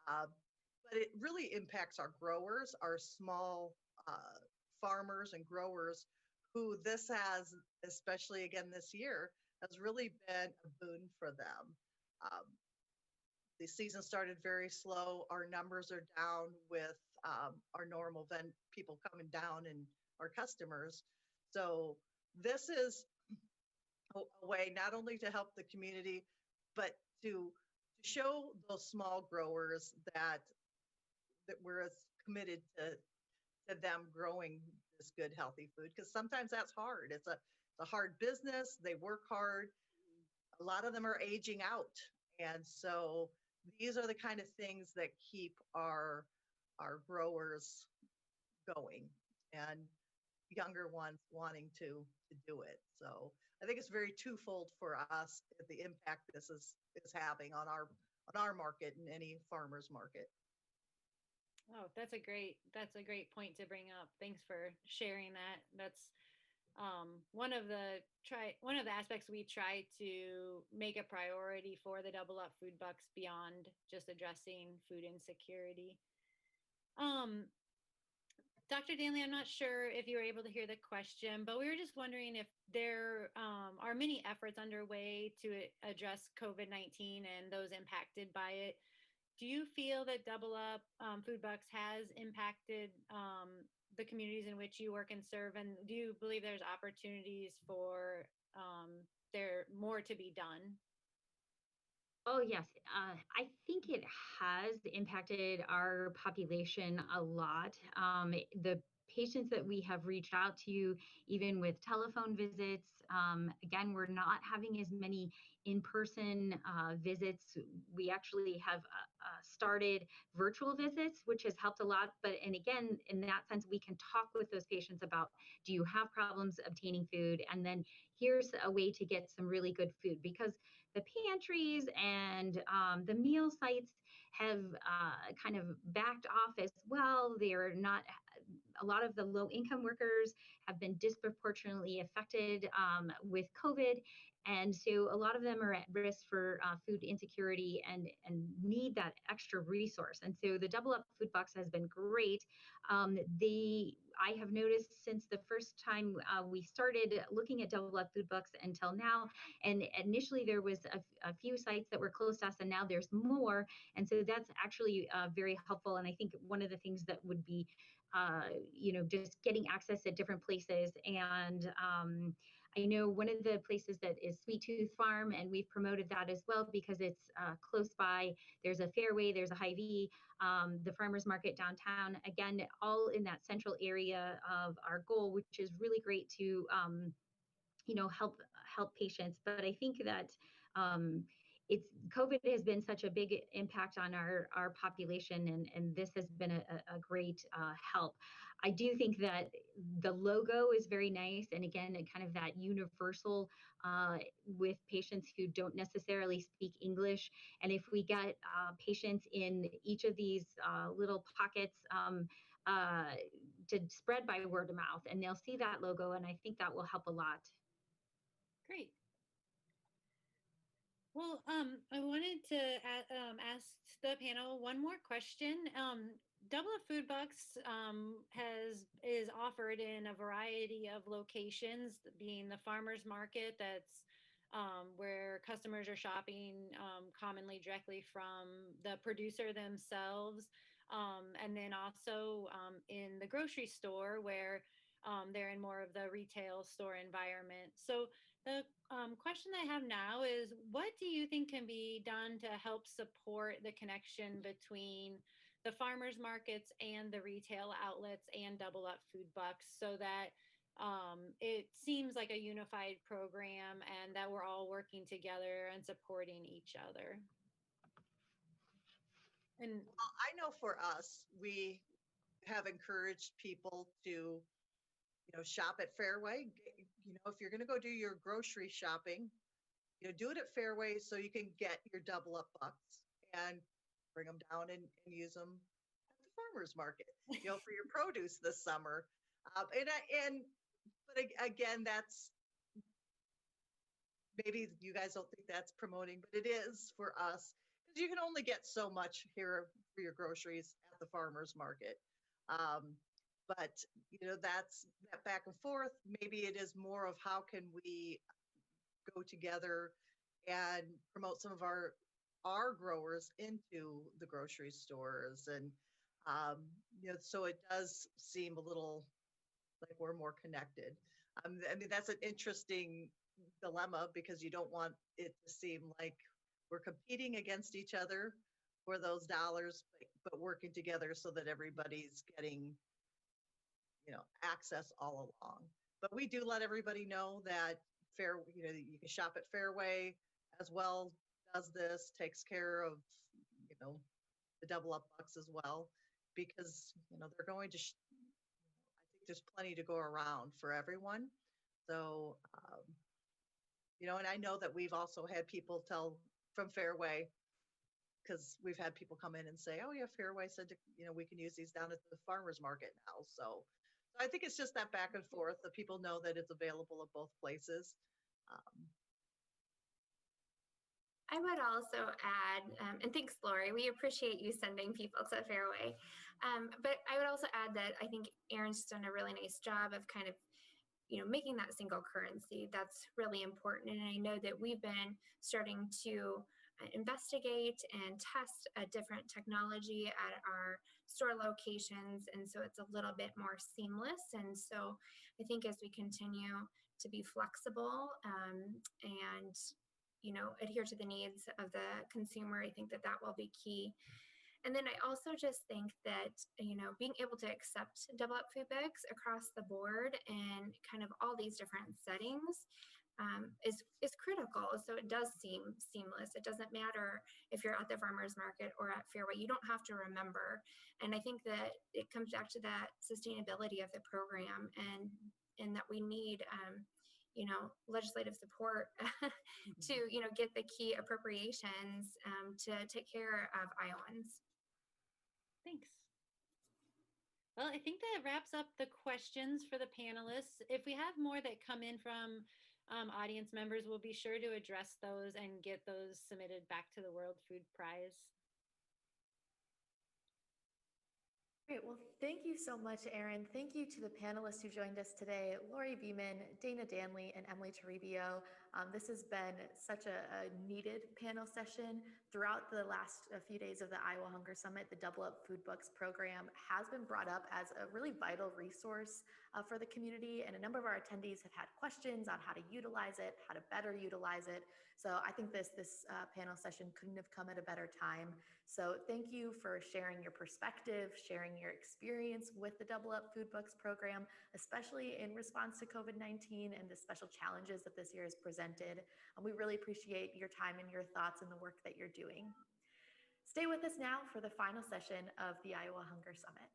But it really impacts our growers, our small farmers and growers, who this has, especially again this year, has really been a boon for them. The season started very slow. Our numbers are down with our normal people coming down and our customers. So this is a way not only to help the community, but to show those small growers that we're as committed to them growing this good, healthy food. Because sometimes that's hard. It's a hard business. They work hard. A lot of them are aging out. And so these are the kind of things that keep our growers going, and younger ones wanting to do it. So I think it's very twofold for us, the impact this is having on our market and any farmer's market. Oh, that's a great point to bring up. Thanks for sharing that. That's one of the aspects we try to make a priority for the Double Up Food Bucks beyond just addressing food insecurity. Dr. Danley, I'm not sure if you were able to hear the question, but we were just wondering if there are many efforts underway to address COVID-19 and those impacted by it. do you feel that Double Up Food Bucks has impacted the communities in which you work and serve? And do you believe there's opportunities for there more to be done? Oh, yes. I think it has impacted our population a lot. The patients that we have reached out to, even with telephone visits, again, we're not having as many in-person visits. We actually have started virtual visits, which has helped a lot. But, and again, in that sense, we can talk with those patients about, do you have problems obtaining food? And then here's a way to get some really good food, because the pantries and the meal sites have kind of backed off as well. They're not, a lot of the low income workers have been disproportionately affected with COVID. And so a lot of them are at risk for food insecurity and need that extra resource. And so the Double Up Food Box has been great. I have noticed since the first time we started looking at Double Up Food Box until now, and initially there was a few sites that were close to us, and now there's more. And so that's actually very helpful. And I think one of the things that would be, just getting access at different places. And I know one of the places that is Sweet Tooth Farm, and we've promoted that as well because it's close by. There's a Fairway, there's a Hy-Vee, the farmers market downtown, again, all in that central area of our goal, which is really great to, help patients. But I think that COVID has been such a big impact on our population, and this has been a great help. I do think that the logo is very nice, and again, kind of that universal with patients who don't necessarily speak English. And if we get patients in each of these little pockets to spread by word of mouth, and they'll see that logo, and I think that will help a lot. Great. Well, I wanted to ask the panel one more question. Double Up Food Bucks is offered in a variety of locations, being the farmers market, that's where customers are shopping commonly directly from the producer themselves, and then also in the grocery store where they're in more of the retail store environment. So the question I have now is, what do you think can be done to help support the connection between the farmers markets and the retail outlets and Double Up Food Bucks, so that it seems like a unified program and that we're all working together and supporting each other? And well, I know for us, we have encouraged people to, shop at Fairway. If you're going to go do your grocery shopping, do it at Fairway so you can get your Double Up bucks and bring them down and use them at the farmers market, for your produce this summer. But again, that's, maybe you guys don't think that's promoting, but it is for us, because you can only get so much here for your groceries at the farmers market. But that's that back and forth. Maybe it is more of how can we go together and promote some of our growers into the grocery stores, and so it does seem a little like we're more connected. I mean, that's an interesting dilemma, because you don't want it to seem like we're competing against each other for those dollars, but working together so that everybody's getting access all along. But we do let everybody know that you can shop at Fairway as well, does this, takes care of the Double Up bucks as well, because they're going to I think there's plenty to go around for everyone. So and I know that we've also had people tell from Fairway, because we've had people come in and say, oh yeah, Fairway said we can use these down at the farmers market now. So I think it's just that back and forth, that people know that it's available at both places. I would also add, and thanks, Lori, we appreciate you sending people to Fairway. But I would also add that I think Erin's done a really nice job of kind of, making that single currency. That's really important. And I know that we've been starting to investigate and test a different technology at our store locations. And so it's a little bit more seamless. And so I think as we continue to be flexible and adhere to the needs of the consumer, I think that will be key. And then I also just think that, being able to accept double up food bags across the board and kind of all these different settings is critical. So it does seem seamless. It doesn't matter if you're at the farmer's market or at Fairway, you don't have to remember. And I think that it comes back to that sustainability of the program and that we need, legislative support to, get the key appropriations to take care of Iowans. Thanks. Well, I think that wraps up the questions for the panelists. If we have more that come in from audience members, we'll be sure to address those and get those submitted back to the World Food Prize. Great. Well, thank you so much, Erin. Thank you to the panelists who joined us today, Lori Beeman, Dana Danley, and Emily Toribio. This has been such a needed panel session. Throughout the last few days of the Iowa Hunger Summit, the Double Up Food Books program has been brought up as a really vital resource for the community, and a number of our attendees have had questions on how to utilize it, how to better utilize it. So I think this panel session couldn't have come at a better time. So thank you for sharing your perspective, sharing your experience with the Double Up Food Books program, especially in response to COVID-19 and the special challenges that this year has presented. And we really appreciate your time and your thoughts and the work that you're doing. Stay with us now for the final session of the Iowa Hunger Summit.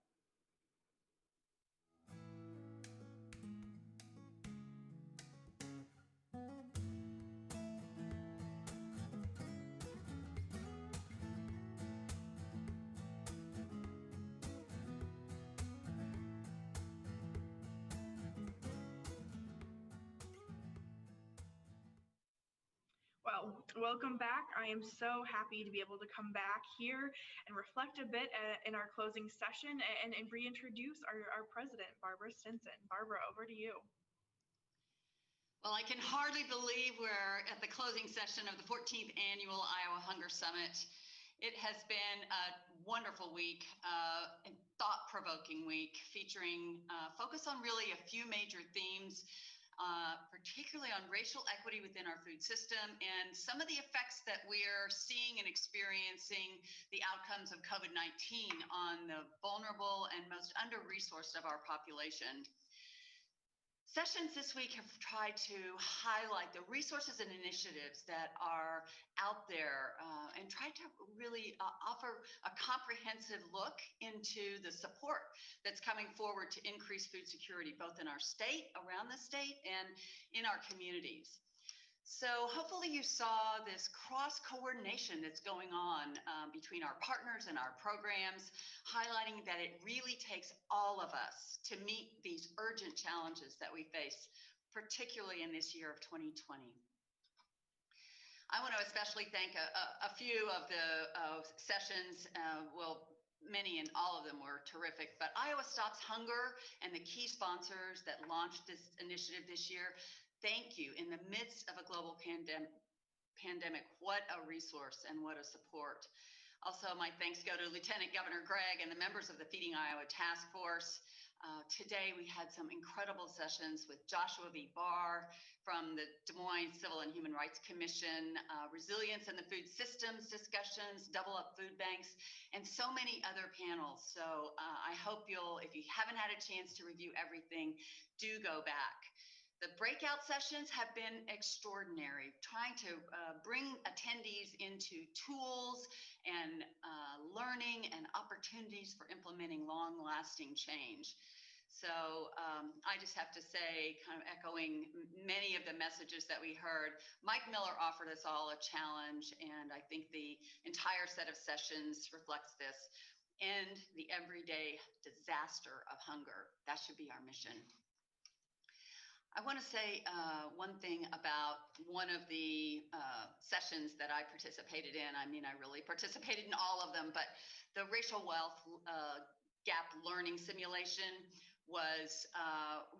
Well, welcome back. I am so happy to be able to come back here and reflect a bit in our closing session and reintroduce our president, Barbara Stinson. Barbara, over to you. Well, I can hardly believe we're at the closing session of the 14th Annual Iowa Hunger Summit. It has been a wonderful week, and thought-provoking week, featuring focus on really a few major themes, particularly on racial equity within our food system and some of the effects that we're seeing and experiencing the outcomes of COVID-19 on the vulnerable and most under-resourced of our population. Sessions this week have tried to highlight the resources and initiatives that are out there and tried to really offer a comprehensive look into the support that's coming forward to increase food security, both in our state, around the state, and in our communities. So hopefully you saw this cross-coordination that's going on between our partners and our programs, highlighting that it really takes all of us to meet these urgent challenges that we face, particularly in this year of 2020. I want to especially thank a few of the sessions, many and all of them were terrific, but Iowa Stops Hunger and the key sponsors that launched this initiative this year, thank you. In the midst of a global pandemic, what a resource and what a support. Also, my thanks go to Lieutenant Governor Gregg and the members of the Feeding Iowa Task Force. Today, we had some incredible sessions with Joshua V. Barr from the Des Moines Civil and Human Rights Commission, resilience in the food systems discussions, Double Up Food Banks, and so many other panels. So I hope if you haven't had a chance to review everything, do go back. The breakout sessions have been extraordinary, trying to bring attendees into tools and learning and opportunities for implementing long-lasting change. So I just have to say, kind of echoing many of the messages that we heard, Mike Miller offered us all a challenge, and I think the entire set of sessions reflects this. End the everyday disaster of hunger. That should be our mission. I want to say one thing about one of the sessions that I participated in. I mean, I really participated in all of them, but the racial wealth gap learning simulation was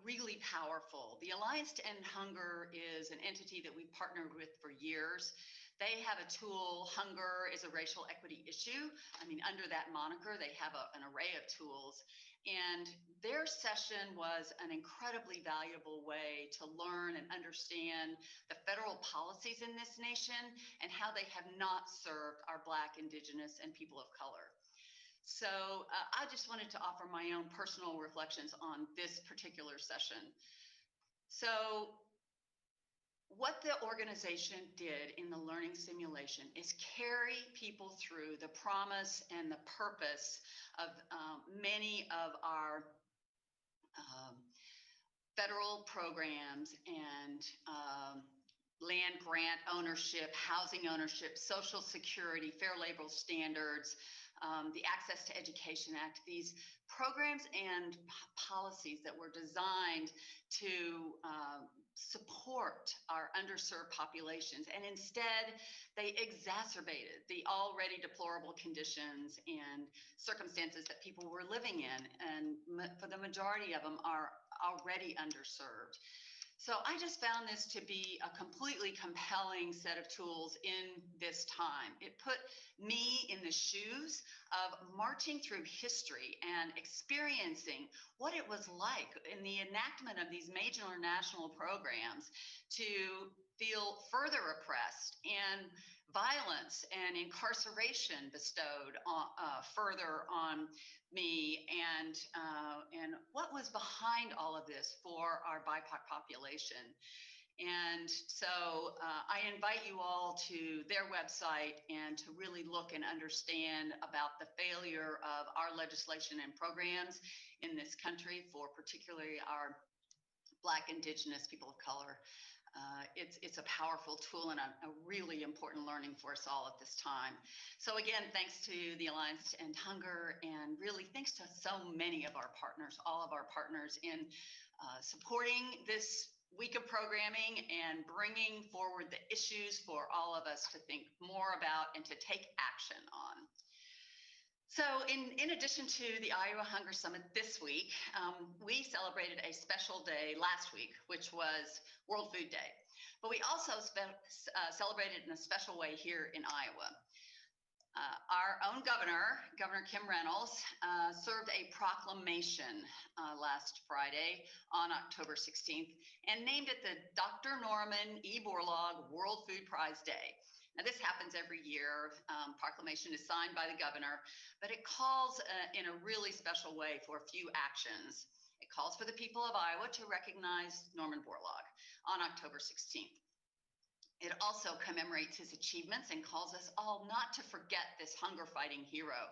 really powerful. The Alliance to End Hunger is an entity that we partnered with for years They have a tool, Hunger is a Racial Equity Issue. I mean, under that moniker, they have an array of tools. And their session was an incredibly valuable way to learn and understand the federal policies in this nation and how they have not served our Black, Indigenous, and people of color. So I just wanted to offer my own personal reflections on this particular session. So what the organization did in the learning simulation is carry people through the promise and the purpose of many of our federal programs and land grant ownership, housing ownership, Social Security, Fair Labor Standards, the Access to Education Act, these programs and policies that were designed to support our underserved populations. And instead, they exacerbated the already deplorable conditions and circumstances that people were living in. And for the majority of them are already underserved. So I just found this to be a completely compelling set of tools in this time. It put me in the shoes of marching through history and experiencing what it was like in the enactment of these major national programs to feel further oppressed and violence and incarceration bestowed on, further on me, and what was behind all of this for our BIPOC population. And so I invite you all to their website and to really look and understand about the failure of our legislation and programs in this country for particularly our Black, Indigenous, people of color. It's a powerful tool and a really important learning for us all at this time. So again, thanks to the Alliance to End Hunger, and really thanks to so many of our partners, all of our partners in supporting this week of programming and bringing forward the issues for all of us to think more about and to take action on. So in addition to the Iowa Hunger Summit this week, we celebrated a special day last week, which was World Food Day. But we also celebrated in a special way here in Iowa. Our own governor, Governor Kim Reynolds, served a proclamation last Friday on October 16th and named it the Dr. Norman E. Borlaug World Food Prize Day. Now, this happens every year. Proclamation is signed by the governor, but it calls in a really special way for a few actions. It calls for the people of Iowa to recognize Norman Borlaug on October 16th. It also commemorates his achievements and calls us all not to forget this hunger fighting hero.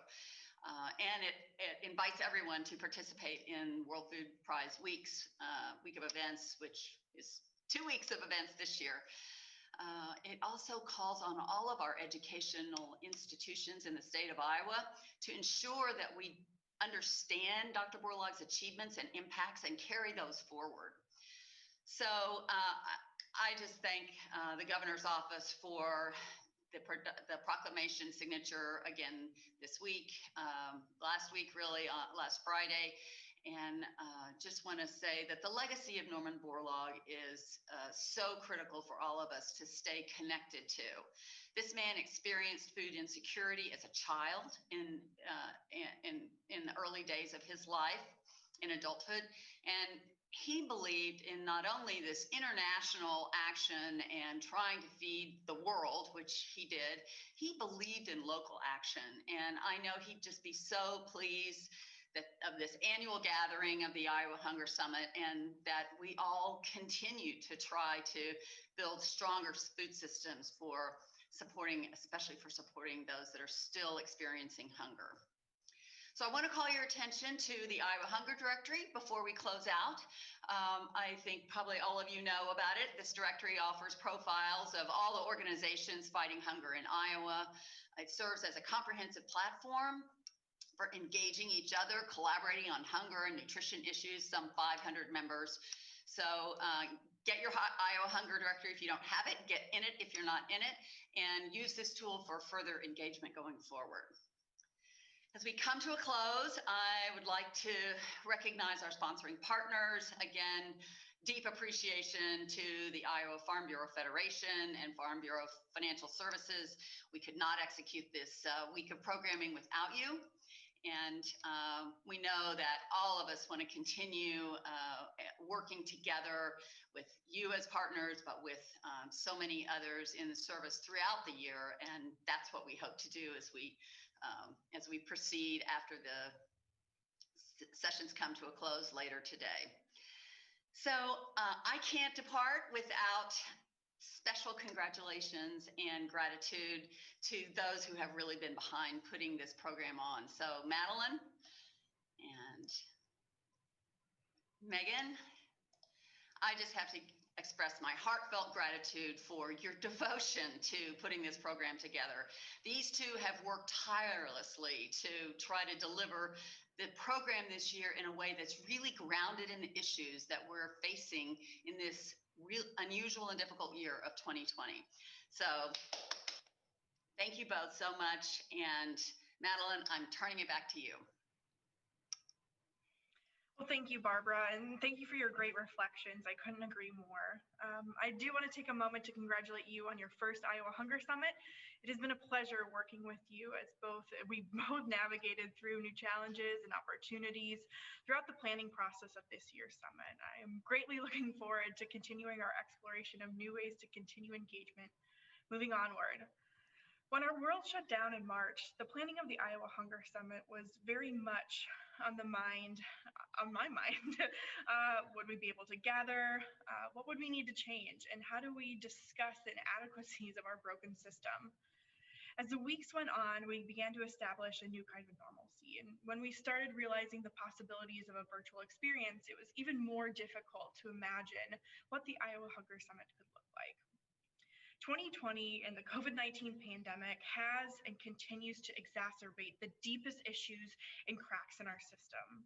And it invites everyone to participate in World Food Prize Week's week of events, which is 2 weeks of events this year. It also calls on all of our educational institutions in the state of Iowa to ensure that we understand Dr. Borlaug's achievements and impacts and carry those forward. So I just thank the governor's office for the proclamation signature again this week, last week really, last Friday. And just want to say that the legacy of Norman Borlaug is so critical for all of us to stay connected to. This man experienced food insecurity as a child in the early days of his life in adulthood, and he believed in not only this international action and trying to feed the world, which he did, he believed in local action. And I know he'd just be so pleased of this annual gathering of the Iowa Hunger Summit, and that we all continue to try to build stronger food systems for supporting, especially for supporting those that are still experiencing hunger. So I want to call your attention to the Iowa Hunger Directory before we close out. I think probably all of you know about it. This directory offers profiles of all the organizations fighting hunger in Iowa. It serves as a comprehensive platform for engaging each other, collaborating on hunger and nutrition issues, some 500 members. So get your Iowa Hunger Directory if you don't have it, get in it if you're not in it, and use this tool for further engagement going forward. As we come to a close, I would like to recognize our sponsoring partners. Again, deep appreciation to the Iowa Farm Bureau Federation and Farm Bureau Financial Services. We could not execute this week of programming without you. And we know that all of us want to continue working together with you as partners, but with so many others in the service throughout the year. And that's what we hope to do as we proceed after the sessions come to a close later today. So I can't depart without special congratulations and gratitude to those who have really been behind putting this program on. So Madeline and Megan, I just have to express my heartfelt gratitude for your devotion to putting this program together. These two have worked tirelessly to try to deliver the program this year in a way that's really grounded in the issues that we're facing in this real unusual and difficult year of 2020. So thank you both so much. And Madeline, I'm turning it back to you. Well, thank you, Barbara, and thank you for your great reflections. I couldn't agree more. I do want to take a moment to congratulate you on your first Iowa Hunger Summit. It has been a pleasure working with you as we both navigated through new challenges and opportunities throughout the planning process of this year's summit. I am greatly looking forward to continuing our exploration of new ways to continue engagement moving onward. When our world shut down in March, the planning of the Iowa Hunger Summit was very much on my mind. Would we be able to gather? What would we need to change? And how do we discuss the inadequacies of our broken system? As the weeks went on, we began to establish a new kind of normalcy. And when we started realizing the possibilities of a virtual experience, it was even more difficult to imagine what the Iowa Hunger Summit could look like. 2020 and the COVID-19 pandemic has and continues to exacerbate the deepest issues and cracks in our system.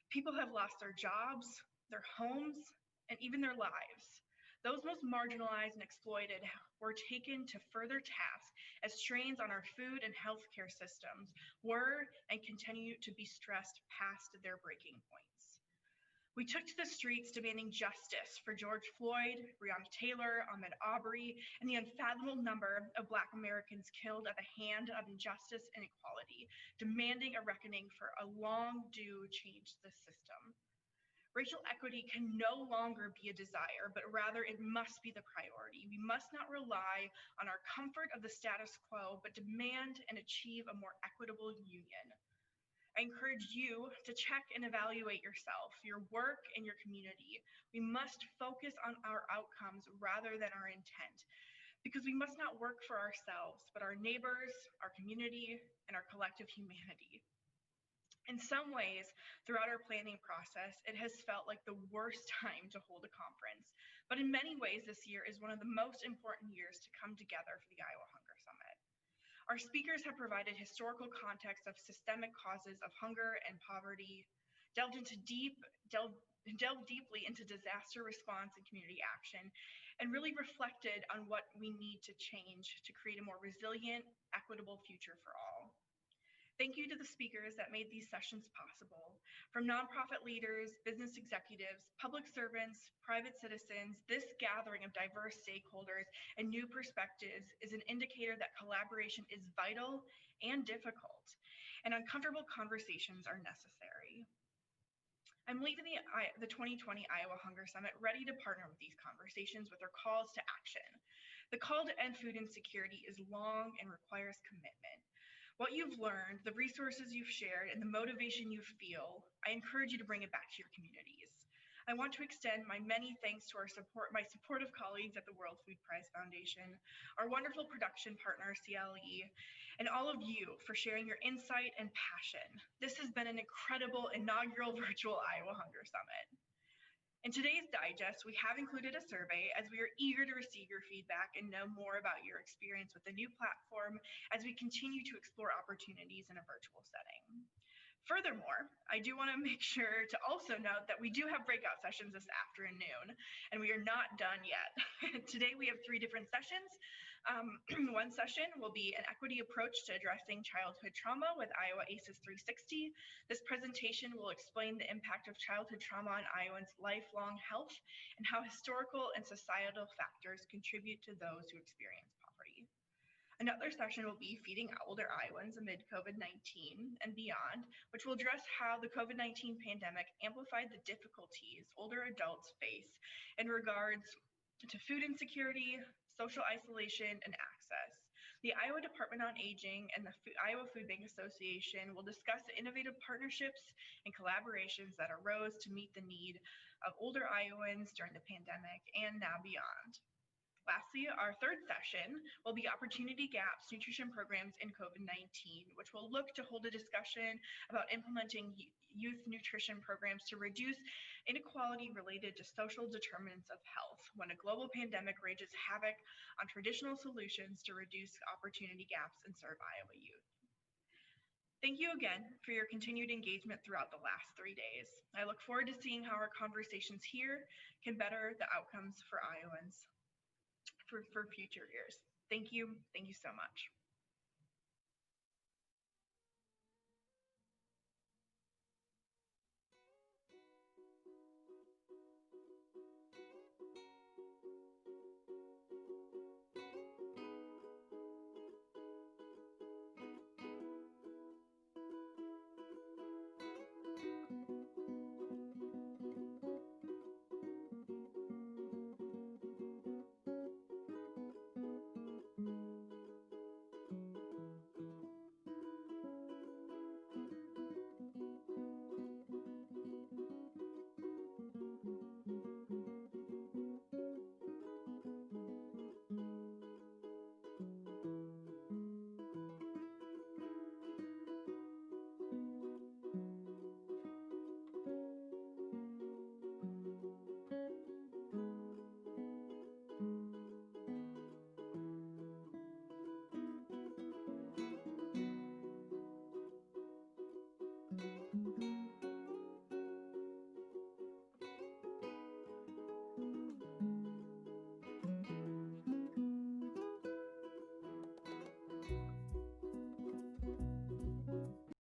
People have lost their jobs, their homes, and even their lives. Those most marginalized and exploited were taken to further task as strains on our food and healthcare systems were and continue to be stressed past their breaking points. We took to the streets demanding justice for George Floyd, Breonna Taylor, Ahmaud Arbery, and the unfathomable number of Black Americans killed at the hand of injustice and inequality, demanding a reckoning for a long-due change to the system. Racial equity can no longer be a desire, but rather it must be the priority. We must not rely on our comfort of the status quo, but demand and achieve a more equitable union. I encourage you to check and evaluate yourself, your work, and your community. We must focus on our outcomes rather than our intent, because we must not work for ourselves, but our neighbors, our community, and our collective humanity. In some ways, throughout our planning process, it has felt like the worst time to hold a conference, but in many ways, this year is one of the most important years to come together for the Iowa Hunger Summit. Our speakers have provided historical context of systemic causes of hunger and poverty, delved deeply into disaster response and community action, and really reflected on what we need to change to create a more resilient, equitable future for all. Thank you to the speakers that made these sessions possible. From nonprofit leaders, business executives, public servants, private citizens, this gathering of diverse stakeholders and new perspectives is an indicator that collaboration is vital and difficult, and uncomfortable conversations are necessary. I'm leaving the 2020 Iowa Hunger Summit ready to partner with these conversations with their calls to action. The call to end food insecurity is long and requires commitment. What you've learned, the resources you've shared, and the motivation you feel, I encourage you to bring it back to your communities. I want to extend my many thanks to my supportive colleagues at the World Food Prize Foundation, our wonderful production partner, CLE, and all of you for sharing your insight and passion. This has been an incredible inaugural virtual Iowa Hunger Summit. In today's digest, we have included a survey as we are eager to receive your feedback and know more about your experience with the new platform as we continue to explore opportunities in a virtual setting. Furthermore, I do want to make sure to also note that we do have breakout sessions this afternoon, and we are not done yet. Today we have 3 different sessions. One session will be an equity approach to addressing childhood trauma with Iowa ACEs 360. This presentation will explain the impact of childhood trauma on Iowans' lifelong health and how historical and societal factors contribute to those who experience poverty. Another session will be Feeding Older Iowans Amid COVID-19 and Beyond, which will address how the COVID-19 pandemic amplified the difficulties older adults face in regards to food insecurity, social isolation, and access. The Iowa Department on Aging and the Iowa Food Bank Association will discuss the innovative partnerships and collaborations that arose to meet the need of older Iowans during the pandemic and now beyond. Lastly, our third session will be Opportunity Gaps Nutrition Programs in COVID-19, which will look to hold a discussion about implementing youth nutrition programs to reduce inequality related to social determinants of health when a global pandemic rages havoc on traditional solutions to reduce opportunity gaps and serve Iowa youth. Thank you again for your continued engagement throughout the last 3 days. I look forward to seeing how our conversations here can better the outcomes for Iowans for future years. Thank you. Thank you so much.